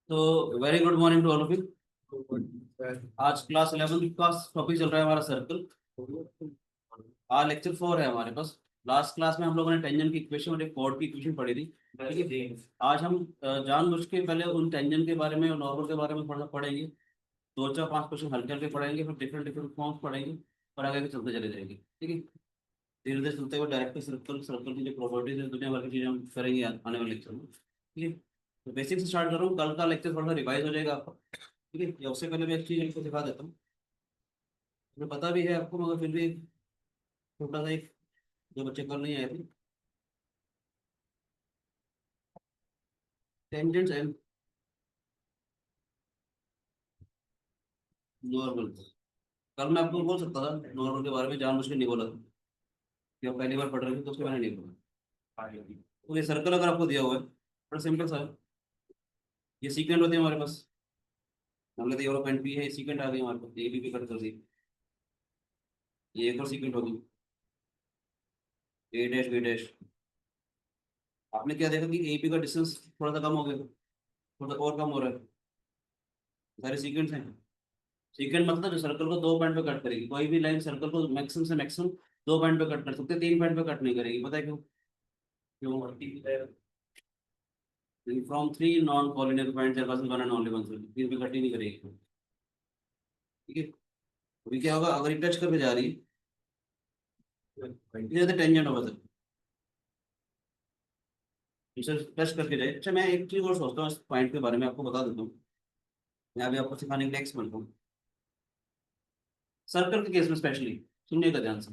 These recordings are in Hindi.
तो very good morning to all of you. आज क्लास 11 का टॉपिक चल रहा है हमारा सर्कल। आज लेक्चर 4 है हमारे पास। लास्ट क्लास में हम लोगों ने टेंजेंट की इक्वेशन और एक कॉर्ड की इक्वेशन पढ़ी थी। ठीक है, आज हम जानबूझ के पहले उन टेंजेंट के बारे में और नॉर्मल के बारे में थोड़ा पढ़ेंगे। दो चार पांच क्वेश्चन हल्के हल्के पढ़ेंगे, फिर डिफरेंट डिफरेंट फॉर्म्स पढ़ेंगे और आगे चलते चले जाएंगे। ठीक है, धीरे धीरे चलते हुए डायरेक्ट सर्कल सर्कल की जो प्रॉपर्टीज है, दुनिया भर की चीजें हम करेंगे आने वाले लेक्चर में। ठीक है, तो बेसिक से स्टार्ट कर रहा हूँ, कल का लेक्चर थोड़ा रिवाइज हो जाएगा आपका। ठीक है, या उससे पहले मैं एक चीज आपको दिखा देता हूँ। मुझे पता भी है आपको, मगर फिर भी छोटा सा एक, जो बच्चे कल नहीं आए थे, टेंजेंट्स एंड नॉर्मल। कल मैं आपको बोल सकता था नॉर्मल के बारे में, जानबूझ के नहीं बोला था कि आप पहली बार पढ़ रहे थे तो उसके मैंने नहीं बोला। तो ये सर्कल अगर आपको दिया हुआ है, बड़ा सिंपल सा है। ये सीक्वेंट होते हैं हमारे पास। मान लेते हैं पॉइंट बी है, सीक्वेंट आ गई हमारे पास, ए बी पे कट कर दी। ये एक और सीक्वेंट होगी, ए डैश बी डैश। आपने क्या देखा कि ए बी का डिस्टेंस थोड़ा सा कम हो गया, थोड़ा और कम हो रहा है। सारे सीक्वेंट्स हैं। सीक्वेंट मतलब जो सर्कल को दो पॉइंट पे कट करेगी। कोई भी लाइन सर्कल को मैक्सिमम से मैक्सिमम दो पॉइंट पे कट कर सकते हैं, तीन पॉइंट पे कट नहीं करेगी। पता है क्यों? क्यों? From three non collinear points one and only one circle, तीन पे कट ही नहीं करेगी। ठीक है, अभी क्या होगा अगर ये टच करके जा रही है, ये टेंजेंट होगा सर, इसे टच करके जाए। अच्छा, मैं एक चीज और सोचता हूँ इस पॉइंट के बारे में, आपको बता देता हूँ। मैं अभी आपको सिखाने के लिए एक्सपर्ट हूँ सर्कल के केस में स्पेशली। सुनने का ध्यान से,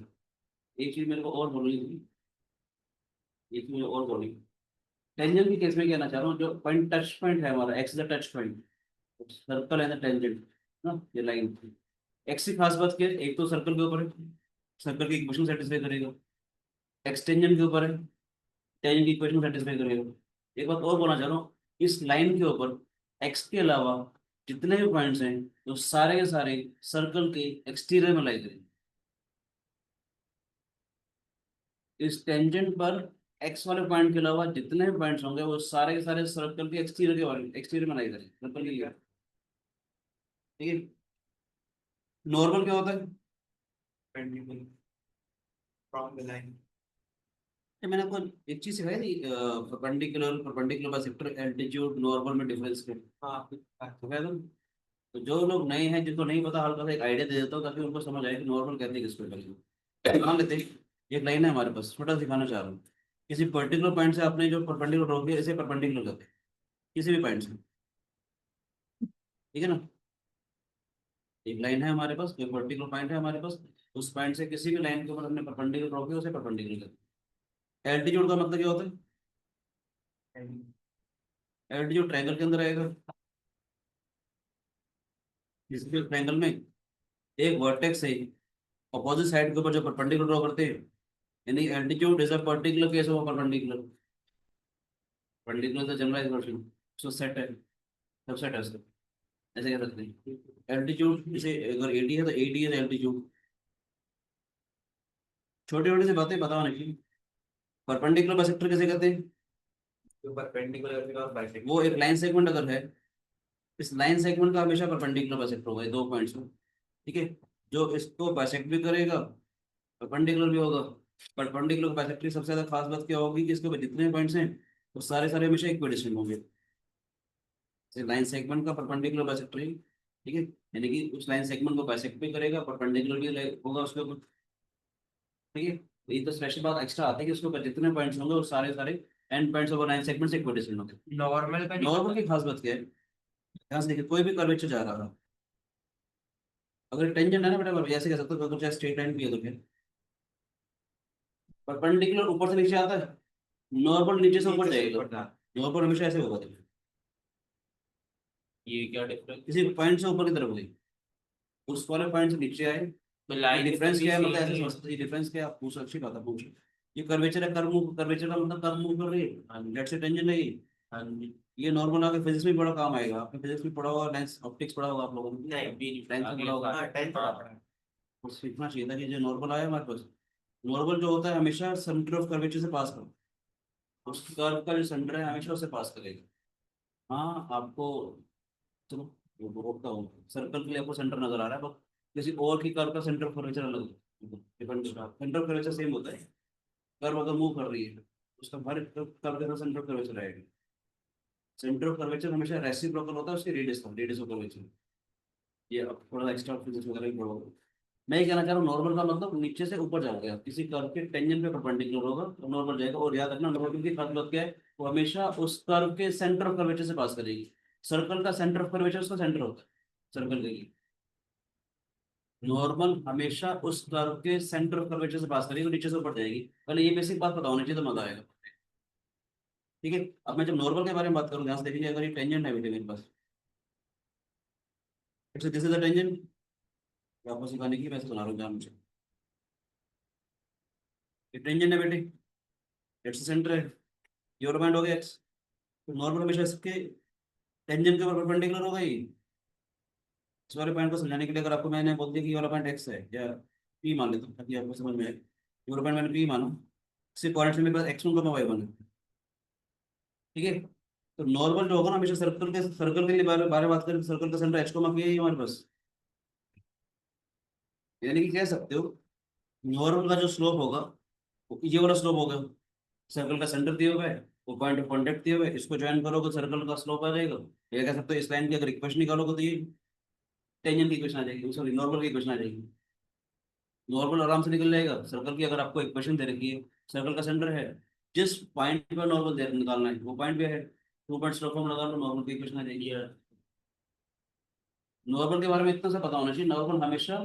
एक चीज मेरे को और बोलनी थी, एक चीज मुझे और बोलनी। टेंजेंट के केस में कहना चाह रहा हूँ, जो पॉइंट टच पॉइंट है हमारा, x the touch point, circle and the tangent ना, ये लाइन। एक्स की खास बात क्या है? एक तो सर्कल के ऊपर है, सर्कल की इक्वेशन सेटिस्फाई करेगा। एक्स टेंजेंट के ऊपर है, टेंजेंट की इक्वेशन सेटिस्फाई करेगा। एक बात और बोलना चाह रहा हूँ, इस लाइन के ऊपर एक्स के अलावा जितने भी पॉइंट्स हैं, तो सारे के सारे सर्कल के एक्सटीरियर में लाई करेंगे। इस टेंजेंट पर एक्स वाले पॉइंट के अलावा जितने भी पॉइंट्स होंगे, वो सारे के सारे सर्कल के एक्सटीरियर के बारे में, एक्सटीरियर में लाई करेंगे सर्कल के लिए। ठीक है, नॉर्मल क्या होता है? from the line. ये मैंने आपको एक चीज सिखाई थी, perpendicular perpendicular bisector altitude normal में डिफरेंस के। हाँ, तो क्या तुम, तो जो लोग नए हैं, जिनको नहीं पता, हल्का सा एक आइडिया दे देता हूँ ताकि उनको समझ आए कि नॉर्मल कहते हैं किसको करके। मान लेते हैं एक लाइन है हमारे पास, छोटा सा दिखाना चाह रहा हूँ। किसी पर्टिकुलर पॉइंट से आपने जो परपेंडिकुलर ड्रॉ किया, इसे परपेंडिकुलर करते हैं किसी भी पॉइंट से। ठीक है ना, एक लाइन है हमारे पास, एक पर्टिकुलर पॉइंट है हमारे पास, उस पॉइंट से किसी भी लाइन के ऊपर हमने परपेंडिकुलर ड्रॉ किया, उसे परपेंडिकुलर करते हैं। एल्टीट्यूड का मतलब क्या होता है? एल्टीट्यूड ट्रायंगल के अंदर आएगा। किसी भी ट्रायंगल में एक वर्टेक्स है, अपोजिट साइड के ऊपर जो परपेंडिकुलर ड्रॉ करते हैं, यानी altitude is a particular case of perpendicular. Particular तो जनरलाइज वर्जन, सो सेट है, सबसेट है उसका, ऐसे कह सकते हैं। एल्टीट्यूड जैसे अगर 80 है तो 80 है एल्टीट्यूड। छोटी छोटी सी बातें बताओ नहीं। परपेंडिकुलर बाइसेक्टर कैसे कहते हैं? जो परपेंडिकुलर और वो एक बाइसेक्टर। लाइन सेगमेंट अगर है, इस लाइन सेगमेंट का हमेशा परपेंडिकुलर बाइसेक्टर होगा, ये दो पॉइंट्स में। ठीक है, जो इसको बाइसेक्ट भी करेगा, परपेंडिकुलर भी होगा। परपेंडिकुलर बाइसेक्टर की सबसे ज्यादा खास बात क्या होगी कि इसके ऊपर जितने पॉइंट्स हैं, वो सारे सारे हमेशा इक्विडिस्टेंट होंगे। लाइन सेगमेंट का परपेंडिकुलर बाइसेक्टर है। ठीक है, यानी कि उस लाइन सेगमेंट को बाइसेक्ट भी करेगा, परपेंडिकुलर भी होगा उसके ऊपर। ठीक है, तो ये तो स्पेशल बात एक्स्ट्रा आती है कि उसके ऊपर जितने पॉइंट्स होंगे वो सारे सारे and points of line segment से इक्विडिस्टेंट होंगे। नॉर्मल का नहीं नॉर्मल पता। की खास बात क्या है? ध्यान से देखिए, कोई भी कर्वेचर जा रहा है, अगर टेंजेंट है ना बेटा, ऐसे कह सकते हो, अगर चाहे स्ट्रेट लाइन भी है तो फिर परपेंडिकुलर ऊपर से नीचे आता है, नॉर्मल नीचे से ऊपर जाएगा। नॉर्मल हमेशा ऐसे होगा देखिए। ये क्या डिफरेंस, किसी पॉइंट से ऊपर की तरफ होगी, उस वाले पॉइंट से नीचे आए तो लाइन डिफरेंस क्या है? मतलब ऐसे समझ सकते हैं डिफरेंस क्या है, आप पूछ, अच्छी बात है पूछ। ये कर्वेचर है, कर्व मूव, कर्वेचर का मतलब कर्व मूव कर रही है, लेट से टेंजेंट है ये। ये नॉर्मल आगे फिजिक्स में बड़ा काम आएगा, आपने फिजिक्स में पढ़ा होगा, लेंस ऑप्टिक्स पढ़ा होगा आप लोगों ने, नहीं साइंस में पढ़ा होगा। हाँ, 10th पढ़ा पड़ा है। बस सीखना चाहिए था कि जो नॉर्मल आया हमारे पास, नॉर्मल जो होता है हमेशा सेंटर ऑफ कर्वेचर से पास करो, उस कर्व का जो सेंटर है हमेशा उससे पास करेगा। हाँ आपको, चलो वो रोकता हूँ, सर्कल के लिए आपको सेंटर नजर आ रहा है, बस किसी और की कर्व का सेंटर ऑफ कर्वेचर अलग डिपेंड करता है। सेंटर ऑफ कर्वेचर सेम होता है, कर्व अगर मूव कर रही है उसका हर कर्व के साथ सेंटर ऑफ कर्वेचर आएगा। सेंटर ऑफ कर्वेचर हमेशा रेसिप्रोकल होता है उसकी रेडियस ऑफ कर्वेचर। ये अब थोड़ा एक्स्ट्रा फिजिक्स वगैरह भी पढ़ोगे। मैं ये कहना चाह रहा हूँ नॉर्मल का मतलब नीचे से ऊपर जाओगे आप, किसी कर्व के टेंजेंट पे परपेंडिकुलर होगा तो नॉर्मल जाएगा। और याद रखना नॉर्मल की खास बात क्या है, वो हमेशा उस कर्व के सेंटर ऑफ कर्वेचर से पास करेगी। सर्कल का सेंटर ऑफ कर्वेचर उसका सेंटर होता है सर्कल के लिए। नॉर्मल हमेशा उस कर्व के सेंटर ऑफ कर्वेचर से पास करेगी तो नीचे से ऊपर जाएगी। पहले ये बेसिक बात पता होनी चाहिए तो मजा आएगा। ठीक है, अब मैं जब नॉर्मल के बारे में बात करूँ ध्यान से देखेंगे, अगर ये टेंजेंट है बेटे मेरे पास, दिस इज द टेंजेंट, आपको सिखाने की वैसे सुना रहा हूँ ध्यान से। ये टेंजेंट है बेटे, एक्स सेंटर है, ये वाला पॉइंट हो गया एक्स। तो नॉर्मल हमेशा इसके टेंजेंट के ऊपर परपेंडिकुलर होगा ही। इस वाले पॉइंट को समझाने के लिए अगर आपको मैंने बोल दिया कि ये वाला पॉइंट एक्स है या पी मान लेता हूँ ताकि आपको समझ में आए, ये वाला पॉइंट मैंने पी माना, इसी पॉइंट से मेरे पास एक्स वन का वाई वन है। ठीक है, तो नॉर्मल जो होगा ना हमेशा सर्कल के लिए बारे में बात करें, सर्कल का सेंटर एक्स को पी है हमारे पास। यानी कि कह सकते हो नॉर्मल का जो स्लोप होगा वो ये वाला स्लोप होगा। सर्कल का सेंटर दिया हुआ है, वो पॉइंट ऑफ कॉन्टेक्ट दिया हुआ है, इसको ज्वाइन करोगे सर्कल का स्लोप आ जाएगा। ये कह सकते हो इस लाइन की अगर इक्वेशन निकालोगे तो ये टेंजेंट की इक्वेशन आ जाएगी, सॉरी नॉर्मल की इक्वेशन आ जाएगी। नॉर्मल आराम से निकल जाएगा। सर्कल की अगर आपको इक्वेशन दे रखी है, सर्कल का सेंटर है, जिस पॉइंट पर नॉर्मल दे निकालना है वो पॉइंट पे है, 2 पॉइंट स्लोप फॉर्म लगा लो, नॉर्मल की इक्वेशन आ जाएगी। नॉर्मल के बारे में इतना सा पता होना चाहिए, नॉर्मल हमेशा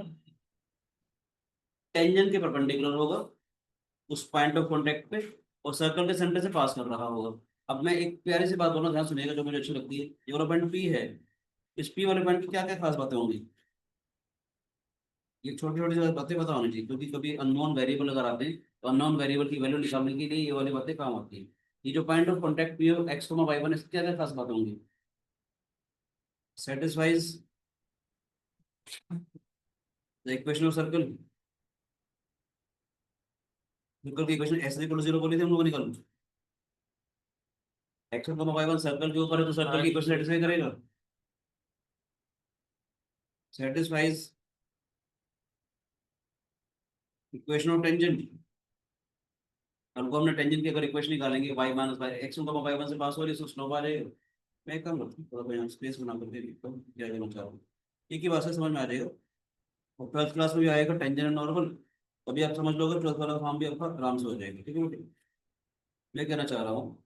टेंजेंट के परपेंडिकुलर होगा उस पॉइंट ऑफ कॉन्टेक्ट पे, और सर्कल के सेंटर से पास कर रहा होगा। अब मैं एक प्यारी सी बात बोलना, ध्यान सुनिएगा जो मुझे अच्छी लगती है। ये वाला पॉइंट पी है, इस पी वाले पॉइंट की क्या क्या खास बातें होंगी, ये छोटी छोटी बातें पता होनी चाहिए, क्योंकि कभी अननोन वेरिएबल अगर आते हैं तो अननोन वेरिएबल की वैल्यू निकालने के लिए ये वाली बातें काम आती है। ये जो पॉइंट ऑफ कॉन्टेक्ट पी है एक्स वाई वन, इसकी क्या क्या खास बातें होंगी, satisfies the equation of circle. Circle की इक्वेशन एस इक्वल टू 0 बोली थी हम लोगों ने निकाल, एक्स वाई वन सर्कल के ऊपर है तो सर्कल की इक्वेशन सेटिस्फाई करेगा, सेटिस्फाइज इक्वेशन ऑफ टेंजेंट। हमको हमने टेंजेंट की अगर इक्वेशन निकालेंगे y minus y, x y one से पास हो रही है तो स्लोप आ जाएगा। मैं कम करता हूँ थोड़ा यहाँ स्पेस बना करके लिखता हूँ क्या कहना चाह रहा हूँ, एक ही बात से समझ में आ जाएगा। और 12th क्लास में भी आएगा टेंजेंट नॉर्मल, तभी आप समझ लोगे 12th वाला फॉर्म भी आपका आराम से हो जाएगा। ठीक है बेटे, मैं कहना चाह रहा हूँ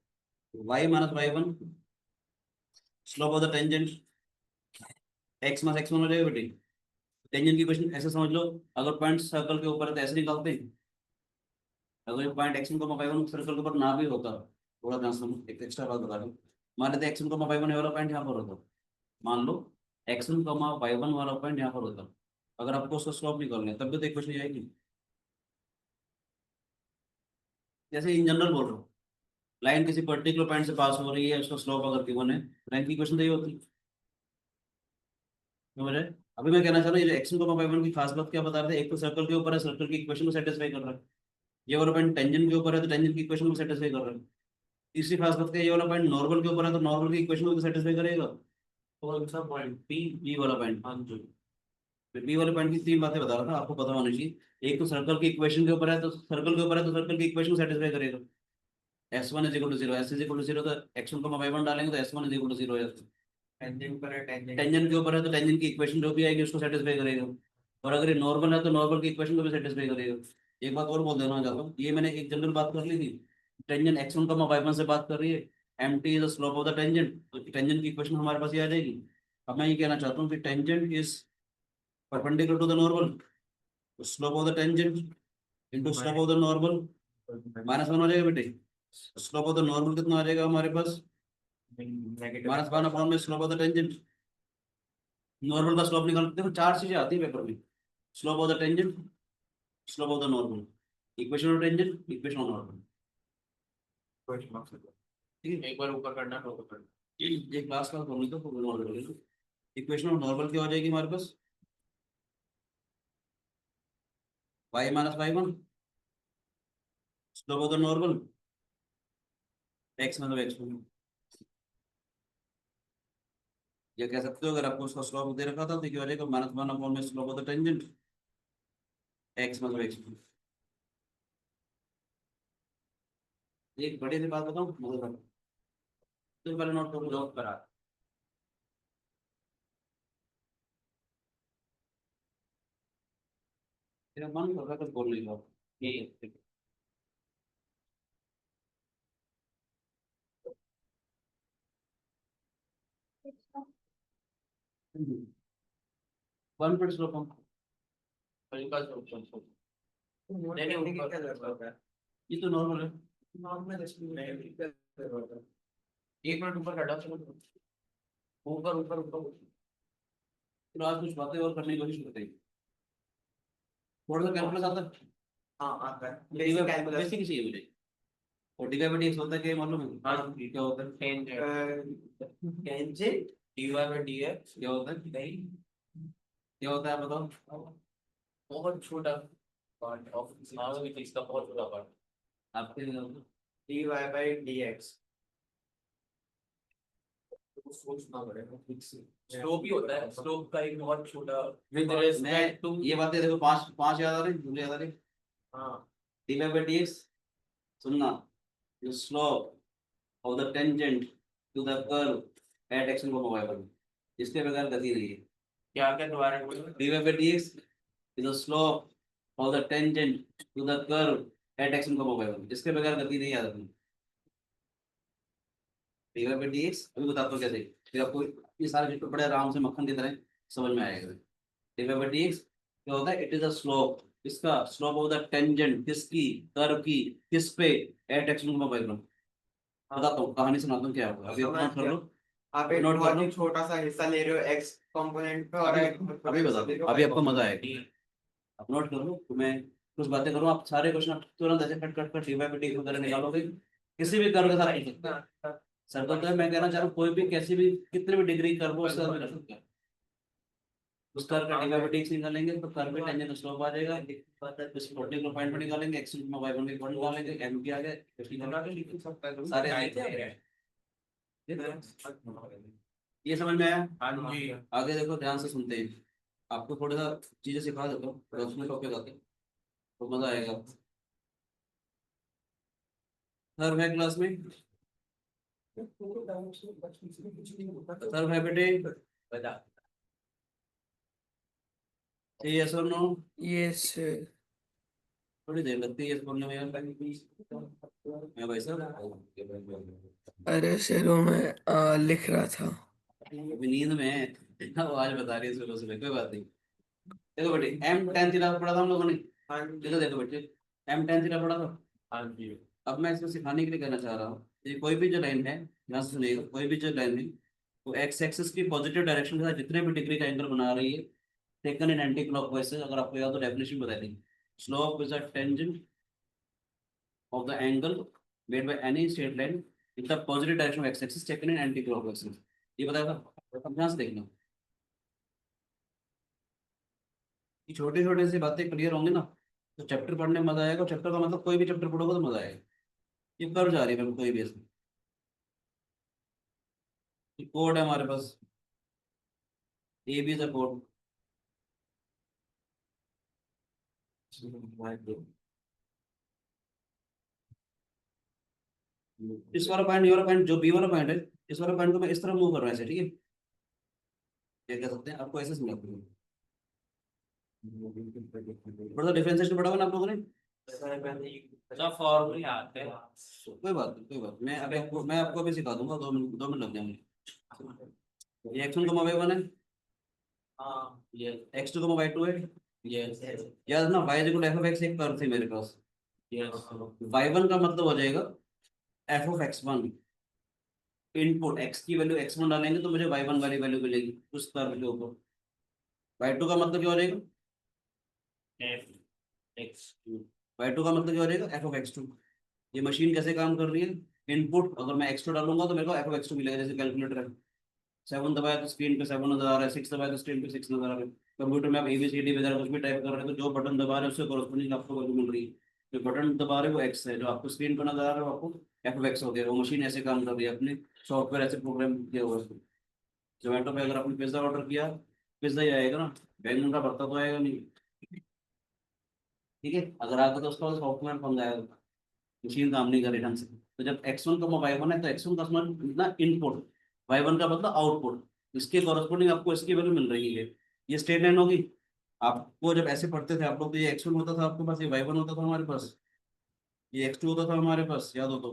y minus Y one slope of the tangent x minus x one हो जाएगा बेटे। टेंजेंट की क्वेश्चन ऐसे समझ लो, अगर पॉइंट सर्कल के ऊपर है तो ऐसे निकालते हैं, अगर ये पॉइंट एक्स वन को वाई वन सर्कल के ऊपर ना भी होता, थोड़ा ध्यान सुनो एक एक्स्ट्रा बात बता दूं, मान लेते एक्स वन को वाई वन वाला पॉइंट यहाँ पर होता, मान लो X one comma Y one वाला पॉइंट यहाँ पर होता, अगर आपको उसका स्लोप निकालना है तब भी तो इक्वेशन आएगी। जैसे इन जनरल बोल रहा हूँ, लाइन किसी पर्टिकुलर पॉइंट से पास हो रही है, उसका स्लोप अगर गिवन है, लाइन की इक्वेशन तो ये होती है। समझ रहे? अभी मैं कहना चाह रहा हूँ ये एक्स वन वाई वन की खास बात क्या बता रहे थे, एक तो सर्कल के ऊपर है, सर्कल की इक्वेशन को सेटिस्फाई कर रहा है। ये वाला पॉइंट टेंजेंट के ऊपर है तो टेंजेंट की इक्वेशन को सेटिस्फाई कर रहा है। तीसरी खास बात क्या है, ये वाला पॉइंट नॉर्मल के ऊपर है तो नॉर्मल की इक्वेशन को सेटिस्फाई करेगा। कौन सा पॉइंट पी बी वाला पॉइंट, हाँ जी बी वाले पॉइंट की 3 बातें बता रहा था आपको पता होनी चाहिए। एक तो सर्कल की इक्वेशन के ऊपर है तो सर्कल के ऊपर है तो सर्कल की इक्वेशन को सेटिस्फाई करेगा। S one is equal to zero, S is equal to zero, तो एक्स वन को वाई वन डालेंगे तो S one is equal to zero है। टेंजेंट पर है टेंजेंट टेंजेंट के ऊपर है तो टेंजेंट की इक्वेशन जो भी आएगी उसको सेटिस्फाई करेगा। और अगर ये नॉर्मल है तो नॉर्मल की इक्वेशन को भी सेटिस्फाई करेगा। एक बात और बोल देना चाहता हूँ, ये मैंने एक जनरल बात कर ली थी, टेंजेंट एक्स वन का वाई वन से बात कर रही है, M T is the slope of the tangent, तो टेंजेंट की इक्वेशन हमारे पास ये आ जाएगी। अब मैं ये कहना चाहता हूँ कि tangent is perpendicular to the normal, slope of the tangent into slope of the normal minus one हो जाएगा बेटे। स्लोप ऑफ द नॉर्मल कितना आ जाएगा हमारे पास, नेगेटिव माइनस वन अपॉन में slope of the tangent. Normal का स्लोप निकाल, देखो 4 चीजें आती है पेपर में, slope of the tangent, slope of the normal, equation of tangent, equation of normal. Question marks ठीक है, एक बार ऊपर करना तो ऊपर करना ये क्लास का फॉर्मूला तो नॉर्मल, इक्वेशन ऑफ नॉर्मल क्या हो जाएगी हमारे पास, Y minus Y one slope of the normal, X मतलब एक्स वन। ये कह सकते हो अगर आपको उसका स्लोप दे रखा था तो क्या हो जाएगा -1 में slope of the tangent x मतलब एक्स। एक बड़ी सी बात बताऊं मतलब तो पहले नोट करो लॉग करा। तेरा मन कर रहा है तो बोल नहीं लो ये 1 स्लोप हम हल्का सा ऊपर। नहीं नहीं ऊपर क्या जरूरत है? ये तो नॉर्मल है। नॉर्मल इसमें नहीं क्या जरूरत है? 1 मिनट ऊपर हटा चलो। ऊपर ऊपर ऊपर। फिर आज कुछ बातें और करने की कोशिश करते हैं। थोड़ा सा कैलकुलस आता है। हाँ आता है बेसिक कैलकुलस। बेसिक चाहिए मुझे। और डिवाइड बाई एक्स होता है क्या मालूम है? हाँ क्या होता है? टेंजेंट dy by dx क्या होता है? नहीं क्या होता है आप बताओ। बहुत छोटा पार्ट ऑफ नाम में इसका बहुत छोटा पार्ट आपके लिए होता है। dy by dx। तो सोचना पड़ेगा ठीक से। स्लोप ही होता है स्लोप का एक बहुत छोटा विद रिस्पेक्ट टू। ये बातें देखो, पांच पांच याद आ रही, मुझे याद आ रही। हाँ डिवाइड बाई dx सुनना, the slope of the tangent to the curve at x equal to y1, इसके बगैर गति नहीं है। क्या क्या दोबारा बोलो। dy by dx is the slope of the tangent to the curve at x equal to y1, इसके बगैर गति नहीं याद रखनी। dy by dx अभी बताता हूँ कैसे, फिर आपको ये सारे चीज बड़े आराम से मक्खन की तरह समझ में आएगा। dy by dx क्या होता है? इट इज अ स्लोप, इसका स्लोप ऑफ द टेंजेंट किसकी, कर्व की, किस पे, eight x equal to y1। बताता हूँ, कहानी सुनाता हूँ क्या होगा, अभी नोट कर लो। आप एक नोट कर बहुत लो, ही छोटा सा हिस्सा ले रहे हो एक्स कंपोनेंट पे और अभी एक अभी बता दो, अभी आपको मजा आएगा। आप नोट कर लो तो मैं कुछ बातें करूँ, आप सारे क्वेश्चन तुरंत ऐसे कट कट कर डी बाई डी वगैरह निकालोगे, किसी भी कर्व के साथ कर सकते हैं। सर्कल तो है, मैं कहना चाह रहा हूँ कोई भी कैसी भी कितने भी डिग्री कर्व हो उसके साथ भी कर सकते हैं। उस कर्व का डी बाई डी निकालेंगे तो कर्व पे टेंजेंट स्लोप आ जाएगा, इस पर्टिकुलर पॉइंट पे निकालेंगे, एक्स में y1 के पॉइंट निकालेंगे, एम की आ गए सारे आए। ये समझ में आया? हाँ जी आगे देखो, ध्यान से सुनते हैं, आपको थोड़ा सा चीजें सिखा देता हूँ, उसमें टॉपिक आते हैं तो मजा आएगा। सर्व है क्लास में, सर्व है बेटे, बता। यस और नो? यस थोड़ी देर लगती है यस बोलने में यार। मैं भाई साहब अरे सर मैं लिख रहा था। अभी नींद में है, आवाज बता रही है सुबह सुबह, कोई बात नहीं। देखो बेटे, एम टेन थीटा पढ़ा था हम लोगों ने, हाँ देखो देखो बेटे, एम टेन थीटा पढ़ा था। हाँ जी अब मैं इसको सिखाने के लिए कहना चाह रहा हूँ, ये कोई भी जो लाइन है, ध्यान से सुनिएगा, कोई भी जो लाइन है वो एक्स एक्सिस की पॉजिटिव डायरेक्शन के साथ जितने भी डिग्री का एंगल बना रही है, टेकन इन एंटी क्लॉकवाइज से, अगर आपको याद हो डेफिनेशन बता देंगे। Slope is a tangent of the angle made by any straight line in the positive direction of x axis taken in anti clockwise. ये बताया था, अब ध्यान से देखना, ये छोटी छोटी सी बातें क्लियर होंगी ना तो चैप्टर पढ़ने में मजा आएगा। चैप्टर का मतलब कोई भी चैप्टर पढ़ोगे तो मजा आएगा। ये कर जा रही है कोई भी इसमें, कोड है हमारे पास, ए बी द कोड। इस वाला पॉइंट, ये वाला पॉइंट, जो बी वाला पॉइंट है, इस वाला पॉइंट को मैं इस तरह मूव कर रहा हूँ ऐसे, ठीक है, क्या कह सकते हैं, आपको ऐसे समझाते हैं। थोड़ा सा डिफरेंशिएशन पढ़ा हुआ ना आप लोगों ने? सब फॉर्मूले आते हैं। कोई बात नहीं, कोई बात नहीं, मैं आपको अभी सिखा दूंगा, 2 मिनट लग जाएंगे। ये x1 वाई वन है, हाँ ये x2 वाई टू है। यस याद ना, y equal F of x एक कर्व थी मेरे पास, यस y1 का मतलब हो जाएगा F of x1, input x की वैल्यू x1 डालेंगे तो मुझे y1 वाली वैल्यू मिलेगी उस कर्व के ऊपर। y2 का मतलब क्या हो जाएगा, एक्स y2 का मतलब क्या हो जाएगा, एफ ऑफ x2। ये मशीन कैसे काम कर रही है, इनपुट अगर मैं x2 डालूंगा तो मेरे को एफ ऑफ x2 मिलेगा, जैसे कैलकुलेटर है, 7 दबाया तो स्क्रीन पे 7 नजर आ रहा है, 6 दबाया तो स्क्रीन पे 6 नजर आ रहा है। कंप्यूटर में आप ABCD वगैरह कुछ भी टाइप कर रहे हो तो जो बटन दबा रहे हैं उससे कॉरेस्पॉन्डिंग आपको वैल्यू मिल रही है। जो बटन दबा रहे हैं वो एक्स है, जो आपको स्क्रीन पर नजर आ रहा है वो आपको एफ ऑफ एक्स हो गया। वो मशीन ऐसे काम कर रही है, अपने सॉफ्टवेयर ऐसे प्रोग्राम किया हुआ है। जोमेटो पे अगर आपने पिज्जा ऑर्डर किया, पिज्जा ही आएगा ना, बैंगन का भरता तो आएगा नहीं। ठीक है, अगर आगे तो उसका सॉफ्टवेयर बन जाएगा, मशीन काम नहीं करे ढंग से। तो जब x1 का y1 है तो x1 का मतलब इनपुट, y1 का मतलब आउटपुट, इसके कॉरस्पॉन्डिंग आपको इसकी वैल्यू मिल रही है। ये स्ट्रेट लाइन होगी। आपको जब ऐसे पढ़ते थे आप लोग, तो ये x1 होता था आपके पास, ये y1 होता था हमारे पास, ये x2 होता था हमारे पास, याद हो तो।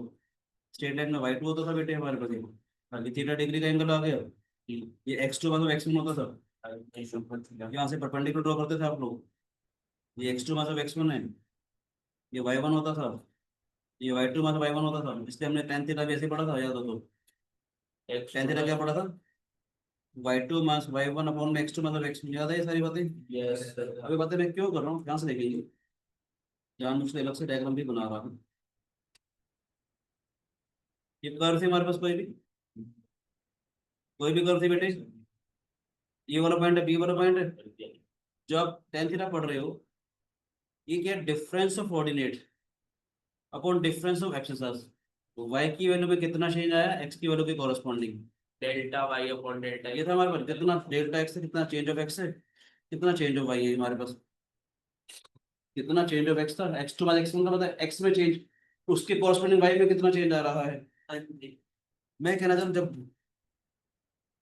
स्ट्रेट लाइन में y2 होता था बेटे हमारे पास, ये थीटा डिग्री का एंगल आ गया। ये x2 मतलब x1 होता था, यहाँ से परपेंडिकुलर ड्रॉ करते थे आप लोग। ये x2 मतलब x1 है, ये y1 होता था, ये y2 मतलब y1 होता था, इसलिए हमने tan थीटा भी ऐसे पढ़ा था, याद हो तो। tan थीटा क्या पढ़ा था, y2 माइनस y1 अपॉन में x2 मतलब x1, याद है ये सारी बातें। Yes sir. अभी बातें मैं क्यों कर रहा हूँ, ध्यान से देखेंगे, जानबूझ के अलग से डायग्राम भी बना रहा हूँ। ये कर्व थी हमारे पास, कोई भी कर्व थी बेटे, ये वाला पॉइंट है, बी वाला पॉइंट है। जो आप tan थीटा पढ़ रहे हो, ये क्या, difference of ordinate upon difference of axes. तो y की वैल्यू में कितना चेंज आया x की वैल्यू के corresponding, delta y upon delta ये था हमारे पास, कितना डेल्टा x है, कितना चेंज ऑफ x है, कितना चेंज ऑफ y है हमारे पास, कितना चेंज ऑफ x था, x2 माइनस x1 का मतलब x में चेंज, उसके कॉरस्पॉन्डिंग y में कितना चेंज आ रहा है। मैं कहना चाहता हूँ, जब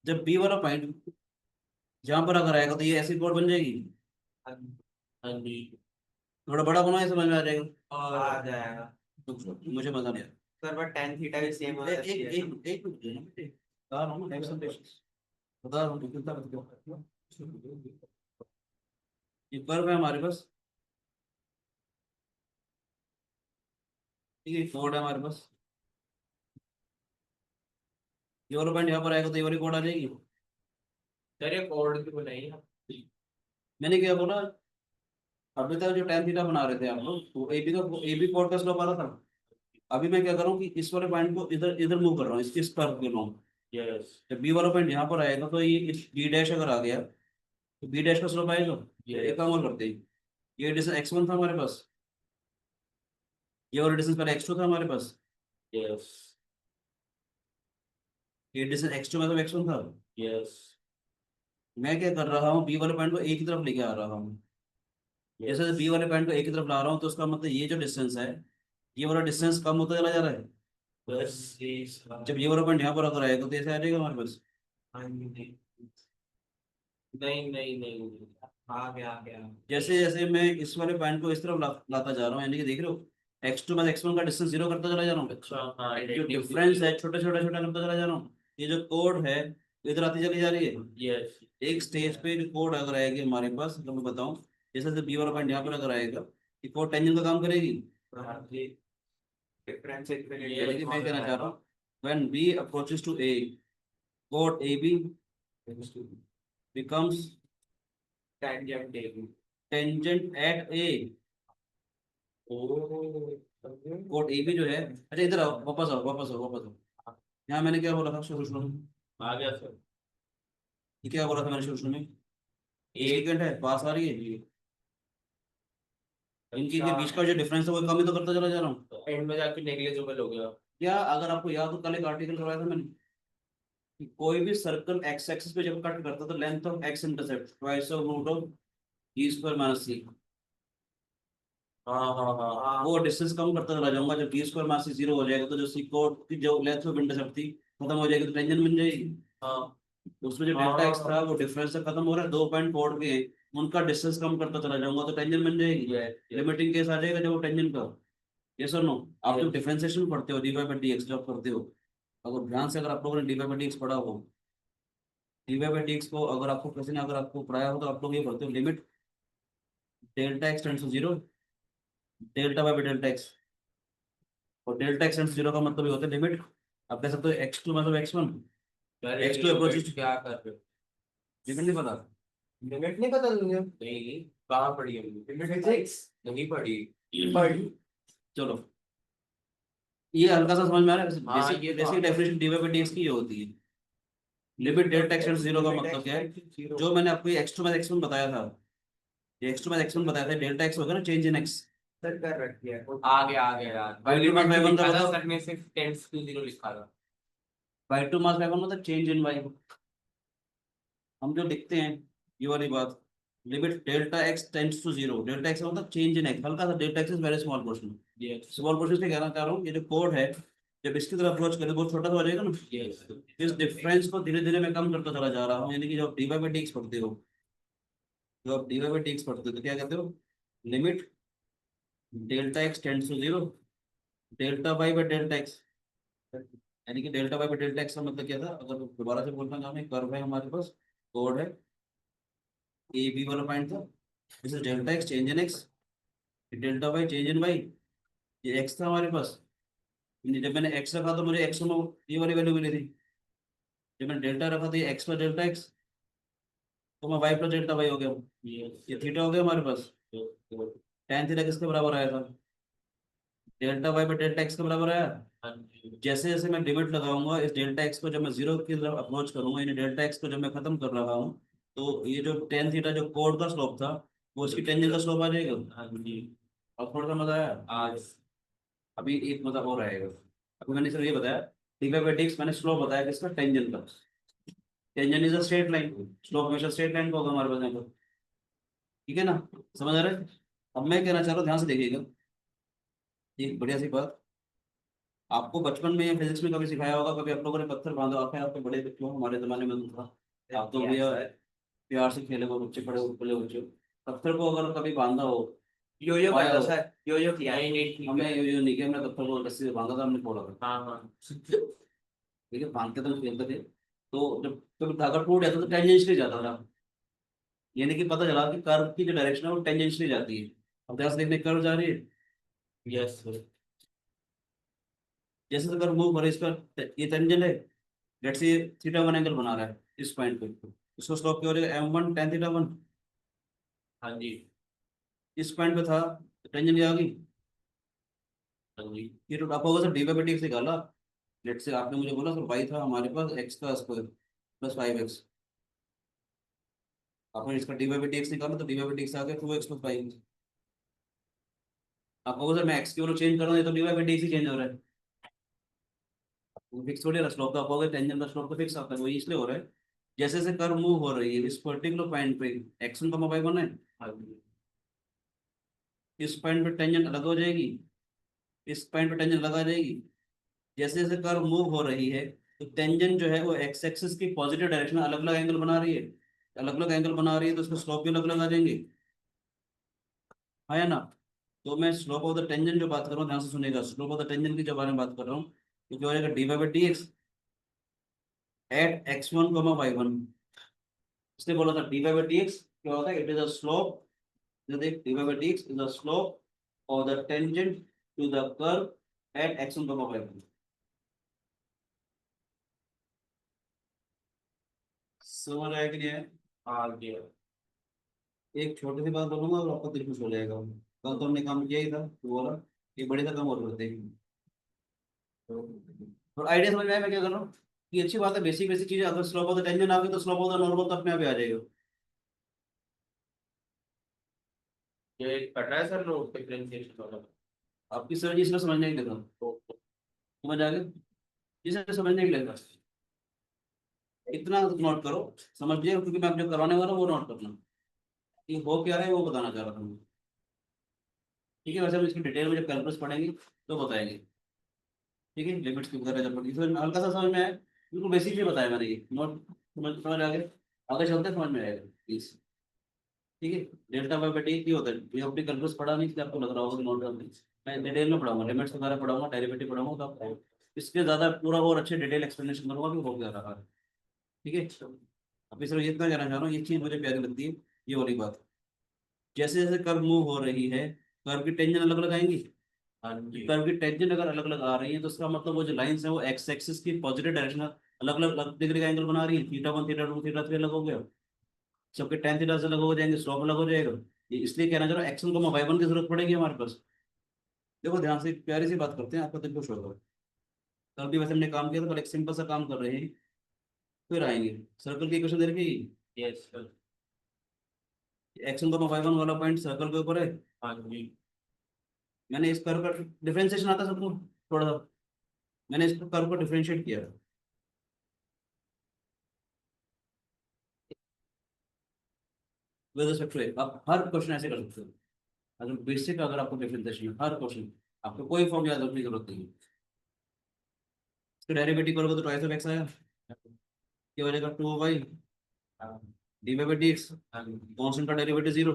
जब b वाला पॉइंट जहां पर अगर आएगा तो ये ऐसी कोड बन जाएगी। हाँ जी। थोड़ा बड़ा बनाए समझ में आ जाएगा। और आ जाएगा तो मुझे मजा नहीं आया। सर, बट tan थीटा भी सेम होता एक है। एक एक एक मिनट देना बेटे, बता रहा हूँ एक्सप्लेनेशन, बता रहा हूँ कितना बता। ये कर्व है हमारे पास, ठीक है, कोड है हमारे पास, ये वाला पॉइंट यहाँ पर आएगा तो ये वाली कोड आ जाएगी। सर, ये कोड भी बनाइए। मैंने क्या बोला, अभी तक जो tan थीटा बना रहे थे आप लोग, तो ए बी कोड का स्लोप आ रहा था। अभी मैं क्या कर रहा हूँ कि इस वाले पॉइंट को इधर इधर मूव कर रहा हूँ, इस कर्व के लॉन्ग। यस। जब बी वाला पॉइंट यहाँ पर आएगा तो ये इस बी डैश अगर आ गया तो बी डैश का स्लोप आएगा। एक काम और करते हैं, ये डिस्टेंस x1 था हमारे पास, ये वाला डिस्टेंस पहले x2 था हमारे पास, यस। ये डिस्टेंस x2 मतलब x1 था। यस। मैं क्या कर रहा हूँ, बी वाले पॉइंट को एक की तरफ लेके आ रहा हूँ। जैसे बी वाले पॉइंट को एक की तरफ ला रहा हूँ तो उसका मतलब ये जो डिस्टेंस है, ये वाला डिस्टेंस कम होता चला जा रहा है। बस जब ये वाला पॉइंट यहाँ पर अगर आएगा तो ऐसे आ जाएगा हमारे पास। नहीं नहीं नहीं, आ गया आ गया। जैसे जैसे मैं इस वाले पॉइंट को इस तरफ लाता जा रहा हूँ, यानी कि देख रहे हो, x2 में x1 का डिस्टेंस जीरो करता चला जा रहा हूँ। अच्छा, हाँ, जो डिफरेंस है छोटा छोटा छोटा करता चला जा रहा हूँ। ये जो कोड है वो इधर आती चली जा रही है। यस। एक स्टेज पे जो कोड अगर आएगी हमारे पास, तो मैं बताऊं, जैसे बी वाला पॉइंट यहाँ पर अगर आएगा, ये कोड टेंजेंट का काम करेगी। डिफरेंस यानी कि मैं कहना चाह रहा हूँ, when b approaches to a, chord AB becomes tangent tangent at a। Code AB जो है, अच्छा इधर आओ, वापस आओ वापस आओ वापस आओ। यहाँ मैंने क्या बोला था शुरू में, आ गया सर। ये क्या बोला था मैंने शुरू में, सेकंड है पास आ रही है, इनकी के बीच का जो डिफरेंस है वो कम ही तो करता चला जा रहा हूँ। एंड में जाके नेग्लिजिबल हो गया। क्या अगर आपको याद हो, कल एक आर्टिकल करवाया था मैंने कि कोई भी सर्कल एक्स एक्सिस पे जब कट करता है तो length of X intercept twice of root of E square minus C. हाँ हाँ हाँ। वो डिस्टेंस कम करता चला जाऊंगा, जब डी स्क्वायर माइनस सी जीरो हो जाएगा तो जो सी कोड की जो लेंथ ऑफ इंटरसेप्ट थी खत्म हो जाएगी, तो टेंजेंट बन जाएगी। हाँ उसमें जो डेल्टा एक्स था वो डिफरेंस से खत्म हो रहा है, दो पॉइंट कोड के उनका डिस्टेंस कम करता चला जाऊंगा तो टेंजेंट बन जाएगी। लिमिटिंग केस आ जाएगा जब वो टेंजेंट का। ये सर नो, आप जब डिफरेंशिएशन पढ़ते हो d y by D x जब करते हो, अगर ध्यान से अगर आप लोगों ने d y by D x पढ़ा हो, d y by D x को अगर आपको किसी ने अगर आपको पढ़ाया हो तो आप लोग ये पढ़ते हो, limit delta x tends to zero delta Y by delta X. और delta x tends to zero का मतलब ये होता है लिमिट, आप कह सकते हो x2 मतलब x1, x2 अप्रोचेस, क्या कर रहे हो? लिमिट नहीं पता। लिमिट नहीं पता तुझे? नहीं, कहाँ पढ़ी है लिमिट? फिजिक्स नहीं पढ़ी। पढ़ी। चलो, ये हल्का सा समझ में आ रहा है, हाँ, बेसिक ये तो बेसिक आता है। Definition d y by D x की ये होती है। Limit delta x tends to zero का मतलब क्या है, जो मैंने आपको ये x2 x1 बताया था, ये x2 x1 बताया था, डेल्टा एक्स होगा ना, चेंज इन एक्स। सर कर रखी है। आ गया यार। y2 मास y1 का बताओ, सर ने सिर्फ टेंस टू जीरो लिखा था। y2 मास y1 मतलब चेंज इन y। हम जो लिखते हैं ये वाली बात, limit delta x tends to zero, delta x मतलब चेंज इन एक्स, हल्का सा delta x is very small portion, ये स्मॉल पोर्शन से कहना चाह रहा हूँ ये जो कोड है जब इसकी तरफ अप्रोच करें बहुत छोटा सा हो जाएगा ना, इस डिफरेंस को धीरे धीरे मैं कम करता चला जा रहा हूँ, यानी कि जब डी बाई डी एक्स पढ़ते हो, जब आप डी बाई डी एक्स पढ़ते हो तो क्या कहते हो, limit delta x tends to zero, delta Y by delta x, यानी कि delta Y by delta x का मतलब क्या था, अगर दोबारा से बोलना चाहूँ, कर्व है हमारे पास, कोड है, ए बी वाला पॉइंट था, this is delta x change in x, delta y change in y, ये एक्स था हमारे पास, जब मैंने एक्स रखा तो मुझे एक्स में ये वाली वैल्यू मिली थी, जब मैंने डेल्टा रखा तो ये एक्स प्लस डेल्टा एक्स, तो मैं वाई प्लस डेल्टा वाई हो गया, ये थीटा हो गया हमारे पास, tan थीटा किसके बराबर आया था, delta Y by delta x के बराबर आया। जैसे जैसे मैं लिमिट लगाऊंगा इस डेल्टा एक्स को, जब मैं जीरो की तरफ अप्रोच करूंगा, यानी डेल्टा एक्स को जब मैं खत्म कर रहा हूँ, तो ये जो tan थीटा जो कोड का स्लोप था वो इसकी टेंजेंट का स्लोप आ जाएगा। अब थोड़ा सा मजा आया आज, अभी एक मजा और आएगा। अभी मैंने सिर्फ ये बताया D by by D x, मैंने स्लोप बताया किसका, टेंजेंट का, tangent is a straight line, slope हमेशा स्ट्रेट लाइन का होगा हमारे पास यहाँ पर, ठीक है ना, समझ आ रहा है। अब मैं कहना चाह रहा हूँ ध्यान से देखिएगा, एक बढ़िया सी बात, आपको बचपन में फिजिक्स में कभी सिखाया होगा, कभी आप लोगों ने पत्थर बांधा, आप आपके बड़े बच्चों, हमारे जमाने में तो था, आप तो भैया प्यार से खेले हो बच्चे, बड़े बड़े बच्चे, पत्थर को अगर कभी बांधा हो, यो यो पाया करता हो, सर, यो यो किया नहीं नहीं हमें ये नहीं किया, हमने पत्थर को रस्सी से बांधा था, हमने फोड़ा था, हाँ हाँ ठीक है, बांधते थे खेलते थे, तो जब कभी धागा टूट जाता तो टेंजेंशियली जाता था, यानी कि पता चला कि कर्व की जो डायरेक्शन है वो टेंजेंशियली जाती है। अब ध्यान से देखने, कर्व जा रही है, यस सर जैसे अगर मूव हो रहा है इस पर, ये टेंजेंट है, let's say theta one angle बना रहा है इस पॉइंट पे, इसको स्लोप क्या हो जाएगा, m one tan theta one, हाँ जी इस पॉइंट पे था तो टेंजेंट क्या आ गई, हाँ जी ये तो आप होगा sir D by D x निकाला, लेट से आपने मुझे बोला सर वाई था हमारे पास एक्स का स्क्वायर प्लस फाइव एक्स, आपने इसका डी बाई डी एक्स निकाला तो डी बाई डी एक्स आ गया टू एक्स प्लस फाइव, आप होगा सर मैं एक्स की वैल्यू चेंज कर रहा हूँ, ये तो D by D x he change हो रहा है, वो फिक्स थोड़ी है स्लोप, तो आप होगा टेंजेंट का स्लोप तो फिक्स आता है, वही इसलिए हो रहा है, जैसे जैसे कर्व मूव हो रही है इस पर्टिकुलर पॉइंट पे, एक्स वन का वाई वन है, हाँ जी इस पॉइंट पे टेंजेंट अलग हो जाएगी, इस पॉइंट पे टेंजेंट लगा जाएगी, जैसे जैसे कर्व मूव हो रही है तो टेंजेंट जो है वो एक्स एक्सिस की पॉजिटिव डायरेक्शन में अलग अलग एंगल बना रही है, अलग अलग एंगल बना रही है तो उसके स्लोप भी अलग अलग आ जाएंगे, हाँ या ना। तो मैं स्लोप ऑफ द टेंजेंट जो बात कर रहा हूँ ध्यान से सुनेगा, स्लोप ऑफ द टेंजेंट की जो बारे में बात कर रहा हूँ, तो क्या हो जाएगा d by D x at x one comma y one, इसने बोला था डी बाई डी एक्स क्या होता है, इट इज अ स्लोप, देख d by D x is a slope of the tangent to the curve at x one comma y one, समझ आया कि नहीं आया। हाँ जी एक छोटी सी बात बोलूंगा और आपका दिल खुश हो जाएगा, कल तो हमने काम किया ही था तो बोला ये बड़े सा काम और करते हैं, और आइडिया समझ में आया मैं क्या कर रहा हूँ, ये अच्छी बात है, बेसिक बेसिक चीजें, अगर स्लोप ऑफ द टेंजेंट आ गई तो स्लोप ऑफ द नॉर्मल तो अपने आप ही आ जाएगा। ये पढ़ रहा है सर नोट डिफरेंशिएशन वाला आपकी सर जी इसमें समझने की लेगा, समझ आ गया, जिसे समझने की लेगा, इतना नोट करो, समझ लिया, क्योंकि मैं जो करवाने वाला हूँ वो नोट करना, ये हो क्या रहा है वो बताना चाह रहा था मैं, ठीक है, वैसे हम इसकी डिटेल में जब कैलकुलस पढ़ेंगे तो बताएंगे, ठीक है, लिमिट्स की वगैरह जब पढ़ेंगे, समझ में हल्का सा समझ में आया, बिल्कुल बेसिक ही बताया मैंने, ये नोट समझ समझ आ गया, आगे चलते हैं, समझ में आएगा प्लीज, ठीक है। डेल्टा बाई डी की होता है, ये अपनी कैलकुलस पढ़ा नहीं इसलिए आपको लग रहा होगा कि नोट करनी, मैं डिटेल में पढ़ाऊंगा, लिमिट्स वगैरह पढ़ाऊंगा, डेरिवेटिव पढ़ाऊंगा, तो आपको इसके ज्यादा पूरा और अच्छे डिटेल एक्सप्लेनेशन करूंगा कि हो क्या रहा है, ठीक है। अभी सिर्फ ये इतना कहना चाह रहा हूँ, ये चीज मुझे प्यारी लगती है, ये वाली बात, जैसे जैसे कर्व मूव हो रही है कर्व की टेंजेंट अलग अलग आएंगी, हाँ जी कर्व की टेंजेंट अगर अलग अलग आ रही है तो उसका मतलब वो जो लाइंस है वो एक्स एक्सिस की पॉजिटिव डायरेक्शन अलग अलग डिग्री का एंगल बना रही है, theta one theta two theta three अलग हो गया, सबके टेन थीटा से अलग हो जाएंगे, स्लोप अलग हो जाएगा, ये इसलिए कहना चाह रहा हूँ एक्स वन को वाई वन की जरूरत पड़ेगी हमारे पास। देखो ध्यान से प्यारी सी बात करते हैं, आपका दिल खुश होगा, कल भी वैसे हमने काम किया था, कल एक सिंपल सा काम कर रहे हैं, फिर आएंगे सर्कल की इक्वेशन दे रखी, यस सर एक्स वन को वाई वन वाला पॉइंट सर्कल के ऊपर है, हाँ जी मैंने इस कर्व का डिफरेंशिएशन आता है सबको थोड़ा सा, मैंने इस कर्व को डिफरेंशिएट किया, विद रिस्पेक्ट टू ए, आप हर क्वेश्चन ऐसे कर सकते हो। अगर बेसिक अगर आपको डिफरेंशिएशन है हर क्वेश्चन, आपको कोई फॉर्म याद रखने की जरूरत नहीं है। इसका डेरिवेटिव करोगे तो ट्वाइस ऑफ एक्स आएगा, ये हो जाएगा 2y D by D x, constant का डेरिवेटिव 0,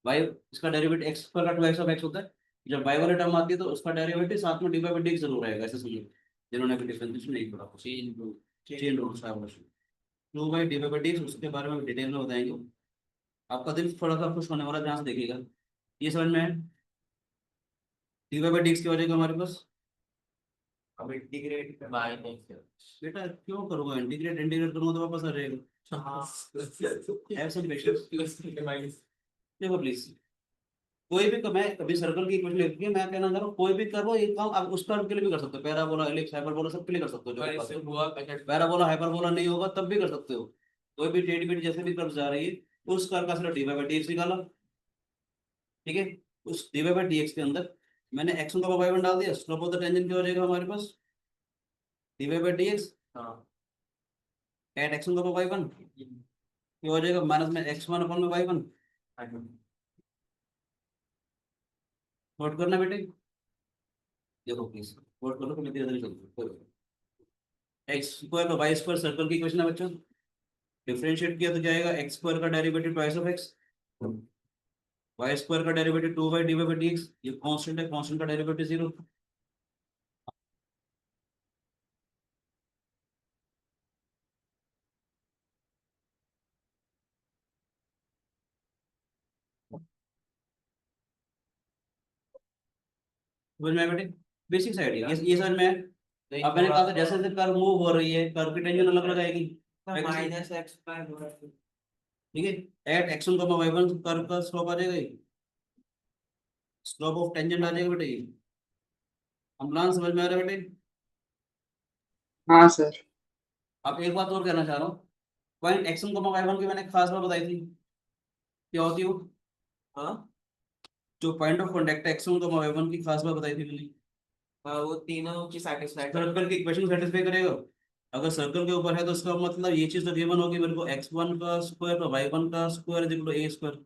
y इसका डेरिवेटिव x पर का 2x ऑफ x होता है, जब y वाली टर्म आती है तो उसका डेरिवेटिव साथ में डी बाई डी एक्स जरूर रहेगा, ऐसे समझिए जिन्होंने भी डिफरेंशिएशन नहीं पढ़ा, चेन रूल का question 2 D by D x, उसके बारे में डिटेल में बताएंगे। आपका दिल थोड़ा सा खुश होने वाला ध्यान से देखिएगा, ये समझ में है। डी बाई डी एक्स की हो जाएगा हमारे पास, अब इंटीग्रेट बाय नेक्स्ट। बेटा क्यों करूंगा इंटीग्रेट, इंटीग्रेट करूंगा तो वापस आ जाएगा। हाँ Have some patience. देखो प्लीज, कोई भी मैं अभी सर्कल की इक्वेशन लिख के मैं कहना चाह रहा हूँ, कोई भी करो ये काम आप उस टर्म के लिए भी कर सकते हो, पैराबोला एलिप्स हाइपरबोला सबके लिए कर सकते हो, जो इससे हुआ पैकेट पैराबोला हाइपरबोला नहीं होगा तब भी कर सकते हो। कोई भी टेढ़ी मेढ़ी जैसे भी कर्व जा रही है उस कर्व का सिर्फ डी बाई डी एक्स निकाला, ठीक है। उस डी बाई डी एक्स के अंदर मैंने एक्स का वाई वन डाल दिया, स्लोप ऑफ द टेंजेंट क्या हो जाएगा हमारे पास, डी बाई डी एक्स हाँ एट एक्स का वाई वन, ये हो जाएगा माइनस में एक्स वन अपन में वाई वन। नोट करना बेटे, देखो प्लीज नोट कर लो, तो धीरे धीरे चलते एक्स स्क्वायर और वाई स्क्वायर सर्कल की इक्वेशन है बच्चों, डिफरेंशिएट किया तो जाएगा एक्स स्क्वायर का derivative twice of X, Y square का derivative 2y D by D X, ये कांस्टेंट है, कांस्टेंट का डेरिवेटिव 0। समझ में आया बेटे, बेसिक साइड ये समझ में है। अब मैंने कहा था जैसे जैसे कर्व मूव हो रही है कर्व की टेंजेंट अलग अलग आएगी, माइनस एक्स बाय ठीक है। At x one Y one curve का स्लोप आ जाएगा, स्लोप ऑफ टेंजेंट आ जाएगा बेटे, हम प्लान समझ में आ रहा है बेटे। हाँ सर। अब एक बात और कहना चाह रहा हूँ, point x one Y one की मैंने खास बात बताई थी, क्या होती है वो, हाँ जो point of contact x one Y one की खास बात बताई थी मैंने, हाँ, वो तीनों की सेटिस्फाइड सर्कल की इक्वेशन सेटिस्फाई करेगा। अगर सर्कल के ऊपर है तो इसका मतलब ये चीज तो गिवन होगी मेरे को, एक्स वन का स्क्वायर और वाई वन का square is equal to a square,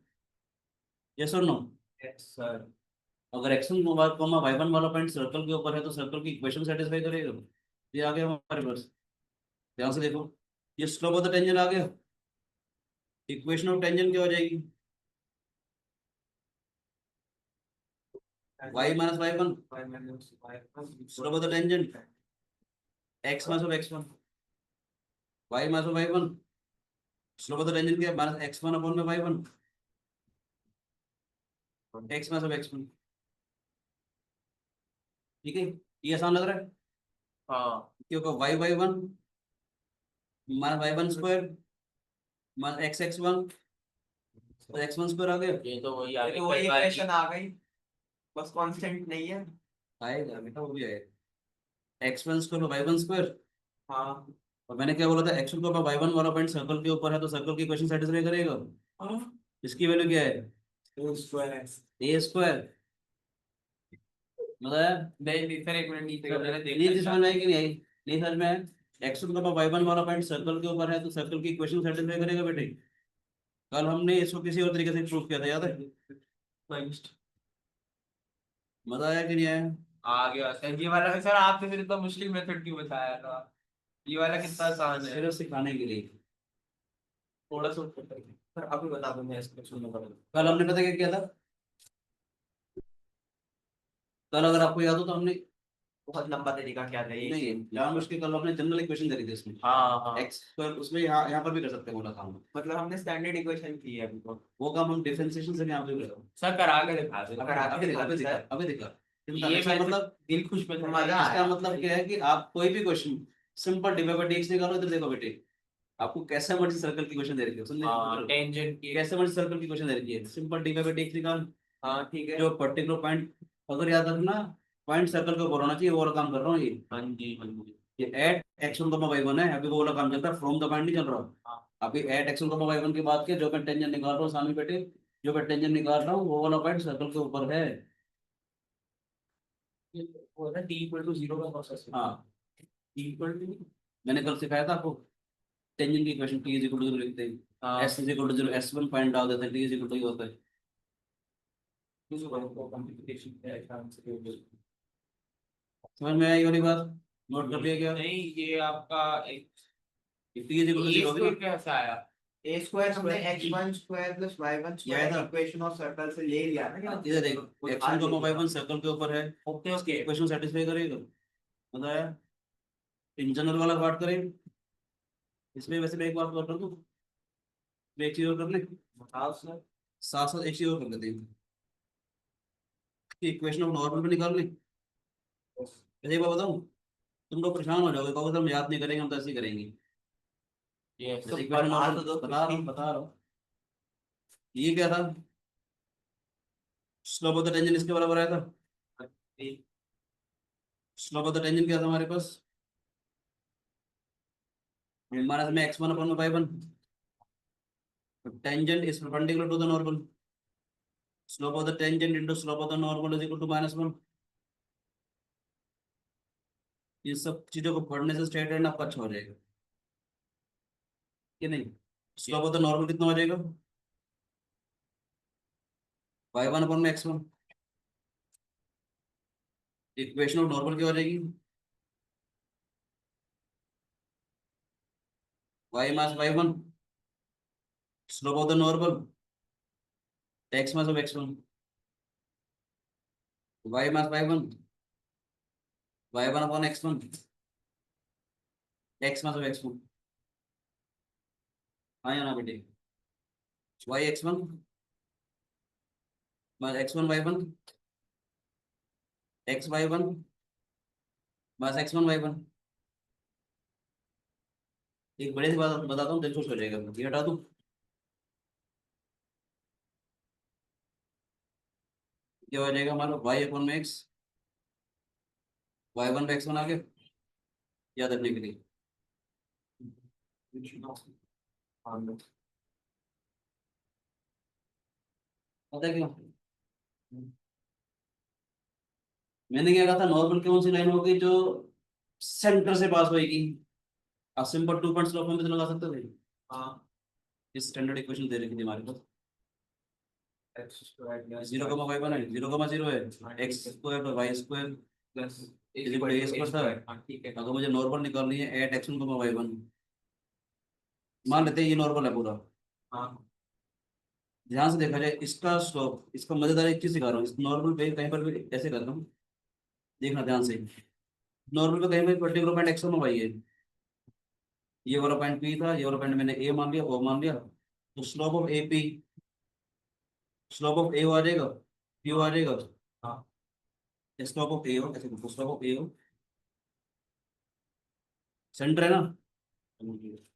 yes और नो। सर। अगर एक्स वन वाई वन वाला पॉइंट सर्कल के ऊपर है तो सर्कल की इक्वेशन सेटिस्फाई करेगा। ये आ गया हमारे पास, ध्यान से देखो, ये स्लोप ऑफ द टेंजेंट आ गया, इक्वेशन ऑफ टेंजेंट क्या हो जाएगी, y minus Y one, slope of the tangent x minus x one, y minus Y one, slope of the tangent क्या है माइनस एक्स वन अपॉन में y one, x minus x one, ठीक है। ये आसान लग रहा है, हाँ क्योंकि y y one minus Y one square minus x one तो एक्स वन स्क्वायर आ गया, ये तो वही आ गई, वही इक्वेशन आ गई, बस कांस्टेंट नहीं है। आएगा बेटा वो भी आएगा, x one square y one square. हाँ और मैंने क्या बोला था, एक्स वन का वाई वन वाला पॉइंट सर्कल के ऊपर है तो सर्कल की इक्वेशन सेटिस्फाई करेगा। इसकी वैल्यू क्या है, ए स्क्वायर, मतलब नहीं फिर एक मिनट नीचे का मैंने नहीं देखा समझ में आई कि नहीं आई, नहीं समझ में आया। एक्स का वाई वन वाला पॉइंट सर्कल के ऊपर है तो सर्कल की इक्वेशन सेटिस्फाई करेगा बेटे, कल हमने इसको किसी और तरीके से प्रूव किया था, याद है, मजा आया कि नहीं आया। आ गया सर, ये वाला सर आपने फिर इतना मुश्किल मेथड क्यों बताया था, ये वाला कितना आसान है। सिर्फ सिखाने के लिए, थोड़ा सा ऊपर करके। सर अभी बता दो, मैं इसको सुनना पड़ेगा। कल हमने पता क्या किया था, कल अगर आपको याद हो तो हमने बहुत लंबा तरीका क्या था ये। नहीं जानबूझ के कल हमने जनरल इक्वेशन करी थी इसमें, हाँ हाँ, एक्स स्क्वायर उसमें यहाँ पर भी कर सकते हैं बोला काम, मतलब हमने स्टैंडर्ड इक्वेशन की है अभी तो। वो काम हम डिफरेंशिएशन से यहाँ पे करेंगे। सर करा के दिखा दे, अगर अभी दिखा अभी दिखा अभी दिखा, ये इसका मैं मतलब दिल खुश में मजा इसका आया। मतलब क्या है कि आप कोई भी question simple divide by dx निकालो, इधर देखो बेटे, आपको कैसे मर्जी सर्कल की क्वेश्चन दे रखी है, सुन ले टेंजेंट की। कैसे मर्जी सर्कल की क्वेश्चन दे रखी है, सिंपल डिवाइड बाय dx निकाल, हाँ ठीक है। जो पर्टिकुलर पॉइंट, अगर याद रखना पॉइंट सर्कल के ऊपर होना चाहिए, वो वाला काम कर रहा हूँ ये। हाँ जी हाँ जी। ये at x one Y one है, अभी वो वाला काम चल रहा है, फ्रॉम द पॉइंट नहीं चल रहा। अभी at x one Y one की बात किया, जो मैं टेंजेंट निकाल रहा हूँ सामने बेटे, जो मैं टेंजेंट निकाल रहा हूँ वो वाला पॉइंट सर्कल के ऊपर है। वो ना t इक्वल टू 0 का प्रोसेस है। हाँ t इक्वल टू मैंने कल सिखाया था आपको, टेंजेंट की equation t is equal to 0 लिखते हैं, हाँ s is equal to 0, s1 point डाल देते हैं, t इज इक्वल टू होता है। समझ में आई वाली बात, नोट कर लिया क्या? नहीं ये आपका एक t इज इक्वल टू 0 होगी ना, कैसा आया ए स्क्वायर हमने x1 स्क्वायर प्लस y1 ये स्क्वायर था। इक्वेशन ऑफ सर्कल से ले लिया ना। इधर देखो, x1 को y1 सर्कल के ऊपर है, ओके ओके इक्वेशन सेटिस्फाई करेगा, मजा आया। इन जनरल वाला बात करें, इसमें वैसे मैं एक बात और कर दूं, मैं एक चीज और कर ले, बताओ सर साथ साथ एक चीज और कर लेते हैं, इक्वेशन ऑफ नॉर्मल पे निकाल लें। वैसे एक बात बताऊं, तुम लोग परेशान हो जाओगे, कहोगे हम याद नहीं करेंगे, हम तो ऐसे ही करेंगे। ये जैसे इक्वेशन नॉर्मल बता रहा हूँ, ये क्या था, स्लोप ऑफ द टेंजेंट इसके बराबर आया था, स्लोप ऑफ द टेंजेंट क्या था हमारे पास, माइनस में x1 अपॉन में y1, tangent is perpendicular to the normal, slope of the tangent into slope of the normal is equal to -1। ये सब चीजों को पढ़ने से स्ट्रेट लाइन आपका अच्छा हो जाएगा कि नहीं। स्लोप ऑफ द नॉर्मल कितना हो जाएगा, y1 अपॉन में x1, इक्वेशन ऑफ नॉर्मल क्या हो जाएगी, y minus y1, slope of the normal x minus x1, y minus y1, y1 upon x1, x minus x1, हाँ या ना बेटे, y x1 minus x1 y1, x y1 minus x1 y1। एक बड़ी सी बात बताता हूँ, दिल खुश हो जाएगा, ये हटा दूँ, क्या हो जाएगा हमारा y अपॉन में x, y1 पे x1 आ गया, याद रखने के लिए। पता है क्यों, मैंने क्या कहा था, नॉर्मल कौन सी लाइन होगी जो सेंटर से पास होगी, आप सिंपल 2 पॉइंट स्लोप में तो लगा सकते थे। हाँ इस स्टैंडर्ड इक्वेशन दे रखी थी हमारे पास, x स्क्वायर 0,y1 है, 0,0 है, x square plus y square plus is equal to a square था। हाँ ठीक है अगर मुझे नॉर्मल निकालनी है एट x1 y1, मान लेते हैं ये नॉर्मल है पूरा, हाँ ध्यान से देखा जाए इसका स्लोप, इसका मजेदार एक चीज सिखा रहा हूँ, इस नॉर्मल पे कहीं पर भी ऐसे कर रहा हूँ, देखना ध्यान से, नॉर्मल पे कहीं पर पर्टिकुलर पॉइंट x1 y है, ये वाला पॉइंट p था, ये वाला पॉइंट मैंने a मान लिया, o मान लिया, तो slope of A P, slope of A आ जाएगा, p आ जाएगा, हाँ स्लोप ऑफ ए हो, ऐसे स्लोप ऑफ ए हो, सेंटर है ना,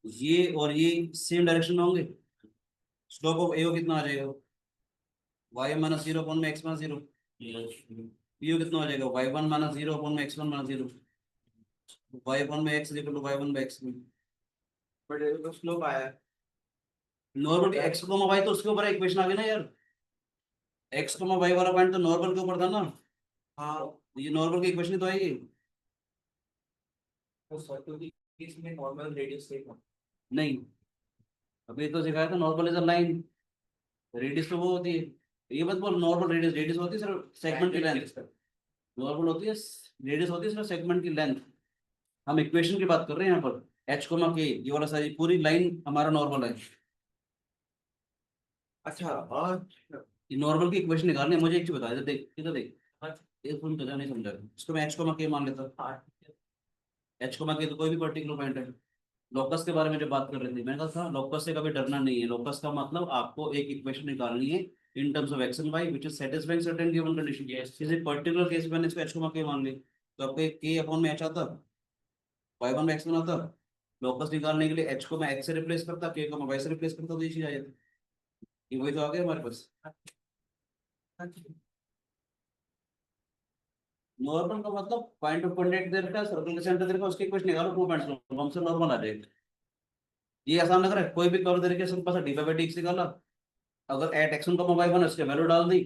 ये और ये सेम डायरेक्शन में होंगे, स्लोप ऑफ ए कितना आ जाएगा, y माइनस 0 अपॉन में x माइनस 0, पी कितना हो जाएगा, y1 माइनस 0 अपॉन में x1 माइनस 0, y अपॉन में x equal to y1 by x। But ये तो स्लोप आया है। नॉर्मल x y तो उसके ऊपर इक्वेशन आ गई ना यार, x y वाला पॉइंट तो नॉर्मल के ऊपर था ना, हाँ ये नॉर्मल की इक्वेशन तो आएगी तो सर्कल की इसमें नॉर्मल रेडियस सेम नहीं, अभी तो सिखाया था normal is a line, radius तो वो होती है, ये मत बोल नॉर्मल रेडियस, रेडियस होती है सिर्फ सेगमेंट की लेंथ, नॉर्मल होती है रेडियस होती है सिर्फ सेगमेंट की लेंथ, हम इक्वेशन की बात कर रहे हैं यहाँ पर, h के ये वाला सारी पूरी लाइन हमारा नॉर्मल है, अच्छा। और ये नॉर्मल की इक्वेशन निकालनी है, मुझे एक चीज बता, इधर देख, इधर देख, ये तुम तो नहीं समझा, इसको मैं h के मान लेता, h के तो कोई भी पर्टिकुलर पॉइंट है, लोकस के बारे में जब बात कर रहे थे मैंने कहा था लोकस से कभी डरना नहीं है, लोकस का मतलब आपको एक इक्वेशन निकालनी है in terms of x and y which is satisfying certain given condition, किसी पर्टिकुलर केस में मैंने इसको h के मान ली, तो आपको k अपॉन में h आता, y1 में x1 आता, लोकस निकालने के लिए h को मैं x से रिप्लेस करता, k को मैं y से रिप्लेस करता, तो ये चीज आ जाती, ये वही तो आ गया हमारे पास। नॉर्मल का मतलब पॉइंट ऑफ कांटेक्ट दे रखा है, सर्कल के सेंटर दे रखा है, उसके इक्वेशन निकालो 2 पॉइंट्स हमसे नॉर्मल आ जाएगा, ये आसान लग रहा है, कोई भी कर्व दे रखे सिंपल सा डी बाई डी निकाला, अगर एट x1 y1 उसके वैल्यू डाल दी,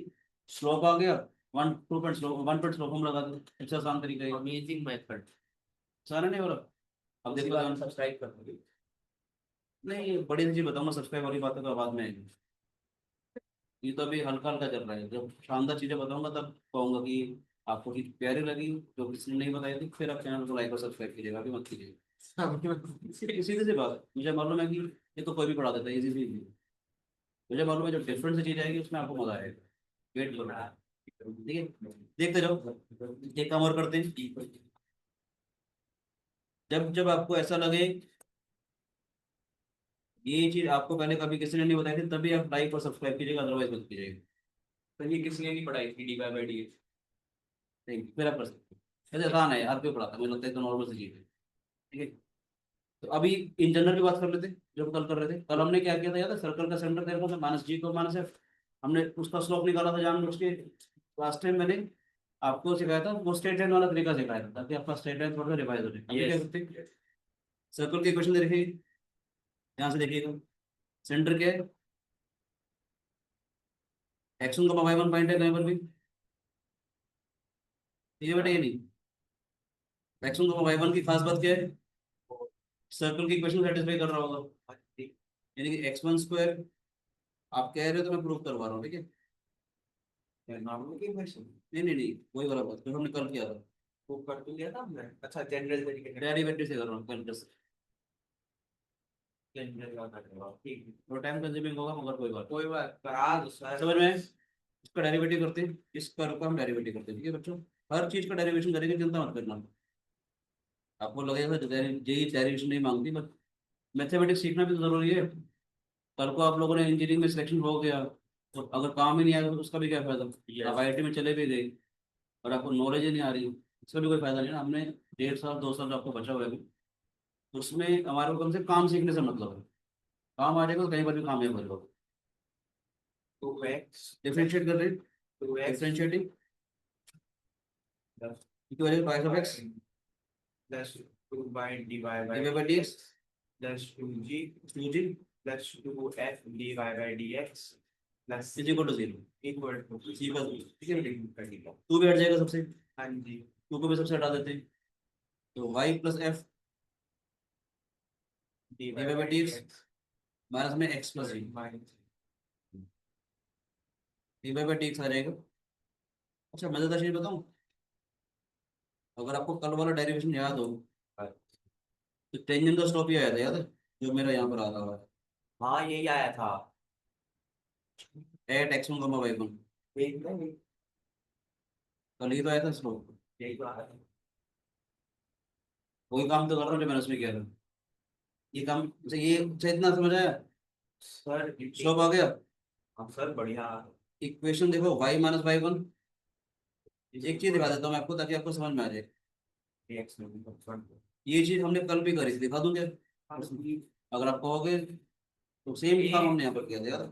स्लोप आ गया, 1 पॉइंट स्लोप हम लगा दें, सबसे आसान तरीका है, अमेजिंग मेथड सारा नहीं हो रहा, अब देखो ध्यान से, सब्सक्राइब कर दो नहीं, ये बड़ी चीज बताऊंगा, सब्सक्राइब वाली बातें तो बाद में आएंगी। ये तो अभी हल्का हल्का चल रहा है, जब शानदार चीजें बताऊंगा तब कहूंगा कि आपको चीज प्यारी लगी जो किसी ने नहीं बताई थी, फिर आप चैनल को लाइक और सब्सक्राइब कीजिएगा, अभी मत कीजिएगा। सीधी सीधी सी बात है, मुझे मालूम है कि ये तो कोई भी पढ़ा देता है, इजी सी। मुझे मालूम है जो डिफरेंट सी चीज आएगी उसमें आपको मजा आएगा। वेट करो, ठीक है, देखते जाओ। एक काम और करते हैं, जब जब आपको ऐसा लगे ये चीज आपको पहले कभी किसी ने नहीं बताई थी, तभी आप लाइक और सब्सक्राइब कीजिएगा, अदरवाइज मत कीजिएगा। तो ये किसी ने नहीं पढ़ाई थी डी बाई डी। नहीं, फिर आप कर सकते हो। ऐसे आसान है यार, क्यों पढ़ाता, मुझे लगता है तो नॉर्मल सी चीज है, ठीक है। तो अभी इन जनरल की बात कर लेते हैं, जो कल कर रहे थे। कल हमने क्या किया था याद है, सर्कल का सेंटर तेरे को माइनस जी को माइनस एफ, हमने उसका स्लोप निकाला था जानबूझ के। लास्ट टाइम मैंने आपको सिखाया था, वो स्ट्रेट लाइन वाला तरीका सिखाया था, ताकि आपका स्ट्रेट लाइन थोड़ा सा रिवाइज हो जाए। अभी क्या करते हैं, सर्कल के इक्वेशन दे रखी, यहाँ से देखिएगा, सेंटर क्या है, x1 का y1 पॉइंट है कहीं पर भी, ये बेटा ये नहीं, x1 का y1 की खास बात क्या है, सर्कल की इक्वेशन सेटिस्फाई कर रहा होगा, यानी कि x1 स्क्वायर आप कह रहे हो तो मैं प्रूव करवा रहा हूँ, ठीक है। नहीं नहीं नहीं, वही वाला बात जो हमने कल किया था, वो कर तो लिया था हमने। अच्छा जनरल तरीके से डेरिवेटिव से कर रहा हूँ कल जस्ट। जनरल का कर रहा हूँ, ठीक है। थोड़ा टाइम कंज्यूमिंग होगा मगर कोई बात कोई बात करा दो सर। समझ में। इसका डेरिवेटिव करते हैं, इस कर्व का हम डेरिवेटिव करते हैं, ठीक है बच्चों। हर चीज का डेरिवेशन करेंगे, चिंता मत करना। आपको लगेगा जेई डेरिवेशन नहीं मांगती, बट मैथमेटिक्स सीखना भी तो जरूरी है। कल को आप लोगों ने इंजीनियरिंग में सिलेक्शन हो गया, तो अगर काम ही नहीं आया तो उसका भी क्या फायदा। आप आईआईटी में चले भी गए और आपको नॉलेज ही नहीं आ रही, इसका भी कोई फायदा नहीं ना। हमने 1.5 साल 2 साल आपको बचा हुआ है अभी, तो उसमें हमारे को कम से काम सीखने से मतलब है। काम आ जाएगा तो कहीं पर भी काम है कर लो। 2x डिफरेंशिएट कर रहे हैं, 2x डिफरेंशिएटिंग की वजह से of x plus 2 by dy by divide by dx plus 2g 2g plus 2f dy by dx plus is equal to 0, equal to C बस, ठीक है बेटी। कर दिया। 2 भी हट जाएगा सबसे, हाँ जी 2 को भी सबसे हटा देते हैं, तो y plus F dy by by dx dx minus में x plus G minus D by dx आ जाएगा। अच्छा मजेदार चीज बताऊं, अगर आपको कल वाला डेरिवेशन याद हो तो टेंजेंट का स्लोप ये आया था याद है, जो मेरा यहाँ पर आ रहा है, हाँ यही आया था। एट x1 y1, यही नहीं कल ही तो आया था स्लोप। यही तो आया था। वही काम तो कर रहा हूँ जो मैंने उसमें किया था, ये काम अच्छा, ये अच्छा इतना समझ आया, सर स्लोप आ गया। हाँ सर बढ़िया। इक्वेशन देखो y माइनस y1, एक चीज दिखा देता हूँ मैं आपको ताकि आपको समझ में आ जाए। dx में भी front को। ये चीज हमने कल भी करी थी, दिखा दूं क्या, अगर आप कहोगे तो सेम काम हमने यहाँ पर किया था यार।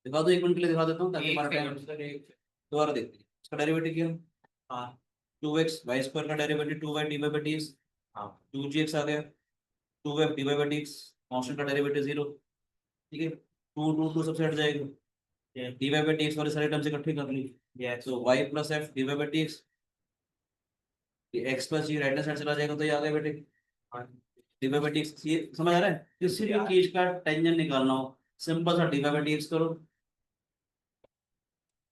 दिखा दो, 1 मिनट के लिए दिखा देता हूँ ताकि एक हमारा टाइम, सेकंड सर एक दोबारा देखते हैं। इसका डेरिवेटिव किया, हाँ 2x वाई स्क्वायर का derivative 2y D by dx, हाँ 2gx आ गया, 2f D by dx, constant का डेरिवेटिव 0, ठीक है। 2 सबसे हट जाएगा, डी बाई dx वाले सारे टर्म्स इकट्ठे कर ली, yes तो y plus F D by dx, x plus G right hand side चला जाएगा, तो ये आ गया बेटे हाँ डी बाई dx। ये समझ आ रहा है, किसी भी चीज का टेंजेंट निकालना हो सिंपल सा डी बाई dx करो,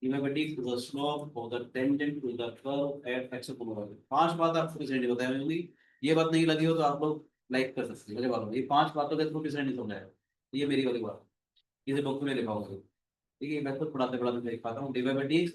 d by dx to the slope of the tangent to the curve at x equal to 5 बात आपको किसी ने नहीं बताई होंगी। ये बात नहीं लगी हो तो आप लोग लाइक कर सकते हैं, मुझे मालूम है। ये 5 बातों के थ्रू किसी ने नहीं समझाया, ये मेरी वाली बात, इसे बुक में लिखा होगा, ठीक है। मैं खुद पढ़ाते पढ़ाते लिख पाता हूँ, D by dx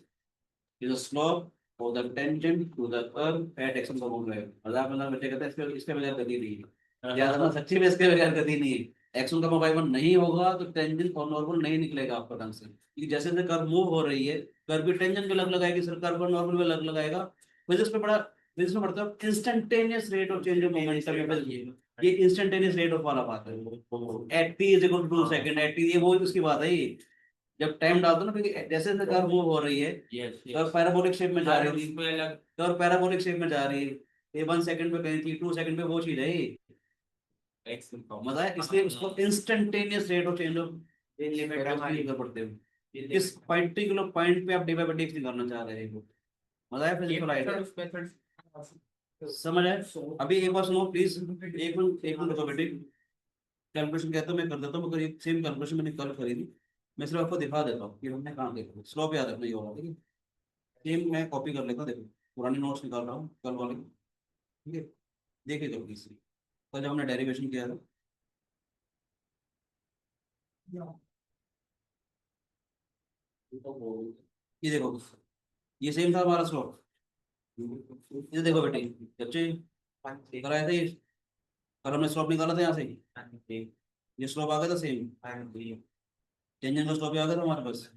is a slope of the tangent to the curve at x equal to 1। मजाक मजाक बच्चे कहते हैं इसके बगैर गति नहीं है, याद रखना सच्ची में इसके बगैर गति नहीं है। x1 का y1 नहीं होगा तो टेंजेंट और नॉर्मल नहीं निकलेगा आपका ढंग से, क्योंकि जैसे जैसे कर्व मूव हो रही है, कर्व भी टेंजेंट भी अलग लगाएगी सर, कर्व और नॉर्मल भी अलग लगाएगा। फिजिक्स में बड़ा, फिजिक्स में पढ़ता है instantaneous rate of change of momentum, ये इंस्टेंटेनियस रेट ऑफ वाला बात है, at t is equal to 2 second, at t ये वो उसकी बात है। ये जब टाइम डाल दो ना, क्योंकि जैसे जैसे कर्व मूव हो रही है, कर्व पैराबोलिक शेप में जा रही थी, उसमें अलग कर्व पैराबोलिक शेप में जा रही है, ये 1 सेकंड पे कहीं थी, 2 सेकंड पे वो चीज है ये। x मजा है, इसलिए उसको instantaneous rate of change of कर पड़ते हो, किस पर्टिकुलर पॉइंट पे आप डी बाई dx निकालना चाह रहे हो। मजा है फिजिक्स वाला आइडिया, समझ है। अभी एक बार सुनो प्लीज, एक मिनट रुको बेटे, कैलकुलेशन कहते हो मैं कर देता हूँ, मगर ये सेम कैलकुलेशन मैंने कल करी थी, मैं सिर्फ आपको दिखा देता हूँ कि हमने कहाँ देखा। स्लोप याद रखना ये वाला, ठीक है। सेम मैं कॉपी कर लेता हूँ, देखो पुराने नोट्स निकाल रहा हूँ कल वाले, ठीक है। देखिए जल्दी से, कल जब हमने डेरिवेशन किया था, ये देखो, ये सेम था हमारा स्लोप। ये देखो बेटे बच्चे, हाँ जी, कराया था ये, कल हमने स्लोप निकाला था यहाँ से, हाँ जी, ये स्लोप आ गया था सेम। हाँ जी, टेंजेंट का स्लोप आ गया था हमारे पास,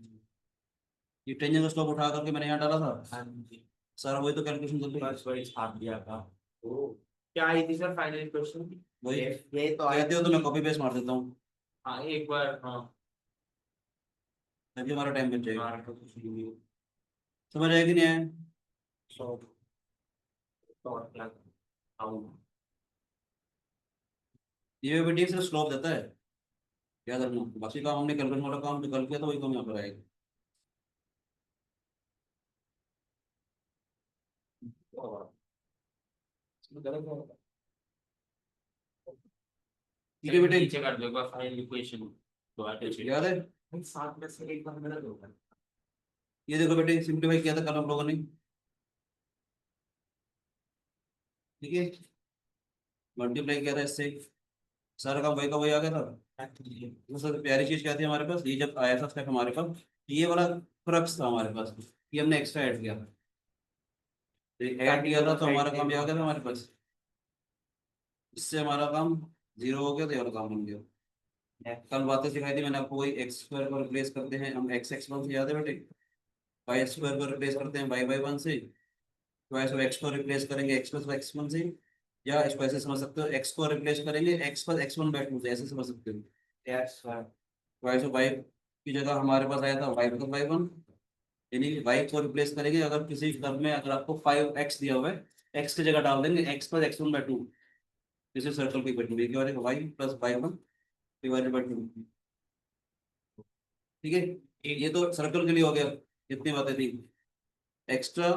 ये टेंजेंट का स्लोप उठा करके मैंने यहाँ डाला था। हाँ जी, सारा वही तो कैलकुलेशन कर ली। बस वही छाप दिया था। ओ, क्या आई थी सर फाइनल क्वेश्चन? वही ये तो आया कहते हो तो मैं कॉपी पेस्ट मार देता हूँ, हाँ एक बार, हाँ ताकि हमारा टाइम बच जाएगा। हमारा तो कुछ नहीं है। समझ आया कि नहीं आया? सौ शॉर्ट लग आउट। ये बेटी सिर्फ स्लोप देता है, याद रखना। बाकी काम हमने कैलकुलेशन वाला काम जो कल किया था वही काम यहाँ पर आएगा। ठीक है बेटे, नीचे कर दो एक बार फाइनल इक्वेशन तो अटैच याद है? साथ में से एक बार मेरा होगा। ये देखो बेटे, सिंप्लीफाई किया था कल हम लोगों ने, ठीक है। मल्टीप्लाई किया था इससे, सारा काम वही का वही आ गया था। तो सबसे प्यारी चीज क्या थी हमारे पास, ये जब आया था स्टेप हमारे पास, ये वाला क्रक्स था हमारे पास, ये हमने एक्स्ट्रा ऐड किया था। ऐड किया था तो हमारा काम ये आ गया था हमारे पास, इससे हमारा काम जीरो हो गया तो ये वाला काम बन गया। कल बातें सिखाई थी मैंने आपको, वही एक्स स्क्वायर को रिप्लेस करते हैं हम एक्स एक्स वन से, याद है बेटे? वाई स्क्वायर को रिप्लेस करते हैं वाई बाई वन से, वाई से एक्स को रिप्लेस करेंगे एक्स प्लस एक्स वन से, या इसको ऐसे समझ सकते हो, एक्स को रिप्लेस करेंगे x plus x one by to से, ऐसे समझ सकते हो। Yes sir. वाई से वाई की जगह हमारे पास आया था वाई प्लस वाई वन, यानी वाई को रिप्लेस करेंगे, अगर किसी टर्म में अगर आपको फाइव एक्स दिया हुआ है, एक्स की जगह डाल देंगे x plus x one by two, इसे सर्कल की इक्वेशन देखिए, और y plus y one divided by two, ठीक है। ये तो सर्कल के लिए हो गया, कितनी बातें थी। Extra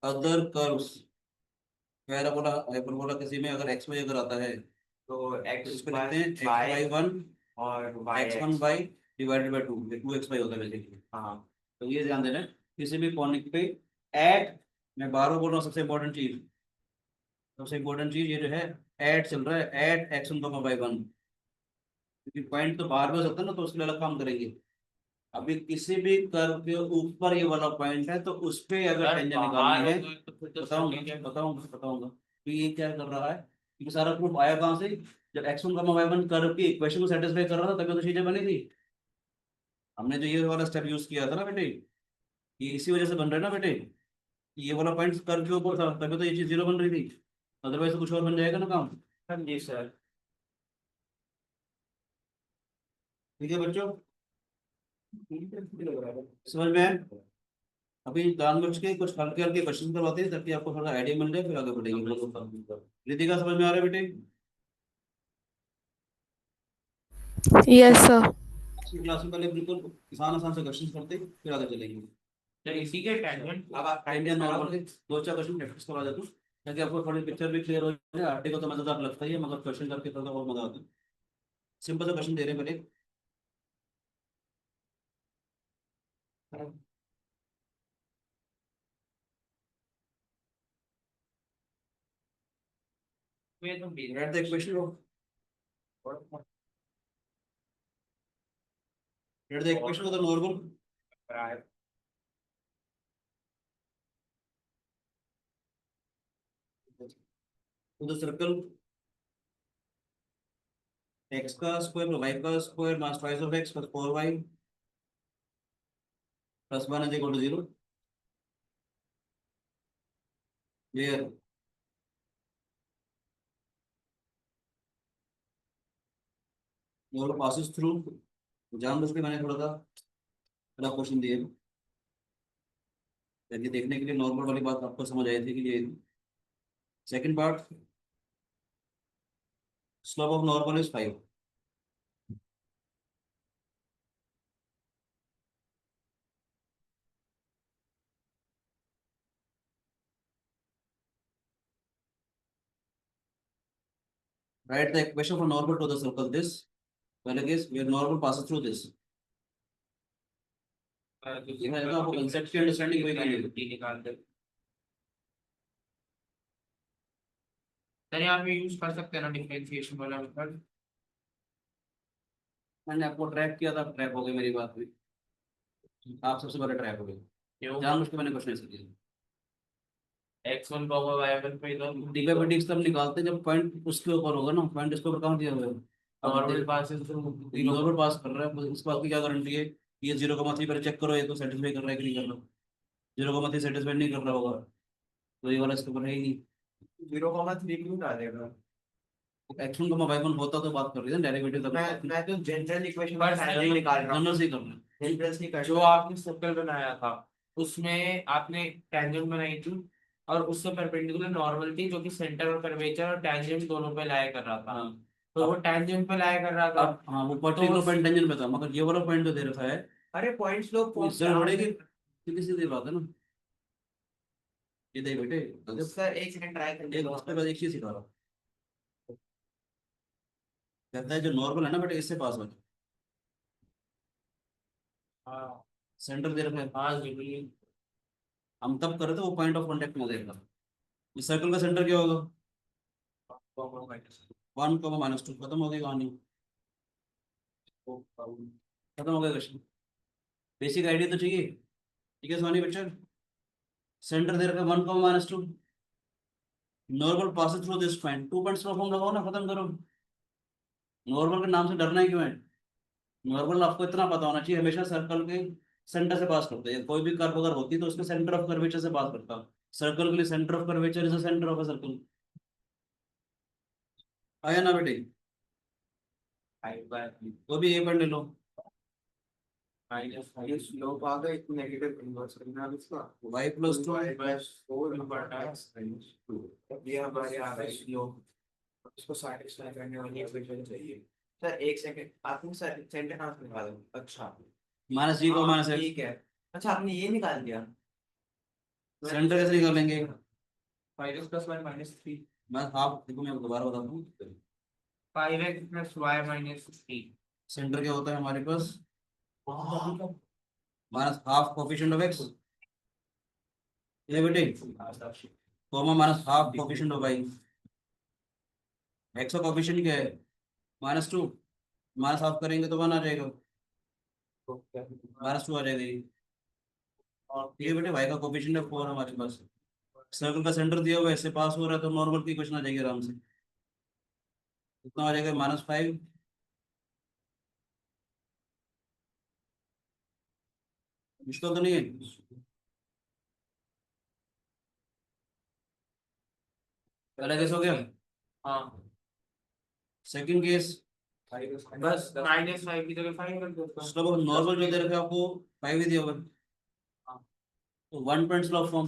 other curves, parabola hyperbola किसी में अगर एक्स वाई अगर आता है तो तो एक्स इसको बाय लिखते हैं एक्स वाई वाई वन, और y x one by divided by two, two x y होता है बेसिकली। हाँ तो ये ध्यान देना है, किसी भी कॉनिक पे ऐड, मैं बार बोल रहा हूँ सबसे इंपॉर्टेंट चीज, सबसे इंपॉर्टेंट चीज ये जो है, ऐड चल रहा है, add x one by one, क्योंकि पॉइंट तो बार बार होता है ना, तो उसके लिए अलग काम करेंगे। अभी किसी भी कर्व के ऊपर ये वाला पॉइंट है, तो उस पे अगर सर टेंजेंट निकालनी बाहर हो है, तो फिर तो बताऊंगा बताऊंगा बताऊंगा। तो ये क्या कर रहा है, ये सारा प्रूफ आया कहाँ से, जब एक्स वन का वाई वन कर्व की इक्वेशन को सेटिस्फाई कर रहा था तभी तो चीजें बनी थी। हमने जो ये वाला स्टेप यूज किया था ना बेटे, ये इसी वजह से बन रहा है ना बेटे, ये वाला पॉइंट कर्व के ऊपर था तभी तो ये चीज जीरो बन रही थी, अदरवाइज तो कुछ और बन जाएगा ना काम। हाँ जी सर। ठीक है बच्चों, समझ में आया? अभी जानबूझ के कुछ हल्के हल्के क्वेश्चन करवाते हैं ताकि आपको थोड़ा आइडिया मिल जाए, फिर आगे बढ़ेंगे। रितिका समझ में आ रहा है बेटे? Yes sir. क्लास में पहले बिल्कुल आसान आसान से क्वेश्चन करते हैं, फिर आगे चलेंगे। तो इसी के टेंजेंट अब आप इंडियन प्रैक्टिस नॉर्मल करो। के दो चार क्वेश्चन प्रैक्टिस करवा देता हूँ, ताकि आपको थोड़ी पिक्चर भी क्लियर हो जाए। आर्टिकल तो मजेदार लगता ही है, मगर क्वेश्चन करके थोड़ा और मजा आता है। सिंपल सा क्वेश्चन दे रहे हैं पहले, मैं तो read the equation, read the equation with normal to the circle x का स्क्वायर वाई का square minus twice of x plus four y plus one is equal to zero, where normal passes through, जानबूझ के मैंने थोड़ा सा बड़ा क्वेश्चन दिए ताकि देखने के लिए नॉर्मल वाली बात आपको समझ आई थी कि ये second part, slope of normal is five. Write the equation for normal to the circle. This, well, I guess where normal passes through this. ये है तो आपको concept की understanding होगी नहीं। निकाल दे। सर यहाँ पे यूज कर सकते हैं ना डिफरेंशिएशन वाला मेथड। मैंने आपको ट्रैक किया था, ट्रैक हो गई मेरी बात भी। आप सबसे पहले ट्रैक हो गए, क्यों? जानबूझ के मैंने क्वेश्चन ऐसे किया। x1 y1 पे इधर डिरिवेटिव्स तब निकालते हैं जब पॉइंट उसके ऊपर होगा ना, पॉइंट इसके ऊपर कहाँ दिया हुआ है। नॉर्मल पासेस नॉर्मल पास कर रहा है, इस बात की क्या गारंटी है कि ये 0,3 पर चेक करो ये तो सेटिस्फाई कर रहा है कि नहीं कर रहा। 0,3 सेटिस्फाई नहीं कर रहा होगा तो ये वाला इसके ऊपर है ही नहीं। 0,3 क्यों डालेगा? एक्शन का मोबाइल फोन होता तो बात कर रही है डेरिवेटिव तक। मैं तो जनरल इक्वेशन बस फाइनली निकाल रहा हूँ। जनरल से ही करना है। जनरल से कर जो आपने सर्कल बनाया था उसमें आपने टेंजेंट बनाई थी और उससे परपेंडिकुलर नॉर्मल थी जो कि सेंटर और कर्वेचर और टेंजेंट दोनों पे लाया कर रहा था। हाँ। तो वो टेंजेंट पे लाया कर रहा था। अब हाँ वो पर्टिकुलर पॉइंट टेंजेंट पे था, मगर ये वाला पॉइंट जो दे रखा है अरे पॉइंट्स लोग वो इससे बढ़ेगी, सीधी सीधी बात है ना। ये दे बेटे तो सर एक सेकंड ट्राई कर एक उसके बाद एक चीज सिखा रहा हूँ। कहता है जो नॉर्मल है ना बेटे इससे पास हो जाए। हाँ सेंटर दे रखा है, हाँ जी। हम तब कर रहे थे वो पॉइंट ऑफ कांटेक्ट में देगा। इस सर्कल का सेंटर क्या होगा? 1,-2 खत्म हो गई कहानी, खत्म हो गया क्वेश्चन। बेसिक आइडिया तो चाहिए, ठीक है सोनी बच्चा। सेंटर दे रखा है 1,-2, normal passes through this point. 2 points का फॉर्म लगाओ ना, खत्म करो। नॉर्मल के नाम से डरना है क्यों है? नॉर्मल आपको इतना पता होना चाहिए हमेशा सर्कल के सेंटर से पास करते हैं। कोई भी कर्व अगर होती है तो उसके सेंटर ऑफ कर्वेचर से पास करता है। सर्कल के लिए centre of curvature is the centre of a circle. आया ना बेटे? वो भी ए पॉइंट ले लो। ये स्लोप आ गया इतना नेगेटिव इनवर्स करना है इसका y + 2 ये हमारे आ रहा है स्लोप, इसको सैटिस्फाई करने वाली इक्वेशन चाहिए। सर एक सेकंड, आपने सर सेंटर कहाँ से निकाला? अच्छा -g को हाँ, -x। ठीक है। अच्छा आपने ये निकाल दिया। सेंटर कैसे निकालेंगे? 5x + y - 3 मैं आप देखो मैं दोबारा बताता हूँ। 5x + y - 3 सेंटर क्या होता है हमारे पास? -½ कोफिशिएंट ऑफ x, ये बेटे, comma -½ coefficient of y। x का कोफिशिएंट क्या है? -2, -½ करेंगे तो 1 आ जाएगा, -2 आ जाएगा ये। ये बेटे y का कोफिशिएंट है 4 हमारे पास। सर्कल का सेंटर दिया हुआ है, इससे पास हो रहा है तो नॉर्मल की इक्वेशन आ जाएगी आराम से। कितना आ जाएगा? -5। मुश्किल तो नहीं है? पहला केस हो गया। हाँ सेकंड केस, बस -5 की जगह 5 रख दो उसका। मतलब नॉर्मल जो दे रखा है आपको 5 ही दिया हुआ है। तो 1 पॉइंट स्लॉप फॉर्म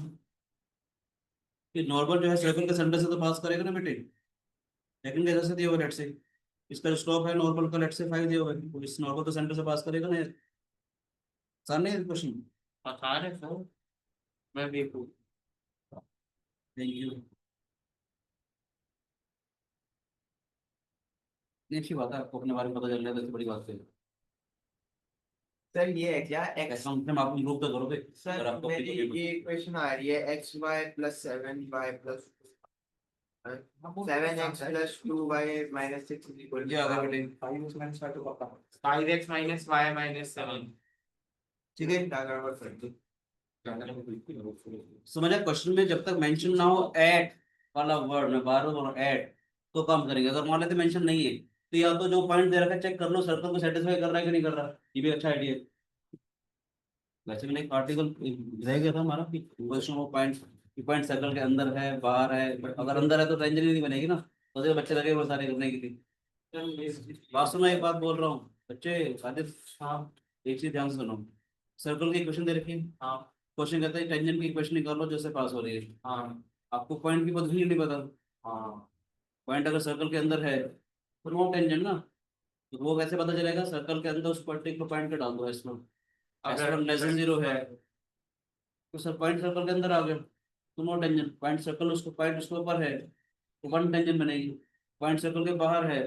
कि नॉर्मल जो है सर्कल के सेंटर से तो पास करेगा ना बेटे। सेकंड केस से दिया हुआ, लेट से इसका जो स्लॉप है नॉर्मल का लेट से 5 दिया हुआ है, तो इस नॉर्मल तो सेंटर से पास करेगा ना। आसान नहीं है क्वेश्चन? आसान है सर, मैं देखूँ। Thank you. ये अच्छी बात है, आपको अपने बारे में पता चल रहा है तो बड़ी बात है। सर ये है क्या x? ऐसा हम आप इम्प्रूव तो करोगे अगर सर आपको मेरी ये इक्वेशन आ रही है xy + 7y + 7x + 2y - 6 = ये आ गया बेटे। 5x - y - 7 ठीक है डागा और फिर समझा? क्वेश्चन में जब तक मेंशन ना हो एट वाला वर्ड, मैं बार बार एट तो काम करेंगे। अगर मान लेते मेंशन नहीं है तो या तो जो पॉइंट दे रखा है चेक कर लो सर्कल को सेटिस्फाई कर रहा है कि नहीं कर रहा। ये भी अच्छा आइडिया है। वैसे भी एक आर्टिकल रह गया था हमारा कि क्वेश्चन वो पॉइंट सर्कल के अंदर है बाहर है, अगर अंदर है तो टेंशन ही नहीं बनेगी ना, तो बच्चे लगे वो सारे करने के लिए। बात सुनो, एक बात बोल रहा हूँ बच्चे आदित्य, हाँ एक चीज ध्यान से सुनो। सर्कल की इक्वेशन दे रखी है, हाँ क्वेश्चन कहता है टेंजेंट की इक्वेशन निकाल लो जैसे पास हो रही है। हाँ आपको पॉइंट की पोजीशन नहीं पता। हाँ पॉइंट अगर सर्कल के अंदर है तो नो टेंजेंट ना, तो वो कैसे पता चलेगा? सर्कल के अंदर उस पर्टिकुलर पॉइंट पे डाल दो एस वन, अगर -0 है तो सर पॉइंट सर्कल के अंदर आ गया तो नो टेंजेंट। पॉइंट सर्कल उसको पॉइंट उसके ऊपर है तो 1 टेंजेंट बनेगी। पॉइंट सर्कल के बाहर है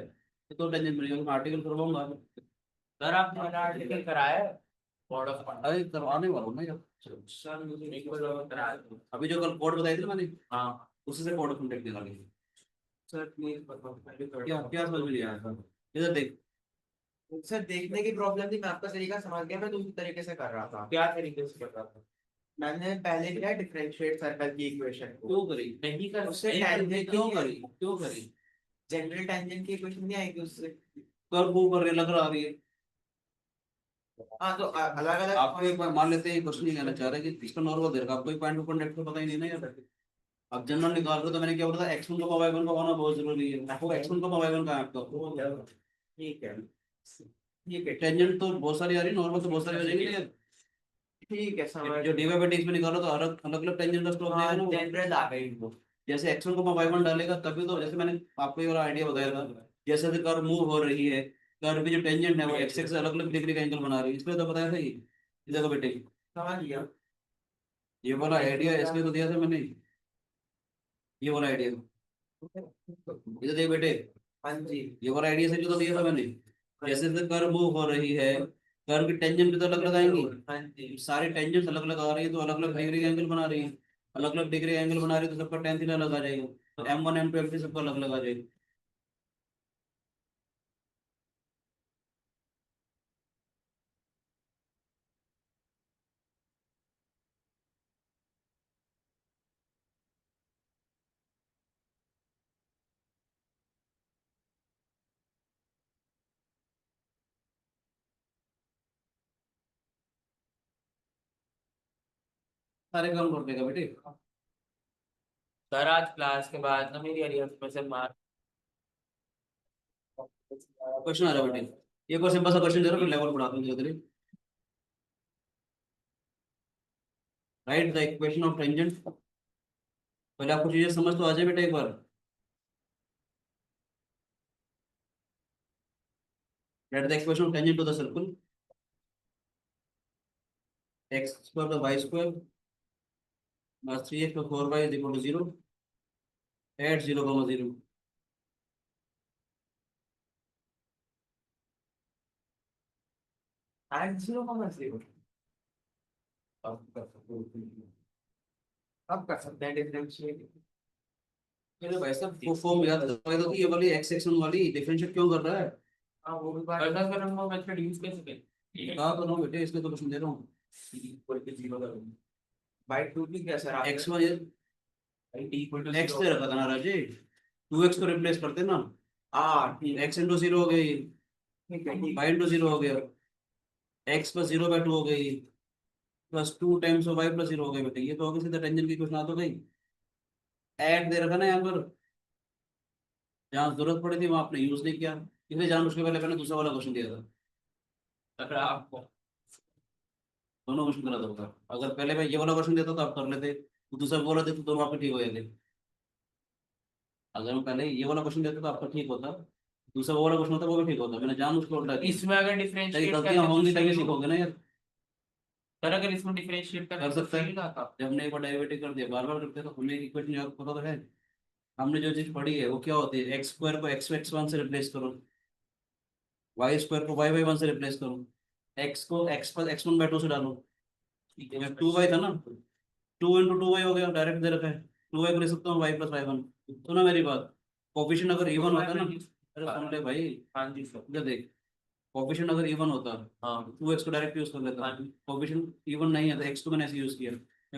तो टेंजेंट मिलेगा, मैं आर्टिकल करवाऊंगा। सर आपने मेरा आर्टिकल कराया है बोर्ड ऑफ अरे करवाने वाला हूँ मैं यार। सर मुझे एक बार कराया था। अभी जो कल कोड बताई थी ना मैंने, हाँ उसी से कोड ऑफ कंडक्ट निकाली। सर प्लीज बताओ पहले क्या क्या समझ में नहीं आया था? इधर देख, सर देखने की प्रॉब्लम थी, मैं आपका तरीका समझ गया, मैं दूसरी तरीके से कर रहा था। क्या तरीके से कर रहा था? मैंने पहले किया डिफरेंशिएट सर्कल की इक्वेशन को, क्यों करी? नहीं कर उससे नहीं कर- tangent क्यों करी? क्यों करी? जनरल टेंजेंट की इक्वेशन नहीं आएगी उससे। कर वो कर रहे लग रहा अभी। हाँ तो अलग अलग आपको एक बार मान लेते हैं, कुछ नहीं कहना चाह रहे कि इसका नॉर्मल दे रखा, आपको एक पॉइंट कंडक्ट को पता ही नहीं ना यार। अब जनरल निकाल रहे हो तो मैंने क्या बोला था, x1 का y1 का होना बहुत जरूरी है। आपको x1 का y1 का है आपका। ठीक है ठीक है टेंजेंट तो बहुत सारी आ रही है, नॉर्मल तो बहुत सारी हो जाएंगी ना यार। ठीक है समझ जो dy बाई dx में निकालो तो अलग अलग अलग टेंजेंट का स्लोप देगा ना वो। जनरल आ गई वो। जैसे x1 को y1 डालेगा तभी तो, जैसे मैंने आपको ये वाला आइडिया बताया था, जैसे से कर्व मूव हो रही है, कर्व की जो टेंजेंट है वो x एक्सिस से अलग अलग डिग्री का एंगल बना रही है, इसलिए तो बताया था ये। ये देखो बेटे, समझ लिया। ये वाला आइडिया इसलिए तो दिया था मैंने, ये वाला आइडिया। ये तो देख बेटे, हाँ जी ये वाला आइडिया से तो दिया था मैंने। जैसे जैसे कर्व मूव हो रही है, कर्व की टेंजेंट भी तो अलग अलग आएंगी। हाँ जी सारी टेंजेंट अलग अलग आ रही है तो अलग अलग डिग्री का एंगल बना रही है। अलग अलग डिग्री का एंगल बना रही है तो सबका tan थीटा अलग आ जाएगा, तो m1 m2 m3 सबका अलग अलग आ जाएगा। सारे काम कर देगा बेटे। सर आज क्लास के बाद ना मेरी अरियर्स में से मार्क क्वेश्चन आ रहा है बेटे, ये कोई सिंपल सा क्वेश्चन दे रहा हूँ, लेवल बढ़ा दूँ धीरे धीरे। Write the equation of tangent. पहले आपको चीजें समझ तो आ जाए बेटा एक बार। Write the equation of tangent to the circle, x square plus y square plus 3x plus 4y is equal to 0 at 0, 0। At 0,0 अब कर सकते हैं डिफरेंशिएट। मेरे भाई साहब वो फॉर्म याद करवाए तो कि ये वाली x सेक्शन वाली डिफरेंशिएट क्यों कर रहा है? हाँ वो भी बात सर सर हम वो मेथड यूज कैसे करें? कहा तो ना बेटे, इसलिए तो क्वेश्चन दे रहा हूँ। इक्वल टू 0 करूंगा बाय 2 भी क्या सर आपने x वाली t इक्वल टू x दे रखा था ना राजे, 2x को रिप्लेस करते ना, ठीक है x इंटू 0 हो गई, ठीक है ठीक y इंटू 0 हो गया, x प्लस 0/2 हो गई, प्लस 2 टाइम्स y प्लस 0 हो गई बेटे। ये तो होगी सीधा टेंजेंट की क्वेश्चन आ तो गई। ऐड दे रखा ना यहाँ पर, जहाँ जरूरत पड़ी थी वहां आपने यूज नहीं किया, इसलिए जान उसके पहले मैंने दूसरा वाला क्वेश्चन दिया था। सर आपको दोनों क्वेश्चन गलत होगा। अगर पहले मैं ये वाला क्वेश्चन देता तो आप कर लेते, तो दूसरा बोला देते तो दोनों आपके ठीक हो जाते। अगर मैं पहले ये वाला क्वेश्चन देता तो आपका ठीक होता, दूसरा वो वाला क्वेश्चन होता वो भी ठीक होता। मैंने जान उसको उल्टा किया, इसमें अगर ताकि डिफरेंशिएट गलतियां होंगी तभी करके सीखोगे ना यार। सर अगर इसमें डिफरेंशिएट कर करके सकता है, सही ना था। जब हमने एक बार डेरिवेटिव कर दिया बार बार करते हैं तो हमें इक्वेशन याद पता तो है। हमने जो चीज पढ़ी है वो क्या होती है, एक्स स्क्वायर को x1 से रिप्लेस करो, वाई स्क्वायर को y/1 से रिप्लेस करो, एक्स को x पर x1/2 से डालो। ठीक है 2y था ना, 2 × 2y हो गया, डायरेक्ट दे रखा है। 2y को ले सकता हूँ y प्लस y1। सुना मेरी बात, कोफिशिएंट अगर इवन होता ना, अरे सुन ले भाई, हाँ जी सर इधर देख, कोफिशिएंट अगर इवन होता हाँ 2x को डायरेक्ट यूज कर लेता। हाँ जी कोफिशिएंट इवन नहीं है तो x को मैंने ऐसे यूज किया,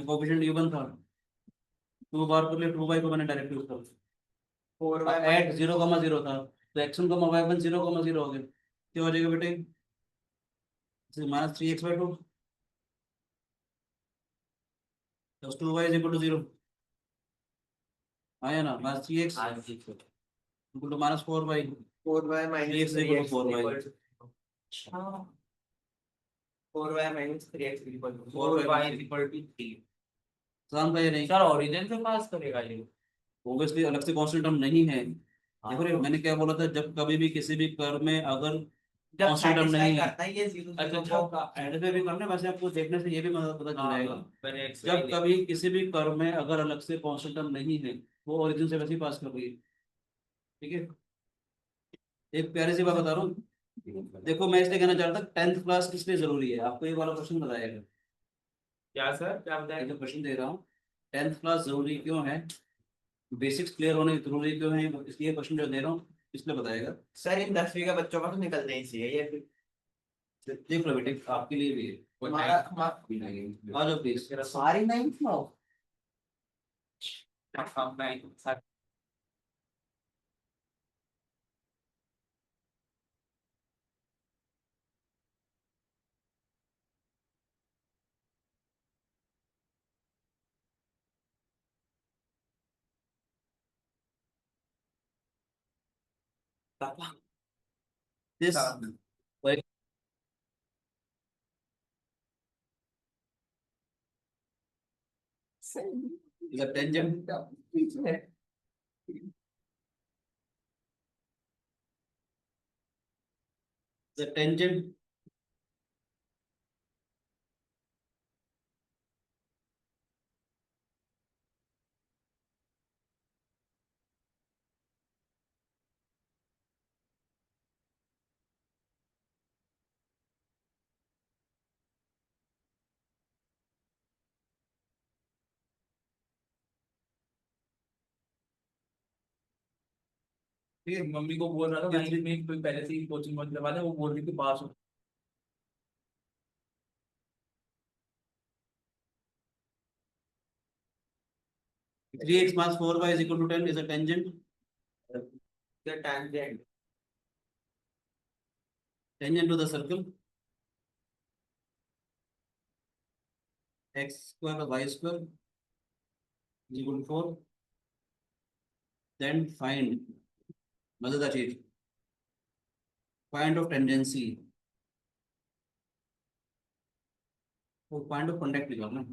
कोफिशिएंट इवन था 2 बार कर लिया, 2y को मैंने डायरेक्ट यूज कर 4y एट 0,0 था, तो x1, y1 0,0 हो गया। क्या हो जाएगा बेटे, -3x/2 plus 2y is equal to 0। आया ना, -3x हाँ जी sir equal to -4y, 4y minus 3x equal 3x to 4y, equal to- हाँ 4y minus 3x equal to 4y 4y is equal to 3 आसान था ये नहीं? सर ओरिजिन से पास करेगा ये ऑब्वियसली अलग से कांस्टेंट टर्म नहीं है। हाँ। देखो रे, मैंने क्या बोला था, जब कभी भी किसी भी कर्व में अगर जब कांस्टेंट टर्म satisfy नहीं है, करता है ये 0 अच्छा 0 अच्छा एंड पे भी करना है, वैसे आपको देखने से ये भी मतलब पता चल हाँ जाएगा। मैंने x जब कभी किसी भी कर्व में अगर अलग से कांस्टेंट टर्म नहीं है, वो ओरिजिन से वैसे ही पास कर रही है। ठीक है, एक प्यारी सी बात बता रहा हूँ, देखो मैं इसलिए कहना चाहता था 10th क्लास किस लिए जरूरी है, आपको ये वाला क्वेश्चन बताएगा। क्या सर, क्या ये बताया? जो क्वेश्चन दे रहा हूँ, 10th क्लास जरूरी क्यों है, बेसिक्स क्लियर होने जरूरी क्यों है, इसलिए क्वेश्चन जो दे रहा हूँ इसलिए बताएगा। सर इन 10वीं के बच्चों का तो निकलना ही चाहिए ये फिर। देख लो बेटे, आपके लिए भी है। आ जाओ प्लीज। सारी 9th में हो? This like is a tangent. The tangent फिर मम्मी को बोल रहा था नाइन्थ में कोई पहले से ही कोचिंग मत करवा दे, वो बोल रही थी पास हो। 3x minus 4y is equal to 10 is a tangent. The tangent. Tangent to the circle x square plus y square is equal to 4. Then find मजेदार चीज, point of tangency, वो point of contact निकालना।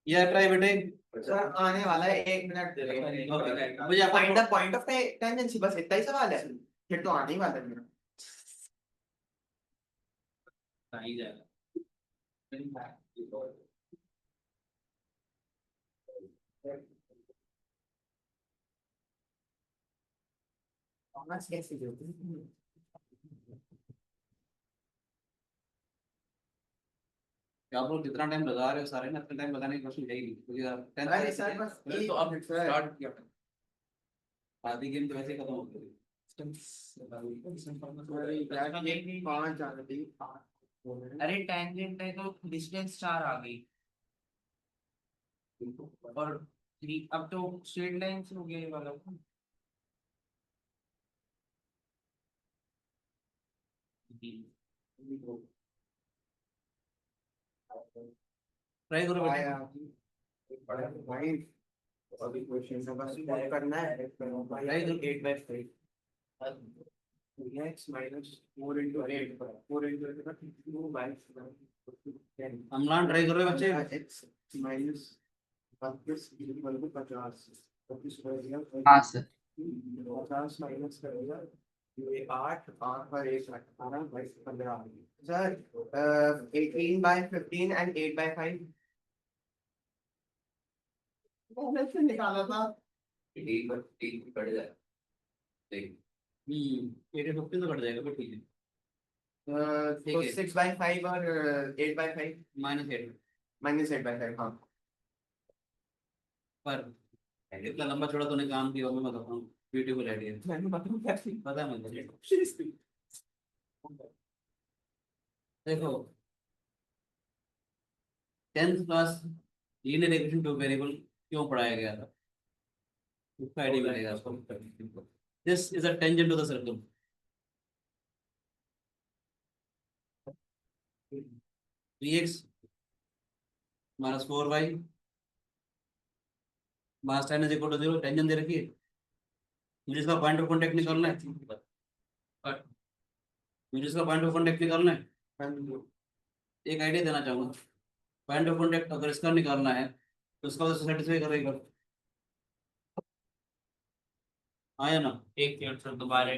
ये ट्राई बेटे। सर आने वाला है 1 मिनट दे रहे Okay. मुझे आपको find the point of tangency, बस इतना ही सवाल है, फिर तो आने ही वाला है मेरा। नहीं जाएगा। ऑनर्स कैसे होती है? आप लोग जितना टाइम लगा रहे हो सारे ना, उतना टाइम लगाने की कोशिश यही क्योंकि अरे सर बस तो अब स्टार्ट किया। आधी गेम तो वैसे ही खत्म हो गई। 5 आ गई। अरे टेंजेंट है तो डिस्टेंस 4 आ गई, और 3 अब तो स्ट्रेट लाइन से हो गया ये वाला। ट्राई करो बेटे। आया भाई, अभी क्वेश्चन का बस सॉल्व करना है। ट्राई करो। 8/3 x minus 4 into 8 4 into 8 2 by 10 Amlan try कर रहे हो बच्चे? x minus हाँ सर। 50 माइनस करेगा ये 8 8 पर 1 18 22 15 सर 18/15 एंड 8/5 मैंने से निकाला था एक बार एक कट जाए देख 8/15 तो कट जाएगा पर ठीक है तो है। 6/5 और 8/5 -8 -8/5 हाँ पर इतना लंबा चौड़ा तूने काम किया मैं बताता हूँ ब्यूटीफुल आइडिया मैंने बताऊँ कैसे पता है मुझे देखो 10th class linear equation two variable क्यों पढ़ाया गया था उसका आइडिया मिलेगा आपको this is a tangent to the circle 3x -4y मास 10 इज इक्वल टू 0 टेंजेंट दे रखी है मुझे इसका पॉइंट ऑफ कांटेक्ट निकालना है मुझे इसका पॉइंट ऑफ कांटेक्ट निकालना है एक आइडिया देना चाहूंगा पॉइंट ऑफ कांटेक्ट अगर इसका निकालना है तो उसका सेटिस्फाई करेगा हाँ या ना एक मिनट सर दोबारा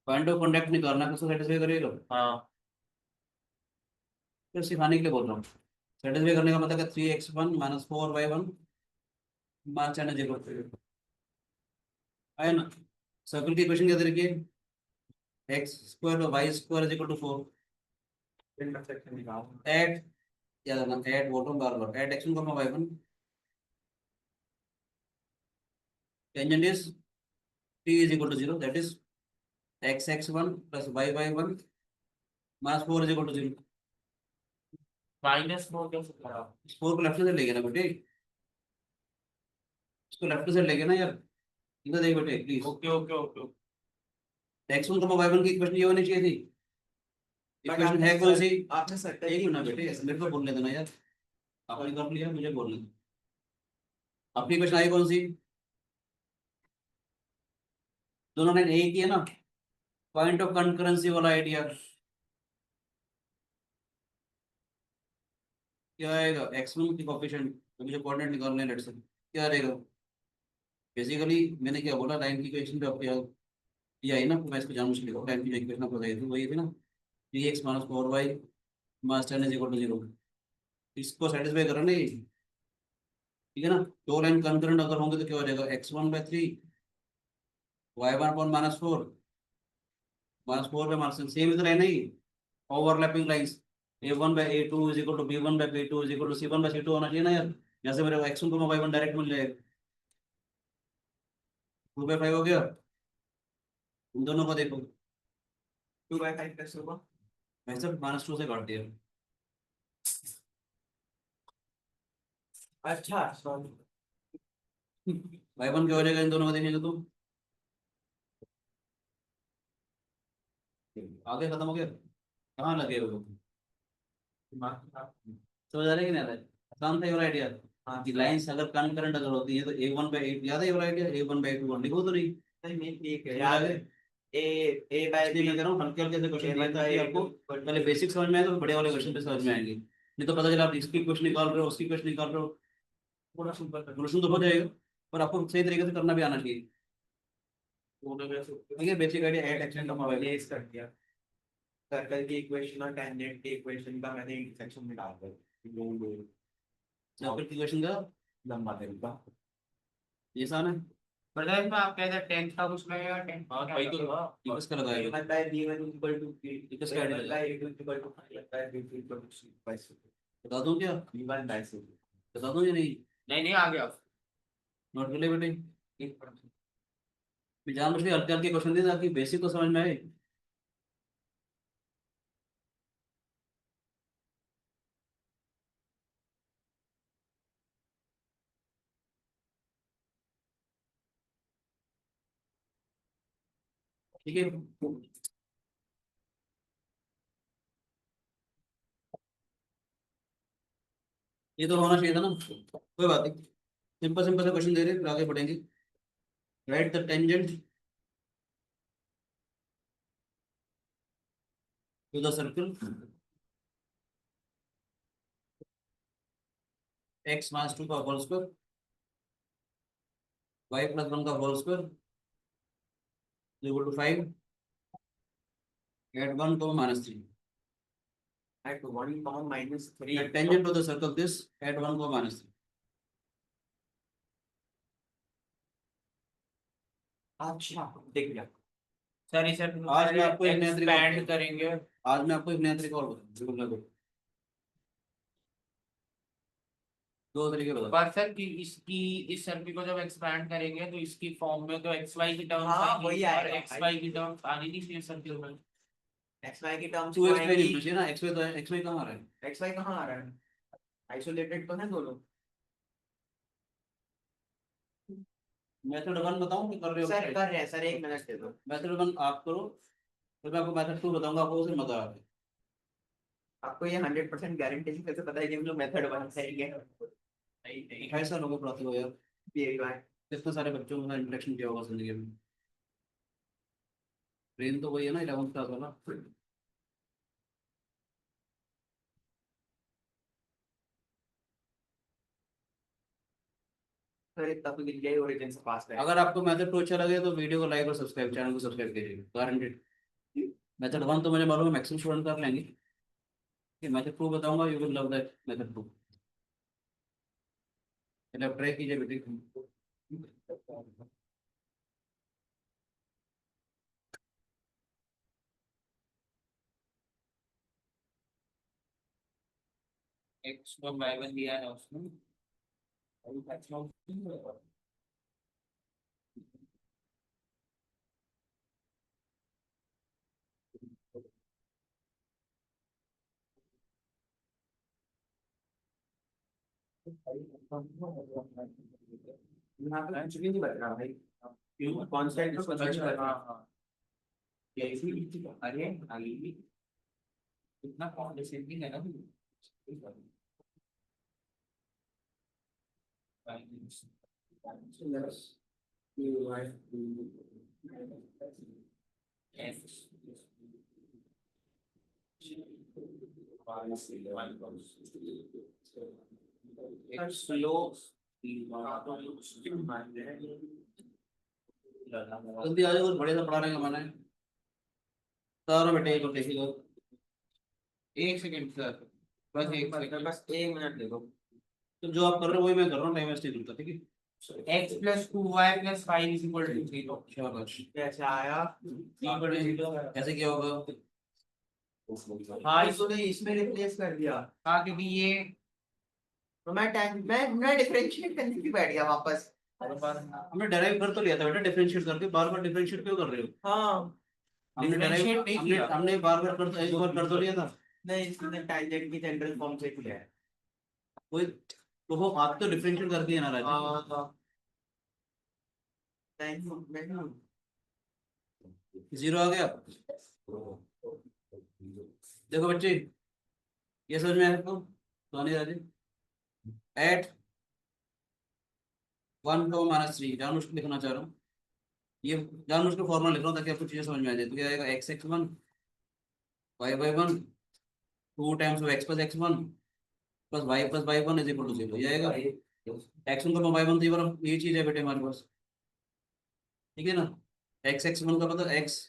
पॉइंट ऑफ कांटेक्ट निकालना है उसको सेटिस्फाई करेगा हाँ फिर सिखाने के लिए बोल रहा हूँ सेटिस्फाई करने का मतलब है 3x1 -4y1 mass 10 is equal to है ना सर्कल की इक्वेशन क्या दे रखी है x² और y² is equal to 4 intersection निकालो एट याद रखना एट बोल रहा हूँ बार बार at x1 y1 tangent is t is equal to 0 that is x(x1) plus y(y1) minus 4 is equal to 0 -4 कैसे करा 4 को लेफ्ट से ले गया ना बेटे इसको लेफ्ट से ले गया ना यार इधर देख बेटे please okay okay okay x1 y1 की इक्वेशन ये होनी चाहिए थी इक्वेशन है कौन सी आपने सर एक मिनट बेटे मेरे को बोलने देना यार आपने कर लिया मुझे बोलने दो अपनी इक्वेशन आई कौन सी दोनों ने एक ही है ना पॉइंट ऑफ कंकरेंसी वाला आइडिया क्या आएगा x1 की कोफिशिएंट मुझे कोऑर्डिनेट निकालने हैं लेट से क्या रहेगा बेसिकली मैंने क्या बोला लाइन की इक्वेशन पे आपको याद ये आई ना मैं इसको जानबूझ के लिखा लाइन की जो इक्वेशन आपको बताई थी वही थी ना 3x - 4y मास 10 इज इक्वल टू 0 इसको सेटिस्फाई करो ना ये ठीक है ना दो लाइन कंकरेंट अगर होंगे तो क्या हो जाएगा x1/3 y1/-4 -4 पे मार्क्स सेम इधर है नहीं overlapping lines a1/a2 is equal to b1/b2 is equal to c1/c2 होना चाहिए ना यार यहाँ से मेरे को x1 y1 डायरेक्ट मिल जाएगा 2/5 हो गया उन दोनों को देखो 2/5 कैसे होगा मैं सब -2 से काट दिया अच्छा सॉरी y1 क्या हो जाएगा इन दोनों को देखेंगे तो आगे खत्म हो गया कहाँ लगे हो लोग समझ आ रहा है कि नहीं आ रहा है आसान था ये वाला आइडिया हाँ कि लाइंस अगर कंकरेंट अगर होती है तो a1/8 याद है ये वाला आइडिया a1/2 लिखो तो नहीं नहीं ठीक है समझ आ याद गया है ए बाय इसलिए बी मैं कह रहा हूँ हल्के हल्के से क्वेश्चन दिए ताकि आपको पहले पहले बेसिक समझ में आए तो बड़े वाले क्वेश्चन पे समझ में आएंगे नहीं तो पता चला आप इसकी क्वेश्चन निकाल रहे हो उसकी क्वेश्चन निकाल रहे हो थोड़ा सिंपल सोल्यूशन तो हो जाएगा पर आपको सही तरीके से करना भी आना चाहिए ठीक है बेसिक आइडिया एट एक्शन का मोबाइल प्लेस कर दिया सर्कल की इक्वेशन और टेंजेंट की इक्वेशन का मैंने इंटरसेक्शन निकाल दिया सर्कल की क्वेश्चन का लंबा तरीका ये आसान है ब्रदर में आप कहते हैं 10th का कुछ लगेगा 10th हाँ भाई तो ये किसका लगाएगा A1 by B1 equal to B किसका idea A1 by A2 equal to A1 by B2 equal to C by C बता दूं क्या B1 by C बता दूं या नहीं नहीं आ गया नोट कर ले बेटे मैं जानबूझ के हल्के हल्के क्वेश्चन दिए ताकि बेसिक तो समझ में आए ठीक है ये तो होना चाहिए था ना कोई बात नहीं सिंपल सिंपल से क्वेश्चन दे रहे हैं फिर आगे बढ़ेंगे write the tangent to the circle x minus 2 का होल स्क्वायर y प्लस 1 का whole square equal to 5 at 1 को minus 3 at 1 comma minus 3 at tangent to the circle this at 1 को माइनस 3 अच्छा देख लिया सर इसे आज मैं आपको एक नया तरीका एक्सपैंड करेंगे। आज मैं आपको एक नया तरीका और बताऊंगा दो तरीके बता पर सर कि इसकी इस सर्किल को जब एक्सपैंड करेंगे तो इसकी फॉर्म में तो एक्स वाई की टर्म्स हाँ, आएंगी वही और आएगा। एक्स वाई की टर्म्स आनी नहीं चाहिए सर्किल में। xy की टर्म्स 2x में नहीं लिखना चाहिए ना x y तो x y कहाँ आ रहा है xy कहाँ आ रहा है आइसोलेटेड तो है दोनों मेथड 1 बताऊं कि कर रहे हो सर कर रहे हैं सर 1 मिनट दे दो मेथड 1 आप करो फिर मैं आपको मेथड 2 बताऊंगा आपको उसे मजा आएगा आपको ये 100% गारंटी से कैसे पता है कि हम लोग मेथड 1 सही है नहीं नहीं 28 साल हो गए पढ़ाते हो यार ये बात कितने सारे बच्चों के साथ इंटरेक्शन किया होगा जिंदगी में ट्रेन तो वही है ना 11th क्लास वाला सर इतना तो दिख गया ओरिजिन से पास है अगर आपको मेथड 2 अच्छा लगे तो वीडियो को लाइक और सब्सक्राइब चैनल को सब्सक्राइब कीजिएगा गारंटेड मेथड 1 तो मुझे मालूम है मैक्सिमम स्टूडेंट कर लेंगे कि मेथड 2 बताऊंगा you will love that method 2 पहले आप ट्राई कीजिए बेटे एक्स को वाई वन दिया है उसमें यहाँ पे कुछ भी नहीं बच रहा भाई क्यों कांस्टेंट तो कुछ भी नहीं बच रहा ये इसी अरे आगे भी इतना कॉन्डेसेंडिंग है ना स्लो जल्दी आ जाओ कुछ बड़े से पढ़ा रहे हैं मैंने सारा बेटे को देखिएगा एक सेकंड सर बस एक सेकंड बस 1 मिनट दे दो तो जो आप कर रहे हो वही मैं कर रहा हूँ टाइम वेस्ट नहीं करता ठीक है x plus 2y plus 5 is equal to 0 शाबाश कैसे आया ऐसे क्या होगा हाँ इसने इसमें रिप्लेस कर दिया हाँ क्योंकि ये तो मैं डिफरेंशिएट करने की बैठ गया वापस हमने डेराइव कर तो लिया था बेटा डिफरेंशिएट करके बार बार डिफरेंशिएट क्यों कर रहे हो हाँ हमने Differentiate derive- नहीं हमने किया। हमने बार बार कर एक बार कर तो लिया था नहीं इसने टैंजेंट की जनरल फॉर्म से किया है कोई तो वो आप तो डिफरेंशिएट करके ही ना रहा हाँ थैंक यू मैं जीरो आ गया देखो बच्चे ये समझ में आया आपको तो नहीं राजी एट 1 को माइनस 3 जानबूझ के लिखना चाह रहा हूँ ये जानबूझ के फॉर्मूला लिख रहा हूँ ताकि आपको चीजें समझ में आ जाए तो क्या आएगा x x 1 y y 1 2 times of x plus x 1 plus y 1 is equal to 0 ये आएगा एक्स 1 का वाई 1 तो ये वाला ये चीज है बेटे हमारे पास ठीक है ना एक्स एक्स 1 का मतलब x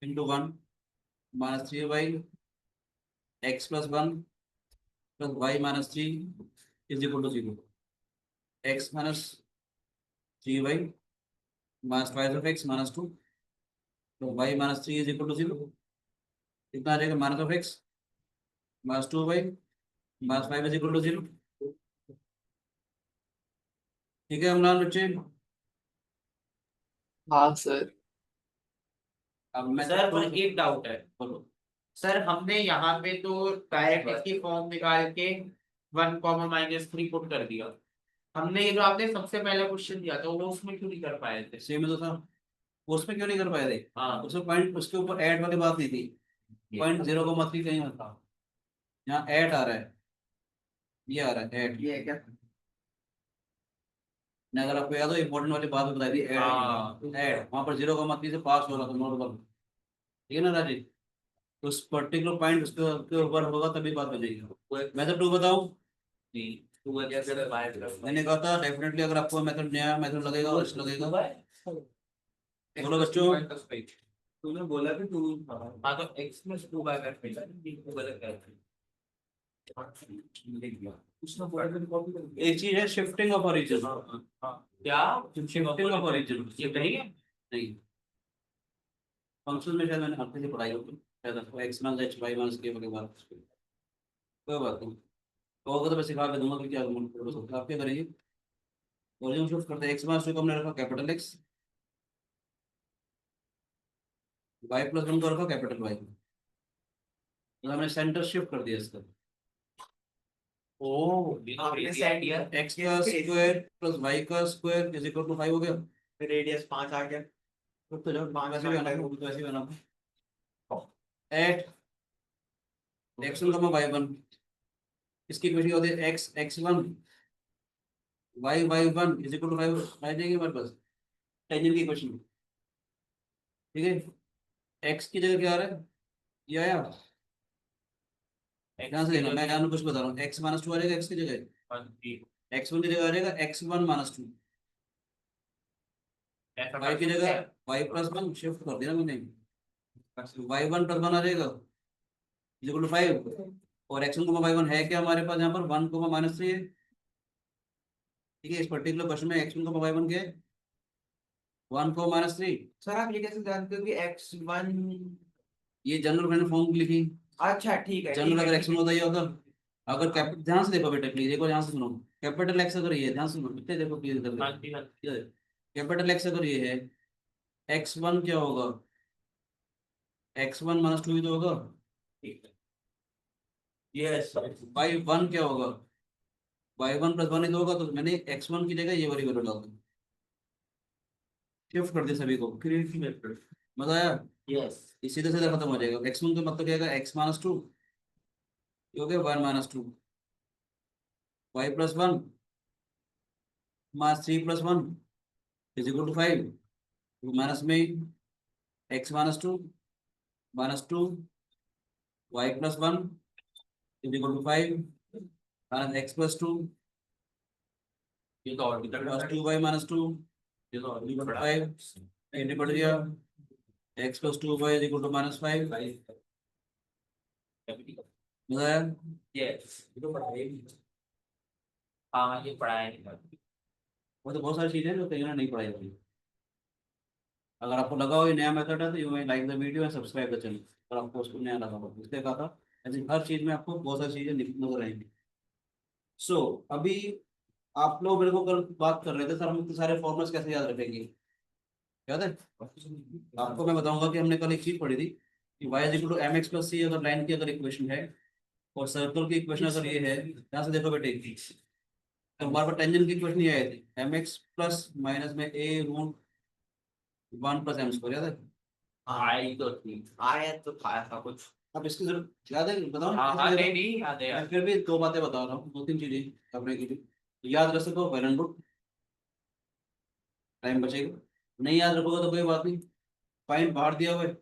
into 1 minus 3 y x plus 1 plus y minus 3 is equal to 0 x minus 3 y minus 5 of x minus 2 तो y minus 3 is equal to 0 कितना आ जाएगा minus of x minus 2 y minus 5 is equal to 0 ठीक है इमरान बच्चे हाँ सर अब मैं सर पर एक डाउट है बोलो सर हमने यहाँ पे तो डायरेक्ट इसकी फॉर्म निकाल के 1 कॉमा माइनस 3 पुट कर दिया। हमने ये जो आपने सबसे पहला क्वेश्चन दिया था वो उसमें क्यों नहीं कर पाए थे? सेम है तो था वो उसमें क्यों नहीं कर पाए थे हाँ उसमें पॉइंट उसके ऊपर ऐड वाली बात नहीं थी पॉइंट 0 को मत कहीं मत था यहाँ ऐड आ रहा है ये आ रहा है ऐड ये है क्या ने अगर आपको याद हो इंपॉर्टेंट वाली बात बता दी हाँ। ऐड वहां पर 0 को मत से पास हो रहा था नॉर्मल ठीक है ना राजीव उस पर्टिकुलर पॉइंट उसके ऊपर होगा तभी बात बचेगी मैं तो 2 बताऊं मैंने कहा था डेफिनेटली अगर आपको मेथड नया मेथड लगेगा और अच्छा लगेगा बोलो बच्चों। तूने बोला कि तू हाँ तो x में 2/5 मिला तू गलत कर उसने बोला कि कॉपी कर एक चीज है शिफ्टिंग ऑफ ओरिजिन। क्या शिफ्टिंग ऑफ ओरिजिन ये नहीं है नहीं फंक्शन में शायद मैंने हल्के से पढ़ाई होगी शायद आपको x minus h y minus k वगैरह कोई बात नहीं तो होगा तो मैं सिखा के दूंगा कि क्या आप क्या करेंगे ओरिजिन शिफ्ट करते हैं x माइनस 2 को हमने रखा कैपिटल x y प्लस 1 को रखा कैपिटल y तो हमने सेंटर शिफ्ट कर दिया इसका आपने सेट किया x का स्क्वायर प्लस y का स्क्वायर इज इक्वल टू 5 हो गया। रेडियस 5 आ गया तो जब वैसे भी बना तो ऐसे ही बना एट x1 y1 इसकी इक्वेशन होती है x1 y1 is equal to 5 आ जाएगी हमारे पास टेंजेंट की इक्वेशन। ठीक है x की जगह क्या आ रहा है ये आया यहाँ से लेना मैं यहाँ कुछ बता रहा हूँ x माइनस 2 आ जाएगा x की जगह x1 की जगह आ जाएगा x1 माइनस 2 y की जगह y प्लस 1 शिफ्ट कर दिया मैंने y1 प्लस 1 आ जाएगा इज इक्वल टू 5 और x1 y1 है क्या हमारे पास यहाँ पर 1 माइनस 3 है। ठीक है इस पर्टिकुलर क्वेश्चन में x1 y1 क्या है 1 माइनस 3। सर आप ये कैसे जानते हो कि x1 ये जनरल मैंने फॉर्म लिखी अच्छा ठीक है जनरल अगर x1 होता ही होगा अगर कैपिटल ध्यान से देखो बेटा प्लीज देखो ध्यान से सुनो कैपिटल x अगर ये है ध्यान से सुनो इतने देखो प्लीज कैपिटल x अगर ये है x1 क्या होगा x1 माइनस 2 ही तो होगा यस y1 क्या होगा y1 प्लस 1 ही तो होगा तो मैंने x1 की जगह ये वाली वैल्यू डाल दी शिफ्ट कर दिया सभी को मजा आया यस ये सीधे सीधे खत्म हो जाएगा x1 का मतलब क्या है x माइनस 2 ये हो गया 1 minus 2 y plus 1 minus 3 plus 1 is equal to 5 minus में x minus 2 minus 2 y plus 1 is equal to 5 minus x plus 2 ये तो और भी प्लस 2y माइनस 2 ये तो और भी इक्वल टू बड़ा 5 ये निकल गया x plus 2y is equal to minus 5 मजा आया यस ये तो बड़ा है हाँ ये पढ़ा है वो तो बहुत सारी चीजें हैं जो कहीं ना नहीं पढ़ाई होती। अगर आपको लगा हो ये नया मेथड है तो you may like the video and subscribe the channel अगर आपको उसको नया लगा हो इसलिए कहा था ऐसे हर चीज में आपको बहुत सारी चीजें नजर आएंगी। सो अभी आप लोग मेरे को कल बात कर रहे थे सर हम इतने सारे फॉर्मुलास कैसे याद रखेंगे याद है आपको मैं बताऊंगा कि हमने कल एक चीज पढ़ी थी कि y is equal to mx plus c अगर लाइन की अगर इक्वेशन है और सर्कल की इक्वेशन अगर ये है यहाँ से देखो बेटे तो हमारे पास टेंजेंट की इक्वेशन ये आई थी mx प्लस माइनस में a root 1 plus m square याद है। आई तो थी आया तो था ऐसा कुछ अब इसकी जरूरत याद है बताओ ना, हाँ कैसे हाँ देखो? नहीं नहीं याद है मैं यार फिर भी दो बातें बता रहा हूँ 2-3 चीजें अपने की तो याद रख सको वेल एंड गुड टाइम बचेगा नहीं याद रखोगे तो कोई बात नहीं फाइन बाहर दिया हुआ है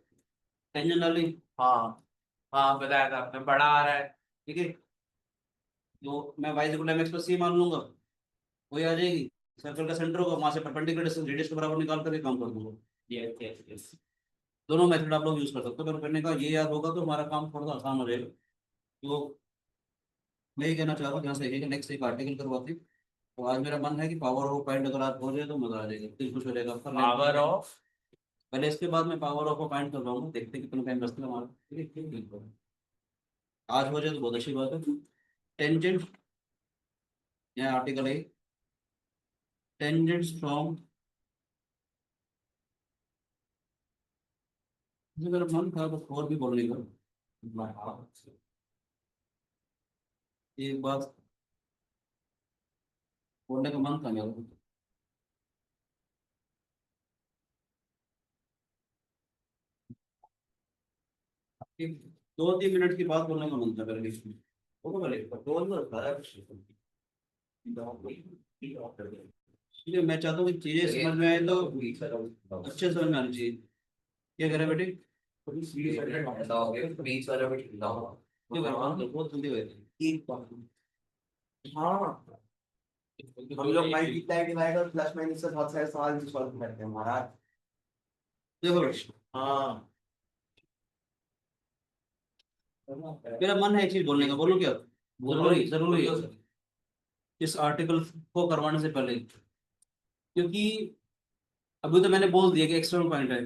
टेंशन डाली हाँ हाँ बताया था आपने बड़ा आ रहा है ठीक है तो मैं y equal mx plus c मान लूंगा वही आ जाएगी सर्कल का सेंटर होगा वहां से परपेंडिकुलर डिस्टेंस रेडियस के बराबर निकाल करके काम कर दूंगा। यस यस यस दोनों मेथड आप लोग यूज कर सकते हो पर करने का ये याद होगा तो हमारा काम थोड़ा सा आसान हो जाएगा। तो मैं ये कहना चाह रहा हूँ यहाँ से देखिए नेक्स्ट एक आर्टिकल करवाते हैं तो आज मेरा मन है कि पावर ऑफ पॉइंट अगर आज हो जाए तो मजा आ जाएगा दिल खुश हो जाएगा आपका। पावर ऑफ पहले इसके बाद मैं पावर ऑफ पॉइंट कर रहा हूँ देखते हैं कितना टाइम बचता है हमारा ठीक है ठीक है। आज हो जाए तो बहुत अच्छी बात है। टेंजेंट यहाँ आर्टिकल है टेंजेंट्स फ्रॉम मेरा मन था बस और भी बोलने का एक बात बोलने का मन था मेरा एक 2-3 मिनट की बात बोलने का मन था मेरे लिए वो तो बोले इसलिए मैं चाहता हूँ कि चीजें समझ में आए तो अच्छे समझ में आनी चाहिए। क्या कह रहे हैं बेटे बीच वाला भी ठीक था बहुत जल्दी हुए थे। हाँ हम लोग मल्टीप्लाई डिवाइड और प्लस माइनस से बहुत सारे सवाल सॉल्व करते हैं महाराज। देखो हाँ मेरा मन है एक चीज बोलने का, बोलो क्या? जरूरी है इस आर्टिकल को करवाने से पहले, क्योंकि अभी तो मैंने बोल दिया कि एक्सटर्नल पॉइंट है।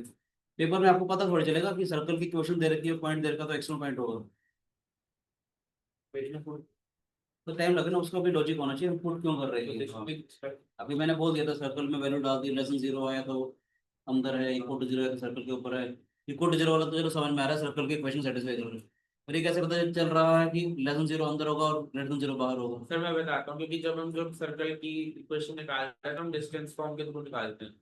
पेपर में आपको पता थोड़ा चलेगा कि सर्कल की क्वेश्चन दे रखी है, पॉइंट दे रखा तो एक्सटर्नल पॉइंट होगा। तो टाइम लगे ना, उसका भी लॉजिक होना चाहिए, हम पुट क्यों कर रहे हैं। अभी मैंने बोल दिया था सर्कल में वैल्यू डाल दी, लेसन जीरो आया तो अंदर है, इक्वल टू जीरो है तो सर्कल के ऊपर है। इक्वल टू जीरो वाला तो चलो समझ में आ रहा है, सर्कल के क्वेश्चन सेटिस्फाई कर रहे हैं। पर ये कैसे पता चल रहा है कि लेसन जीरो अंदर होगा और ग्रेटर देन जीरो बाहर होगा? सर मैं बताता हूँ, क्योंकि जब हम जो सर्कल की इक्वेशन निकालते हैं तो हम डिस्टेंस फॉर्म के थ्रू निकालते हैं।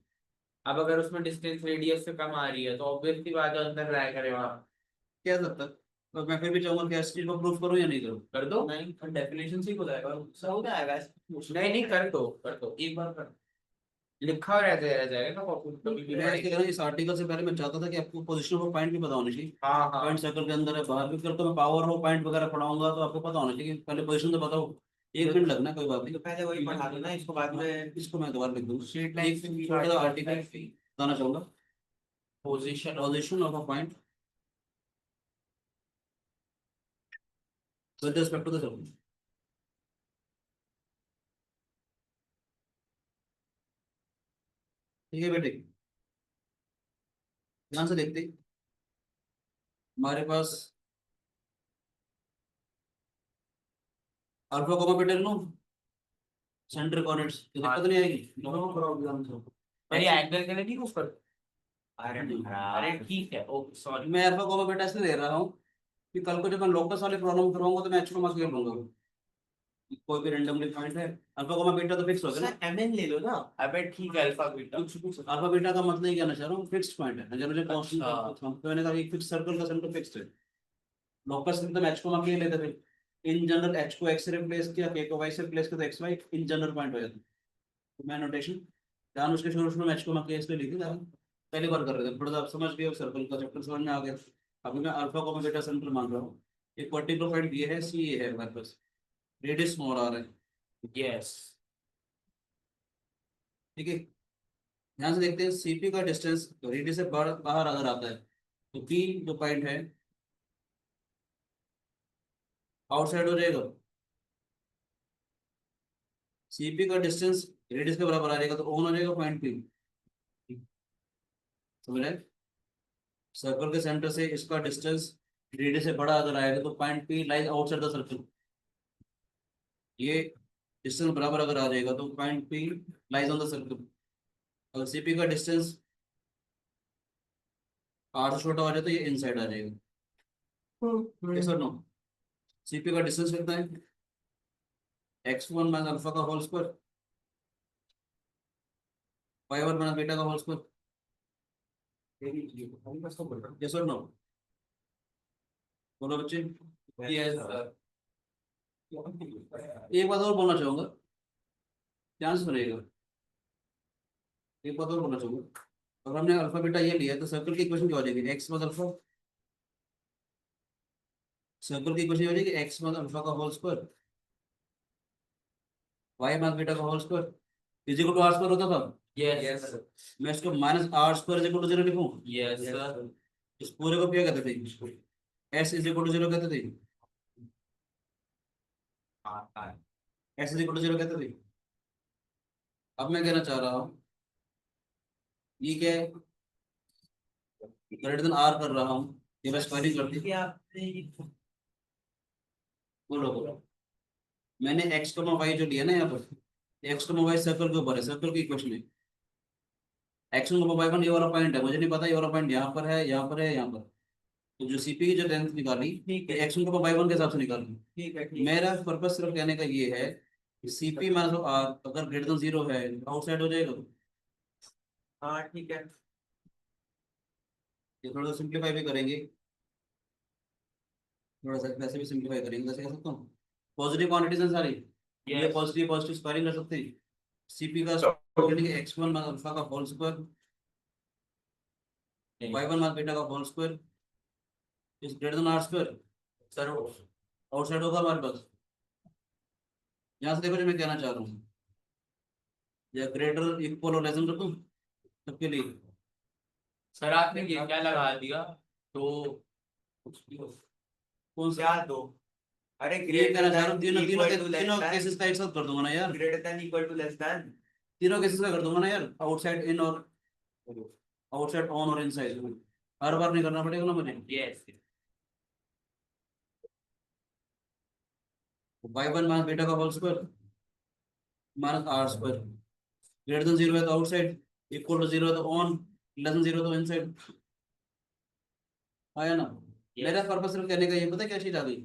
अब अगर उसमें डिस्टेंस रेडियस से कम आ रही है तो ऑब्वियसली बात है अंदर रहा करेगा। क्या सकता है? तो मैं फिर भी चाहूंगा कि इस चीज को प्रूफ करूँ या नहीं करूँ? कर दो। नहीं डेफिनेशन से ही बताएगा सब हो जाएगा। नहीं नहीं, कर दो एक बार कर, लिखा हुआ रह जाएगा ना कभी भी मैं इसके पढ़ेंगे। कहना, इस आर्टिकल से पहले मैं चाहता था कि आपको पोजिशन ऑफ पॉइंट भी पता होनी चाहिए। हाँ हाँ पॉइंट सर्कल के अंदर है बाहर भी, फिर तो मैं पावर ऑफ पॉइंट वगैरह पढ़ाऊंगा तो आपको पता होना चाहिए। पहले पोजीशन तो बताओ, एक मिनट लगना कोई बात नहीं। तो पहले वही पढ़ा दो ना, इसको बाद में इसको मैं दोबारा लिख दूँ। स्ट्रेट लाइन एक से भी छोटा सा आर्टिकल बताना चाहूंगा। Position position of a point with respect to the circle. ठीक है बेटे, ध्यान से देखते हैं। हमारे पास अल्फा कोमा बेटे लो, सेंटर कोऑर्डिनेट्स की दिक्कत नहीं आएगी, नो प्रॉब्लम। अरे एंगल के लिए नहीं कुछ कर। अरे नहीं। अरे ठीक है, ओके सॉरी। मैं अल्फा कोमा बेटा इसलिए दे रहा हूँ कि कल को जब मैं लोकस वाले प्रॉब्लम करवाऊंगा तो मैं एच को मार्क्स ले लूंगा। कोई भी रेंडमली पॉइंट है, अल्फा कोमा बीटा तो फिक्स हो गया ना। सर एमएन ले लो ना। अबे ठीक है अल्फा बीटा। कुछ अल्फा बीटा का मतलब ये कहना चाह रहा हूँ फिक्स्ड पॉइंट है, जनरली कांस्टेंट अच्छा। तो मैंने कहा एक फिक्स सर्कल का सेंटर फिक्स्ड है। लोकस एकदम एच को मार्क ले लेते थे, इन जनरल एच को एक्स से रिप्लेस किया, के को वाई से रिप्लेस किया तो x y in general point हो जाता। तो मैं नोटेशन जान उसके शुरू में एच को मार्क इसलिए लिखी था, पहली बार कर रहे थे, थोड़ा सा आप समझ गए सर्कल का चैप्टर समझ में आ गया। अभी मैं अल्फा को बीटा सेंटर मान रहा हूँ, एक पर्टिकुलर पॉइंट ये है, सी ये है हमारे पास, रेडियस स्मॉल आ रहा है। यस। ठीक है, ध्यान से देखते हैं सीपी का डिस्टेंस रेडियस से बाहर बाहर अगर आता है तो पी जो पॉइंट है आउटसाइड हो जाएगा। सीपी का डिस्टेंस रेडियस के बराबर आ जाएगा तो ऑन हो जाएगा पॉइंट पी। समझ रहे? सर्कल के सेंटर से इसका डिस्टेंस रेडियस से बड़ा अगर आएगा तो point P lies outside the circle. ये डिस्टेंस बराबर अगर आ जाएगा तो point P lies on the circle. अगर सीपी का डिस्टेंस आर से छोटा हो जाए तो ये इनसाइड आ जाएगा। यस और नो? सीपी का डिस्टेंस कितना है? x1 माइनस अल्फा का whole square, y1 minus beta का होल स्क्वायर। यस और नो? बोलो बच्चे। ये एक बात और बोलना चाहूंगा, ध्यान से सुनिएगा। एक बात और बोलना चाहूंगा, अगर हमने अल्फा बीटा ये लिया है, तो सर्कल की इक्वेशन क्या हो जाएगी? X minus alpha. सर्कल की इक्वेशन हो जाएगी एक्स माइनस अल्फा का whole square, Y minus beta का whole square is equal to R square होता था। यस मैं इसको minus R square is equal to 0 लिखूं? Yes sir. इस पूरे को क्या कहते थे? एस इज इक्वल टू 0 कहते थे। एस इज इक्वल टू 0 कहते थे। अब मैं कहना चाह रहा हूँ ये क्या है, ग्रेटर देन आर कर रहा हूँ, ये बस स्क्वायरिंग कर दी। बोलो बोलो। मैंने एक्स कमा वाई जो लिया ना यहाँ पर, एक्स कमा वाई सर्कल के ऊपर है, सर्कल की इक्वेशन है। एक्स कमा वाई वन ये वाला पॉइंट है, मुझे नहीं पता ये वाला पॉइंट यहाँ पर है, यहाँ पर है, यहाँ पर। तो जो सीपी की जो लेंथ निकाली, ठीक है एक्स कमा वाई वन के हिसाब से निकाली। ठीक है ठीक है। मेरा पर्पस सिर्फ कहने का ये है कि सीपी माइनस आर अगर ग्रेटर देन 0 है आउटसाइड हो जाएगा। हाँ ठीक है। ये थोड़ा सा सिंप्लीफाई भी करेंगे, थोड़ा सा वैसे भी सिंप्लीफाई करेंगे, वैसे कह सकता हूँ पॉजिटिव क्वांटिटीज हैं सारी, ये पॉजिटिव पॉजिटिव स्क्वायरिंग कर सकते हैं। सीपी का x1 माइनस अल्फा का whole square, y1 minus beta का whole square is greater than R square. Sir outside होगा हमारे पास। यहाँ से देखो जो मैं कहना चाह रहा हूँ, या ग्रेटर इक्वल और लेस देन रखूँ सबके लिए। सर आपने ये क्या लगा दिया तो कौन सा? क्या दो? अरे ये कहना चाह रहा हूँ, तीनों तीनों इक्वल टू लेस तीनों देन, केसेस का एक साथ कर दूंगा ना यार, greater than equal to less than. तीनों केसेस का कर दूंगा ना यार, आउटसाइड इन और आउटसाइड ऑन और इनसाइड। हर बार नहीं करना पड़ेगा ना मुझे। Yes Y one minus beta का whole square minus R square, greater than zero है तो आउटसाइड, इक्वल टू जीरो है तो ऑन, लेस देन जीरो तो इनसाइड। आया ना? मेरा पर्पस सिर्फ कहने का ये, पता है क्या चीज आ गई,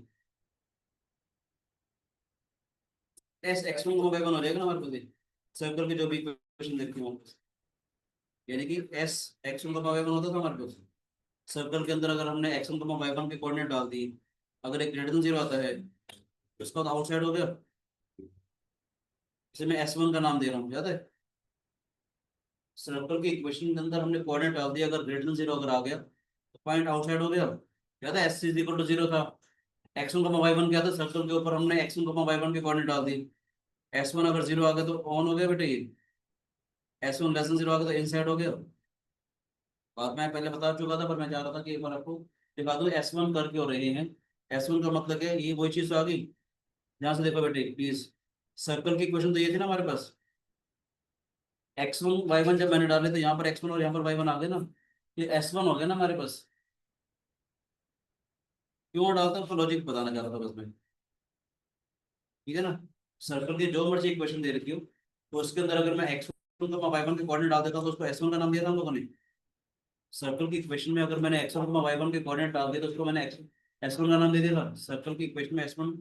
S x one Y one हो जाएगा ना हमारे पास सर्कल की जो भी इक्वेशन देखते हो, यानी कि S x one Y one होता था हमारे पास सर्कल के अंदर। अगर हमने एक्स वन वाई वन के कोऑर्डिनेट डाल दी, अगर एक ग्रेटर देन जीरो आता है तो उसका आउटसाइड हो गया। इसे मैं एस वन का नाम दे रहा हूँ, याद है? सर्कल के इक्वेशन के अंदर हमने कोऑर्डिनेट डाल दिया, अगर ग्रेटर देन जीरो अगर आ गया तो पॉइंट आउटसाइड हो गया। याद है S is equal to zero था, एक्स वन वाई वन क्या था, सर्कल के ऊपर हमने एक्स वन वाई वन के कोऑर्डिनेट डाल दी, एस वन अगर जीरो आ गया तो ऑन हो गया बेटे, ये S one less than zero आ गया तो इनसाइड हो गया। बात मैं पहले बता चुका था, पर मैं चाह रहा था कि एक बार आपको दिखा दूं एस वन कर क्यों रहे हैं। एस वन का मतलब क्या है, ये वही चीज तो आ गई। ध्यान से देखो बेटे प्लीज, सर्कल की इक्वेशन तो ये थी ना हमारे पास, एक्स वन वाई वन जब मैंने डाले तो यहाँ पर एक्स वन और यहाँ पर वाई वन आ गए ना, ये एस वन हो गया ना हमारे पास। क्यों डालता हूँ, उसका लॉजिक बताना चाह रहा था बस मैं, ठीक है ना? सर्कल की जो मर्जी इक्वेशन दे रखी हो, तो उसके अंदर अगर मैं एक्स वन का वाई वन के कोऑर्डिनेट डाल देता हूँ तो उसको एस वन का नाम दिया था हम लोगों ने। सर्कल की इक्वेशन में अगर मैंने एक्स वन वाई वन के कोऑर्डिनेट डाल दिए तो उसको मैंने एस वन का नाम दे दिया था। सर्कल की इक्वेशन में एस वन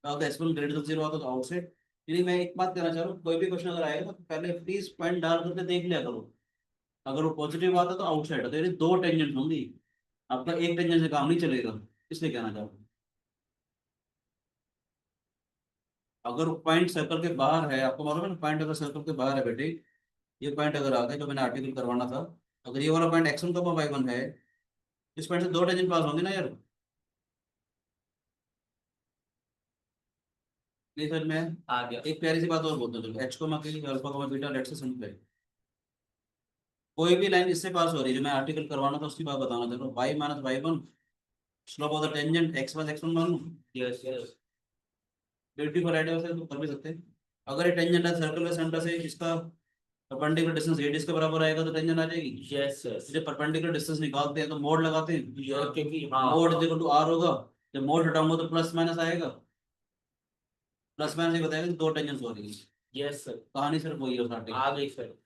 डालते, S one greater than zero आता तो आउटसाइड। यानी मैं एक बात कहना चाह रहा हूँ, कोई भी क्वेश्चन अगर आएगा तो पहले प्लीज पॉइंट डाल करके देख लिया करो, अगर वो पॉजिटिव आता तो आउटसाइड है, तो यानी दो टेंजेंट होंगी, आपका एक टेंजेंट से काम नहीं चलेगा, इसलिए कहना चाह रहा हूँ। अगर पॉइंट सर्कल के बाहर है, आपको मालूम है ना, पॉइंट अगर सर्कल के बाहर है बेटे, ये पॉइंट अगर आ गया जो मैंने आर्टिकल करवाना था, अगर ये वाला पॉइंट एक्स वन का वाई वन है, इस पॉइंट से दो टेंजेंट पास होंगे ना यार। नहीं सर, मैं आ गया एक प्यारी सी बात और बोलता हूँ, चलो एच को की अल्फा को बीटा लेट से सिंपल, कोई भी लाइन इससे पास हो रही है जो मैं आर्टिकल करवाना था उसकी बात बताना चाह रहा हूँ, y minus Y one slope of the tangent x one मान लूँ, यस यस ब्यूटीफुल आइडिया से तो कर भी सकते हैं। अगर ये टेंजेंट है सर्कल के सेंटर से, इसका परपेंडिकुलर डिस्टेंस रेडियस के बराबर आएगा तो टेंजेंट आ जाएगी। यस यस जब परपेंडिकुलर डिस्टेंस निकालते हैं तो मोड लगाते हैं, क्योंकि हाँ मोड इक्वल टू आर होगा, जब मोड हटाऊंगा तो प्लस माइनस आएगा, प्लस माइनस ये बताएगा कि दो टेंजेंट्स हो रही है। यस सर कहानी सिर्फ वही है स्टार्टिंग, आ गई सर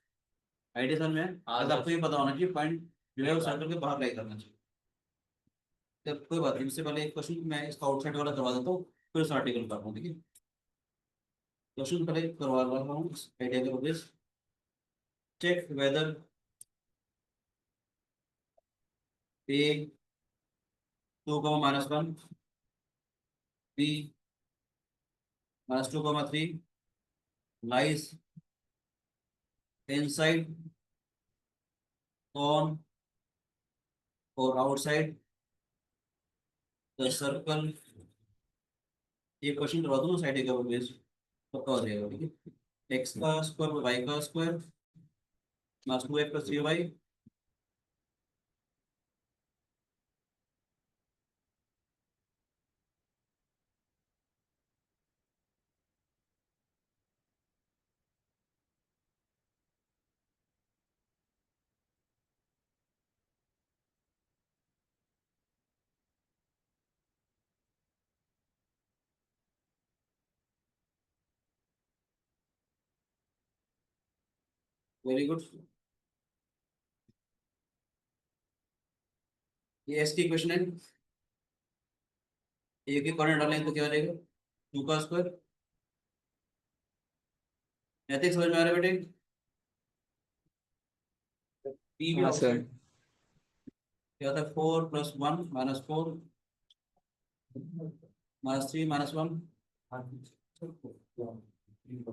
आइडिया समझ में है? बस आपको ये पता होना चाहिए पॉइंट जो है वो सर्कल के बाहर लाई करना चाहिए। तो कोई बात नहीं, इससे पहले एक क्वेश्चन मैं इसका आउटसाइड वाला करवा देता हूँ, फिर उस आर्टिकल करता हूँ, ठीक है? क्वेश्चन पहले करवा रहा हूँ आइडिया के base, check whether A two comma minus one, B minus two comma three lies inside on और आउटसाइड द सर्कल। ये क्वेश्चन करवा दूँ साइड के बेस, पक्का हो जाएगा, ठीक है? एक्स का स्क्वायर वाई का square minus two x plus three y, very good. ये एस की इक्वेशन है, ए के कॉर्डिनेट डालें तो क्या हो जाएगा, टू का स्क्वायर। मैथ्स समझ में आ रहा है बेटे? बी भी हाँ सर। आउटसाइड क्या था, four plus one minus four minus three minus one.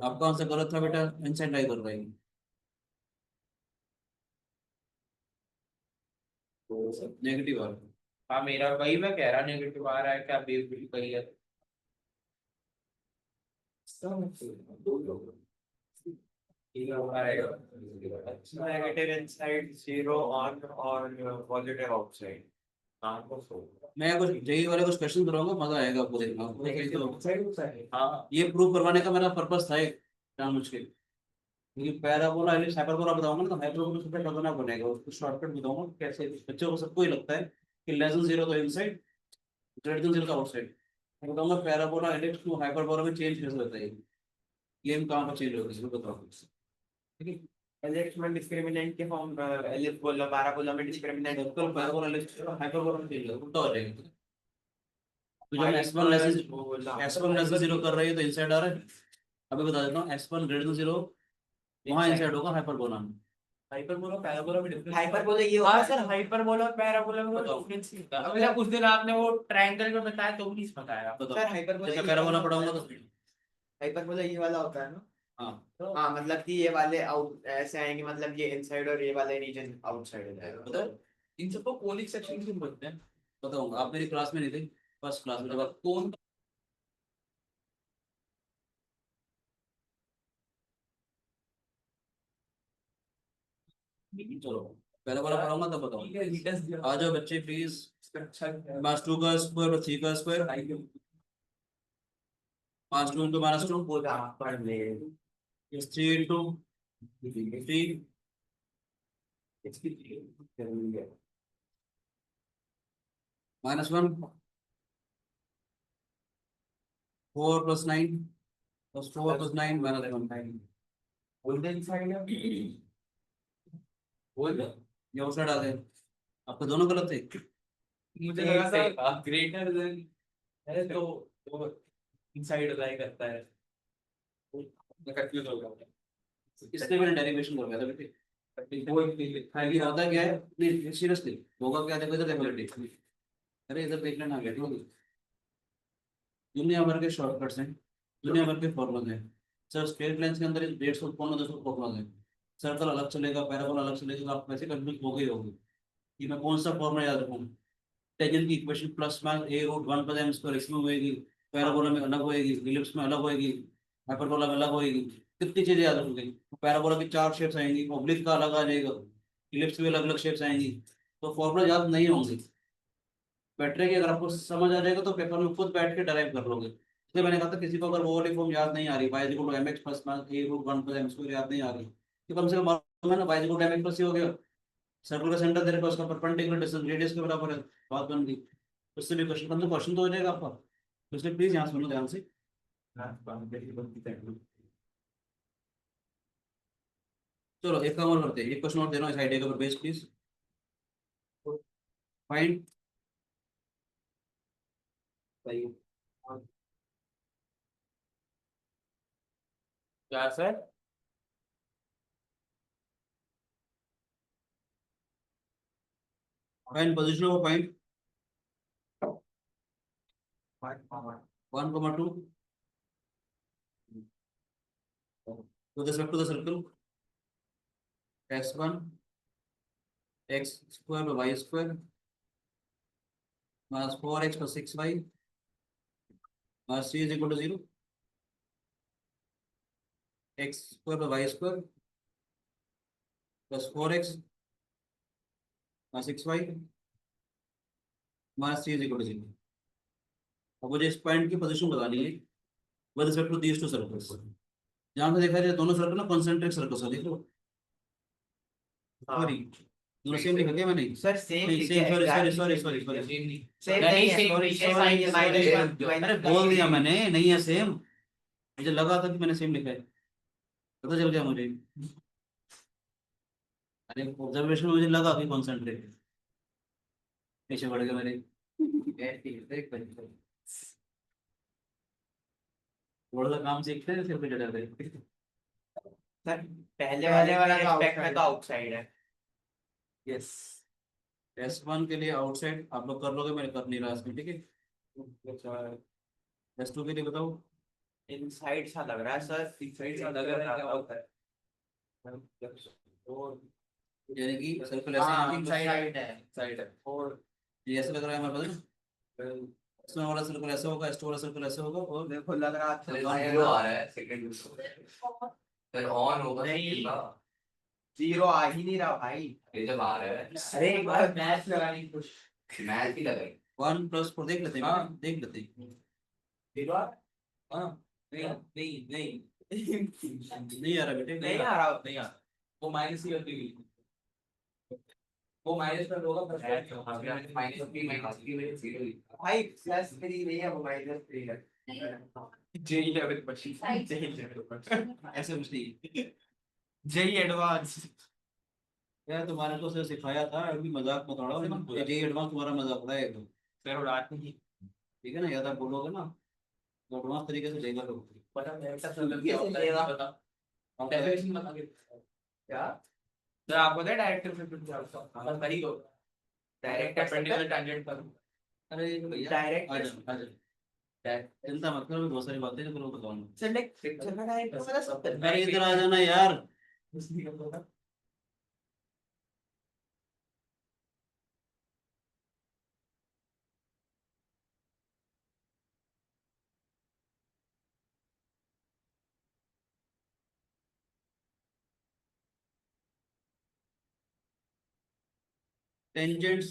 आपका आंसर गलत था बेटा, इनसाइड लाई कर रही नेगेटिव आ रहा है। हाँ मेरा वही मैं कह रहा नेगेटिव आ रहा है क्या बेवकूफी कही है नेगेटिव इनसाइड 0 ऑन और पॉजिटिव आउटसाइड। मैं कुछ जेई वाले कुछ क्वेश्चन कराऊंगा, मजा आएगा आपको देखना। हाँ, ये प्रूव करवाने का मेरा पर्पस था एक जानबूझ के, क्योंकि पैराबोला एलिप्स हाइपरबोला बताऊंगा ना, तो हाइपरबोला सबसे खतरनाक बनेगा, उसको शॉर्टकट बताऊंगा कैसे। बच्चों को सबको ही लगता है कि लेस देन 0 तो इनसाइड, ग्रेटर देन 0 तो आउटसाइड। मैं बताऊंगा पैराबोला एलिप्स को हाइपरबोला में चेंज कैसे होता है, गेम कहाँ पर चेंज होता है इसको बताओ, ठीक है। एलिप्स में डिस्क्रिमिनेंट के फॉर्म, एलिप्स बोला पैराबोला में discriminant circle parabola ellipse hyperbola में चेंज होता है, उल्टा हो जाएगा। तो जब s1 लेस देन 0 कर रही है तो इनसाइड आ रहा है। अभी बता देता हूँ, s1 ग्रेटर देन 0 वहाँ इनसाइड होगा हाइपरबोला में। हाइपरबोला पैराबोला में डिफरेंस। हाइपरबोला ये हाँ होता सर, है। हाइपरबोला और पैराबोला में बताओ। डिफरेंस नहीं होता। अभी तक उस दिन आपने वो ट्रायंगल में बताया तो नहीं बताया। बताओ। सर हाइपरबोला जैसे ये पैराबोला वाला पढ़ाऊंगा होता है तो ना? हाइपरबोला ये वाला होता है ना? हाँ हाँ, मतलब कि ये वाले आउट ऐसे आएंगे, मतलब ये इनसाइड और ये वाले रीजन आउटसाइड हो जाएगा। बताओ। इन सबको कोनिक सेक्शन क्यों बोलते हैं? बताऊंगा, आप मेरी क्लास में नहीं थे, फर्स्ट क्लास में जब आप कौन। चलो पैराबोला पढ़ाऊंगा तब बताओ। आ जाओ बच्चे प्लीज। माइनस 2 का स्क्वायर और 3 का स्क्वायर, माइनस 2 इंटू माइनस 2 वो आप पढ़ ले। 3 into 3 minus 1 4 plus 9 plus 4 plus 9 minus 1। Golden side है। बोल ये आउटसाइड आ गए, आपके दोनों गलत थे। मुझे लगा था ग्रेटर देन है तो वो इनसाइड अप्लाई करता है। मैं कंफ्यूज हो गया। इसलिए मैंने डेरिवेशन करवाया था बेटे। वो खाली होता क्या है, नहीं सीरियसली होगा क्या, देखो इधर देखो बेटे, अरे इधर देख लेना बेटे। दुनिया भर के शॉर्टकट्स हैं, दुनिया भर के फॉर्मूले हैं। सर स्ट्रेट लाइन के अंदर 150 उत्पन्न 200 फॉर्मूला है, सर्कल अलग चलेगा पैराबोला अलग चलेगा, तो आप वैसे कंफ्यूज हो गए होगे कि मैं कौन सा फॉर्मूला याद रखूँ। टेंजेंट की इक्वेशन प्लस माइनस ए रूट 1 प्लस एम स्क्वायर इसमें होएगी, पैराबोला में अलग होएगी, इलिप्स में अलग होएगी, हाइपरबोला में अलग होएगी। कितनी चीजें याद रखोगे। पैराबोला की 4 शेप्स आएंगी, ऑब्लिक का अलग आ जाएगा, इलिप्स में अलग अलग शेप्स आएंगी, तो फॉर्मूला याद नहीं होंगे। बेटर है कि अगर आपको समझ आ जाएगा तो पेपर में खुद बैठ के ड्राइव कर लोगे। इसलिए मैंने कहा था किसी को अगर वो वाली फॉर्म याद नहीं आ रही, y equal to mx plus A root 1 plus m square याद नहीं आ रही, तो कम से कम मालूम है ना y equal to mx plus हो गया, सर्कल का सेंटर दे रखा है, उसका परपेंडिकुलर डिस्टेंस रेडियस के बराबर है, बात बन गई। उससे भी क्वेश्चन तो हो जाएगा आपका। तो इसलिए प्लीज यहाँ सुनो ध्यान से। चलो एक काम और करते हैं, एक क्वेश्चन और दे रहा हूँ इस आइडिया के ऊपर बेस प्लीज। फाइंड क्या sir? Find position of point 1,2 with respect to the circle x1 x square by y square minus 4x plus 6y minus 3 is equal to 0, x square by y square plus 4x minus 6y minus 3 is equal to 0। अब मुझे इस पॉइंट की पोजीशन बतानी है with respect to these two circles. जहाँ पे देखा जाए दोनों सर्कल ना कॉन्सेंट्रिक सर्कल्स है, देख लो। सॉरी दोनों सेम लिखा क्या मैंने? सर सेम नहीं same, sorry sorry sorry sorry sorry same नहीं, नहीं same है, नहीं है, सॉरी minus सॉरी। अरे बोल दिया मैंने नहीं है सेम, मुझे लगा था कि मैंने सेम लिखा है, पता चल गया मुझे। अरे ऑब्जर्वेशन में मुझे लगा कि कॉन्सेंट्रेट पीछे बढ़ गया मेरे। थोड़ा सा काम सीखते हैं फिर भी डर गए। सर पहले वाले वाला के का रिस्पेक्ट में outside तो आउटसाइड है। यस S1 के लिए आउटसाइड आप लोग कर लोगे, मैंने कर नहीं रहा इसमें, ठीक है। S2 के लिए बताओ। इनसाइड सा लग रहा है सर, इनसाइड सा लग रहा है, क्या होता है? यानी कि सर्कल ऐसे हाँ, यहाँ पे इनसाइड है, साइड है। और ये ऐसे लग रहा है हमारे पास ना, इसमें वाला सर्कल ऐसे होगा, एस टू वाला सर्कल ऐसे होगा, और देखो लग रहा अच्छा जीरो आ रहा है सेकंड फिर ऑन होगा नहीं। second का। जीरो आ ही नहीं रहा भाई। ये जब आ रहा है अरे एक बार मैच लगाने की कोशिश। मैच भी लगाई 1+4 देख लेते हैं, हाँ। देख लेते हैं। जीरो आ हाँ, नहीं नहीं नहीं आ रहा बेटे, नहीं आ रहा नहीं आ रहा। वो माइनस ही होती हुई, वो माइनस कर होगा -3 जीरो भाई प्लस 3 नहीं है, वो माइनस 3 है। जेई लेवल पर जेई लेवल पर ऐसे कुछ नहीं। JEE advance. यार तुम्हारे को सर सिखाया था, अभी मजाक मत उड़ाओ, ये एडवांस तुम्हारा मजाक उड़ाएगा, सर उड़ाते नहीं। ठीक है ना, ज्यादा बोलोगे ना तो एडवांस तरीके से लेगा लोग। पता मेरे साथ कैसे लेगा डेफिनेशन बता के क्या। सर आपको पता है डायरेक्टर से कुछ अपन करी दो डायरेक्ट परपेंडिकुलर टैंजेंट पर। अरे भैया Direct- आ जा, आ जा, चिंता मत करो, बहुत सारी बातें हैं, तो बताऊंगा। सर लाइक पिक्चर में डायरेक्ट वाला सब अरे इधर आ जाना यार। टेंजेंट्स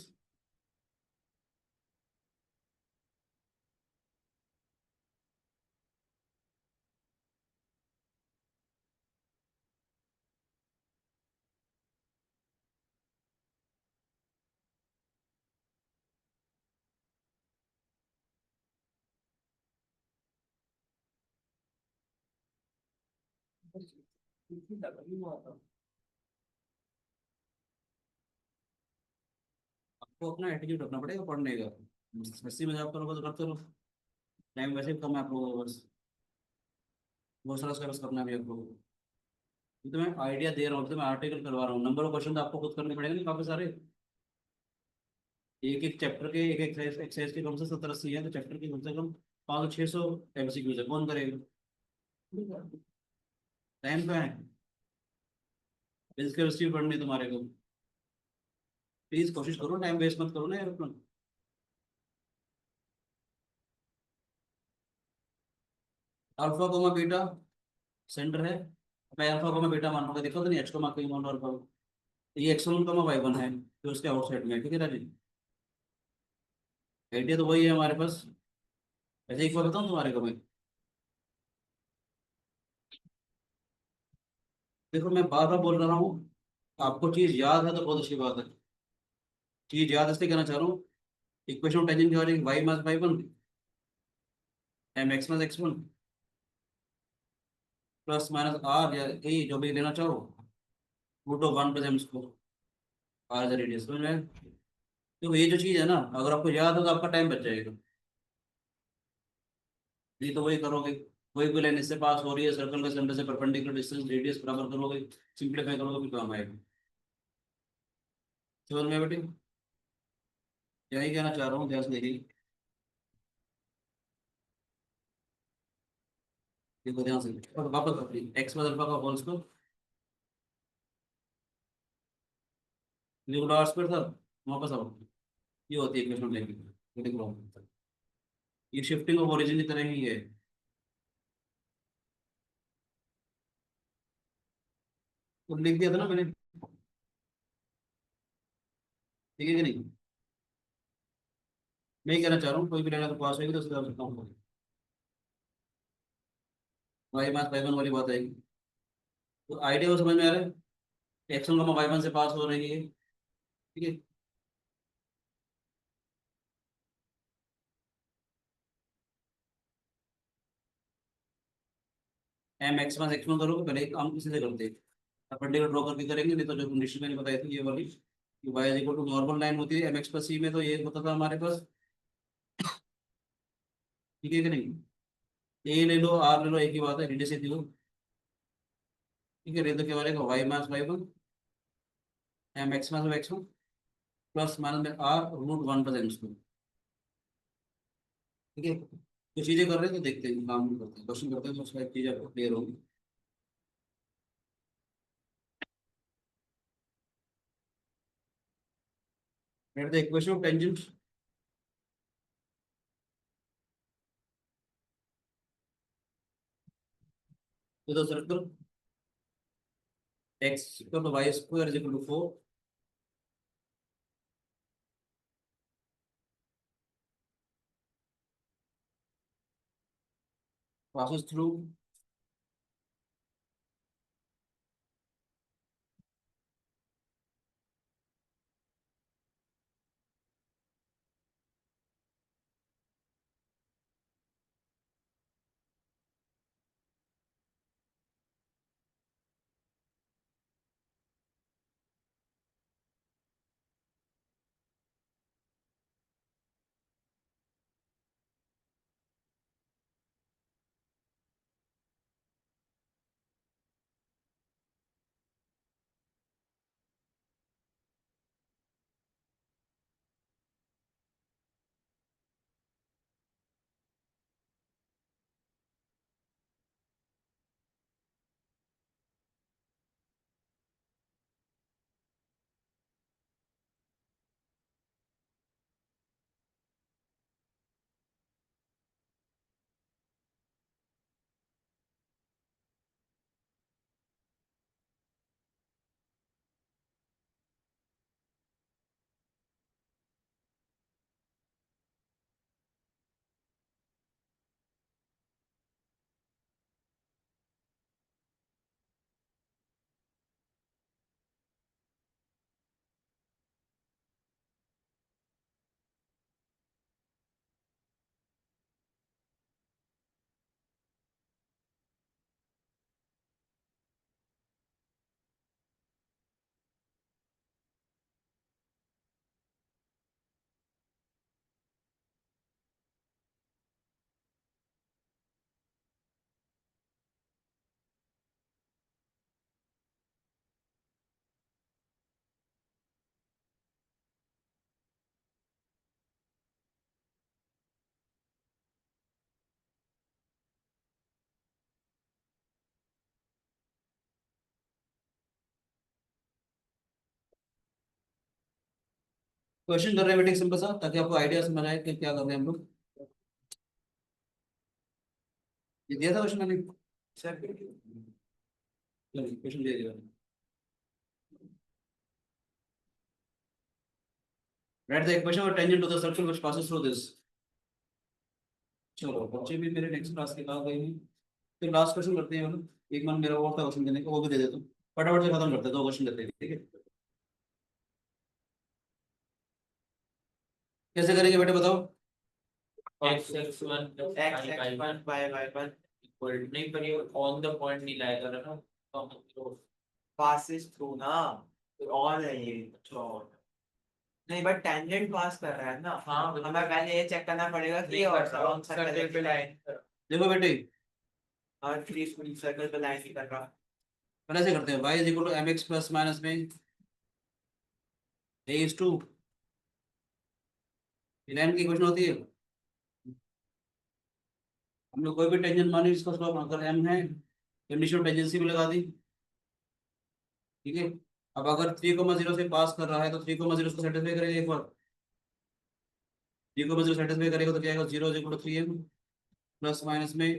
आपको अपना एटीट्यूड रखना पड़ेगा पढ़ने का, हंसी मजाक करोगे तो करते रहो, टाइम वैसे भी कम है आप लोगों को, बस बहुत सारा सर्विस करना भी है आप लोगों को। तो मैं आइडिया दे रहा हूँ, तो मैं आर्टिकल करवा रहा हूँ, नंबर ऑफ क्वेश्चन तो आपको खुद करने पड़ेंगे ना काफी सारे, एक एक चैप्टर के एक एक्सरसाइज एक्सरसाइज के कम से 70-80 है, तो चैप्टर के कम से कम 500-600 MCQ है, कौन करेगा, टाइम पे है, फिजिकल हिस्ट्री पढ़नी तुम्हारे को, प्लीज कोशिश करो, टाइम वेस्ट मत करो ना यार अपना। अल्फा कोमा बीटा सेंटर है, मैं अल्फा कोमा बीटा मानूंगा, देखो तो नहीं, एच कोमा क्यू मान अल्फा, ये एक्स1 कोमा y1 है, तो उसके आउटसाइड में है, ठीक है राजी, आइडिया तो वही है हमारे पास। ऐसे एक बार बताऊँ तुम्हारे को मैं, देखो मैं बार बार बोल रहा हूँ, आपको चीज याद है तो बहुत अच्छी बात है, चीज याद इसलिए कहना चाह रहा हूँ, इक्वेशन टेंजेंट की वाली y minus y1 M x minus x1 plus minus R या ए जो भी लेना चाहो, root of 1 + m² R the radius, समझ में आया? देखो ये जो चीज है ना, अगर आपको याद हो तो आपका टाइम बच जाएगा, नहीं तो वही करोगे, कोई भी लाइन इससे पास हो रही है, सर्कल के सेंटर से परपेंडिकुलर डिस्टेंस रेडियस बराबर करोगे, सिंप्लीफाई करोगे, फिर काम आएगा, समझ में आया बेटे? यही कहना चाह रहा हूँ, ध्यान से देखिए, देखो ध्यान से, और वापस एक्स प्लस अल्फा का होल स्क्वायर, लिखो आर स्क्वायर था, वापस आओ, ये होती है इक्वेशन लेंगे, ये लिख लो, ये शिफ्टिंग ऑफ ओरिजिन की तरह ही है, तो लिख दिया था ना मैंने, ठीक है कि नहीं? मैं ये कहना चाह रहा हूँ, कोई भी लाइन अगर पास होगी तो उसके हिसाब से काम होगा, वाई मास वाई वन वाली बात आएगी, तो आइडिया वो समझ में आ रहा है, एक्स1 y1 से पास हो रही है, ठीक है, एम एक्स मास x1 करोगे, पहले एक काम किसी से करते हैं, परपेंडिकुलर ड्रॉ करके करेंगे, नहीं तो जो कंडीशन मैंने बताई थी ये वाली, कि y is equal to normal line होती है mx + c में, तो ये होता था हमारे पास, ठीक है कि नहीं, ए ले लो आर ले लो, एक ही बात है, रेडियस दी हो, ठीक है, रेडियस क्या बनेगा y minus y1 M x minus x1 plus minus में आर √1 + m², ठीक है, तो चीजें कर रहे हैं तो देखते हैं, काम करते हैं, क्वेश्चन करते हैं, तो उसका एक चीज आपको क्लियर होगी। Let the equation of tangent to the circle x equal to y square is equal to 4. Passes through question कर रहे हैं बेटे सिंपल सा, ताकि आपको आइडिया समझ आए कि क्या कर रहे हैं हम लोग। ये दिया था क्वेश्चन मैंने, क्वेश्चन दे दिया। Write the equation of tangent to the circle which passes through this. चलो बच्चे भी मेरे नेक्स्ट क्लास के आ गए हैं, फिर लास्ट क्वेश्चन करते हैं हम लोग। एक मन मेरा और था क्वेश्चन देने का, वो भी दे देता हूँ, फटाफट से खत्म करते हैं, 2 क्वेश्चन देते हैं, ठीक है। कैसे करेंगे बेटे बताओ। x x1 x y1 y y1 equal नहीं, पर ये ऑन द पॉइंट नहीं लाएगा ना, तो passes through ना, तो और है ये अच्छा नहीं, बट टेंजेंट पास कर रहा है ना। हाँ, हमें पहले ये चेक करना पड़ेगा कि नहीं ये करता, और सर्कल पे लाइन देखो बेटे और फ्री सर्कल पे लाइन नहीं कर रहा। पहले से करते हैं, y is equal to mx plus minus में a इज टू, लाइन की इक्वेशन होती है। हम लोग कोई भी टेंजेंट मानी इसका स्लोप अगर m है, कंडीशन टेंजेंसी भी लगा दी, ठीक है। अब अगर 3,0 से पास कर रहा है तो 3,0 को सेटिस्फाई करेगा एक बार, 3,0 सेटिस्फाई करेगा तो क्या आएगा, 0 is equal to 3m plus minus में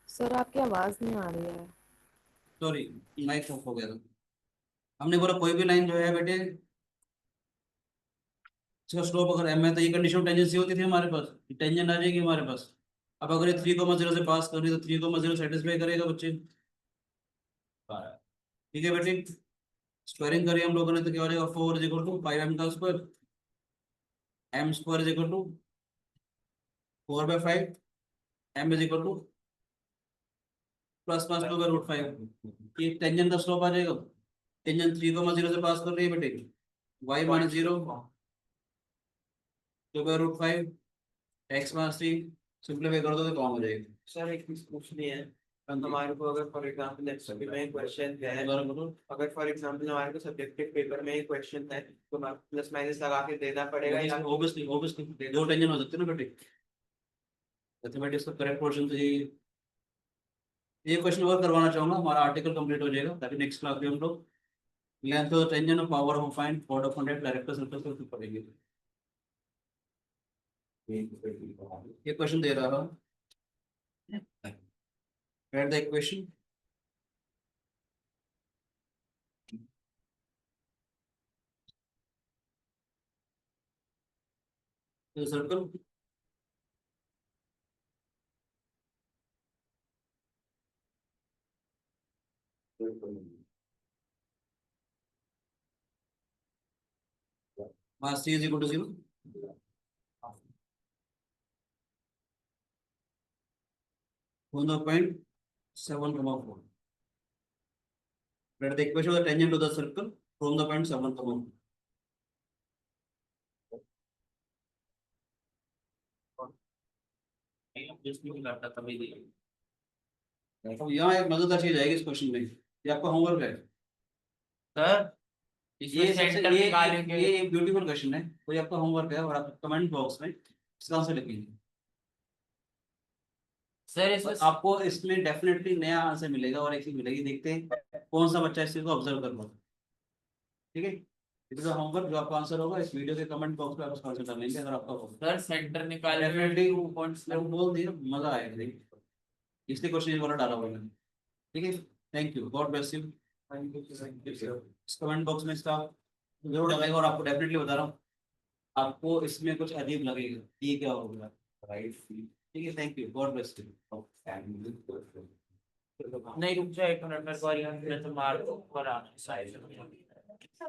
सर आपकी आवाज नहीं आ रही है। सॉरी माइक ऑफ हो गया था। हमने बोला कोई भी लाइन जो है बेटे इसका स्लोप अगर m है तो ये कंडीशन टेंजेंसी होती थी हमारे पास, टेंजेंट आ जाएगी हमारे पास। अब अगर ये 3,0 से पास कर रही है तो 3,0 सेटिस्फाई करेगा बच्चे, ठीक है बेटे। स्क्वायरिंग करिए हम लोगों ने तो क्या हो जाएगा, 4 इज इक्वल टू 5m का square, m square is equal to 4/5 m is equal to plus plus 2 का रूट 5, ये टेंजेंट का स्लोप आ जाएगा, टेंजेंट 3,0 से पास कर रही है बेटे, y माइनस 0 2 का रूट 5 x माइनस 3, सिंप्लीफाई कर दो तो कॉमन हो जाएगा। सर एक चीज पूछनी है, हमारे को अगर फॉर एग्जांपल एमसीक्यू में क्वेश्चन है, अगर फॉर एग्जांपल हमारे को सब्जेक्टिव पेपर में एक क्वेश्चन है तो प्लस माइनस लगा के देना पड़ेगा या ऑब्वियसली ऑब्वियसली दो टेंजेंट हो सकते हैं ना बेटे, मैथमेटिक्स का करेक्ट पोर्शन तो ये क्वेश्चन और करवाना चाहूंगा, हमारा आर्टिकल कंप्लीट हो जाएगा ताकि नेक्स्ट क्लास में हम लोग लेंथ ऑफ टेंजेंट और power of find product of contact director circle को पढ़ेंगे। ये क्वेश्चन दे रहा हूं, read the equation, the circle mass C is equal to 0, on the point 7,4. Let the equation of the tangent to the circle from the point 7,4. अब यहाँ एक मजेदार चीज आएगी इस क्वेश्चन में, ये आपका होमवर्क है। सर ये सेंटर निकालेंगे। ये एक ब्यूटीफुल क्वेश्चन है, कोई आपका होमवर्क है और आप कमेंट बॉक्स में इसका आंसर लिखेंगे। सर इसमें आपको इसमें डेफिनेटली नया आंसर मिलेगा और एक चीज मिलेगी, देखते हैं कौन सा बच्चा इस चीज को ऑब्जर्व कर पाता है। ठीक है, इट होमवर्क, जो आपका आंसर होगा इस वीडियो के कमेंट बॉक्स में आप उसका आंसर डालेंगे अगर आपका होगा। सर सेंटर निकाल डेफिनेटली वो पॉइंट्स में बोल दिए, मजा आएगा देखिए, इसलिए क्वेश्चन वाला डाला हुआ है। ठीक है, thank you, God bless you. Comment box में इसका जरूर डालेगा और आपको डेफिनेटली बता रहा हूँ, आपको इसमें कुछ अजीब लगेगा, ये क्या होगा, राइट। ठीक है, thank you, God bless you. नहीं रुक जाए एक मिनट, मेरे को यहाँ पे तो मार दो पर आप साइड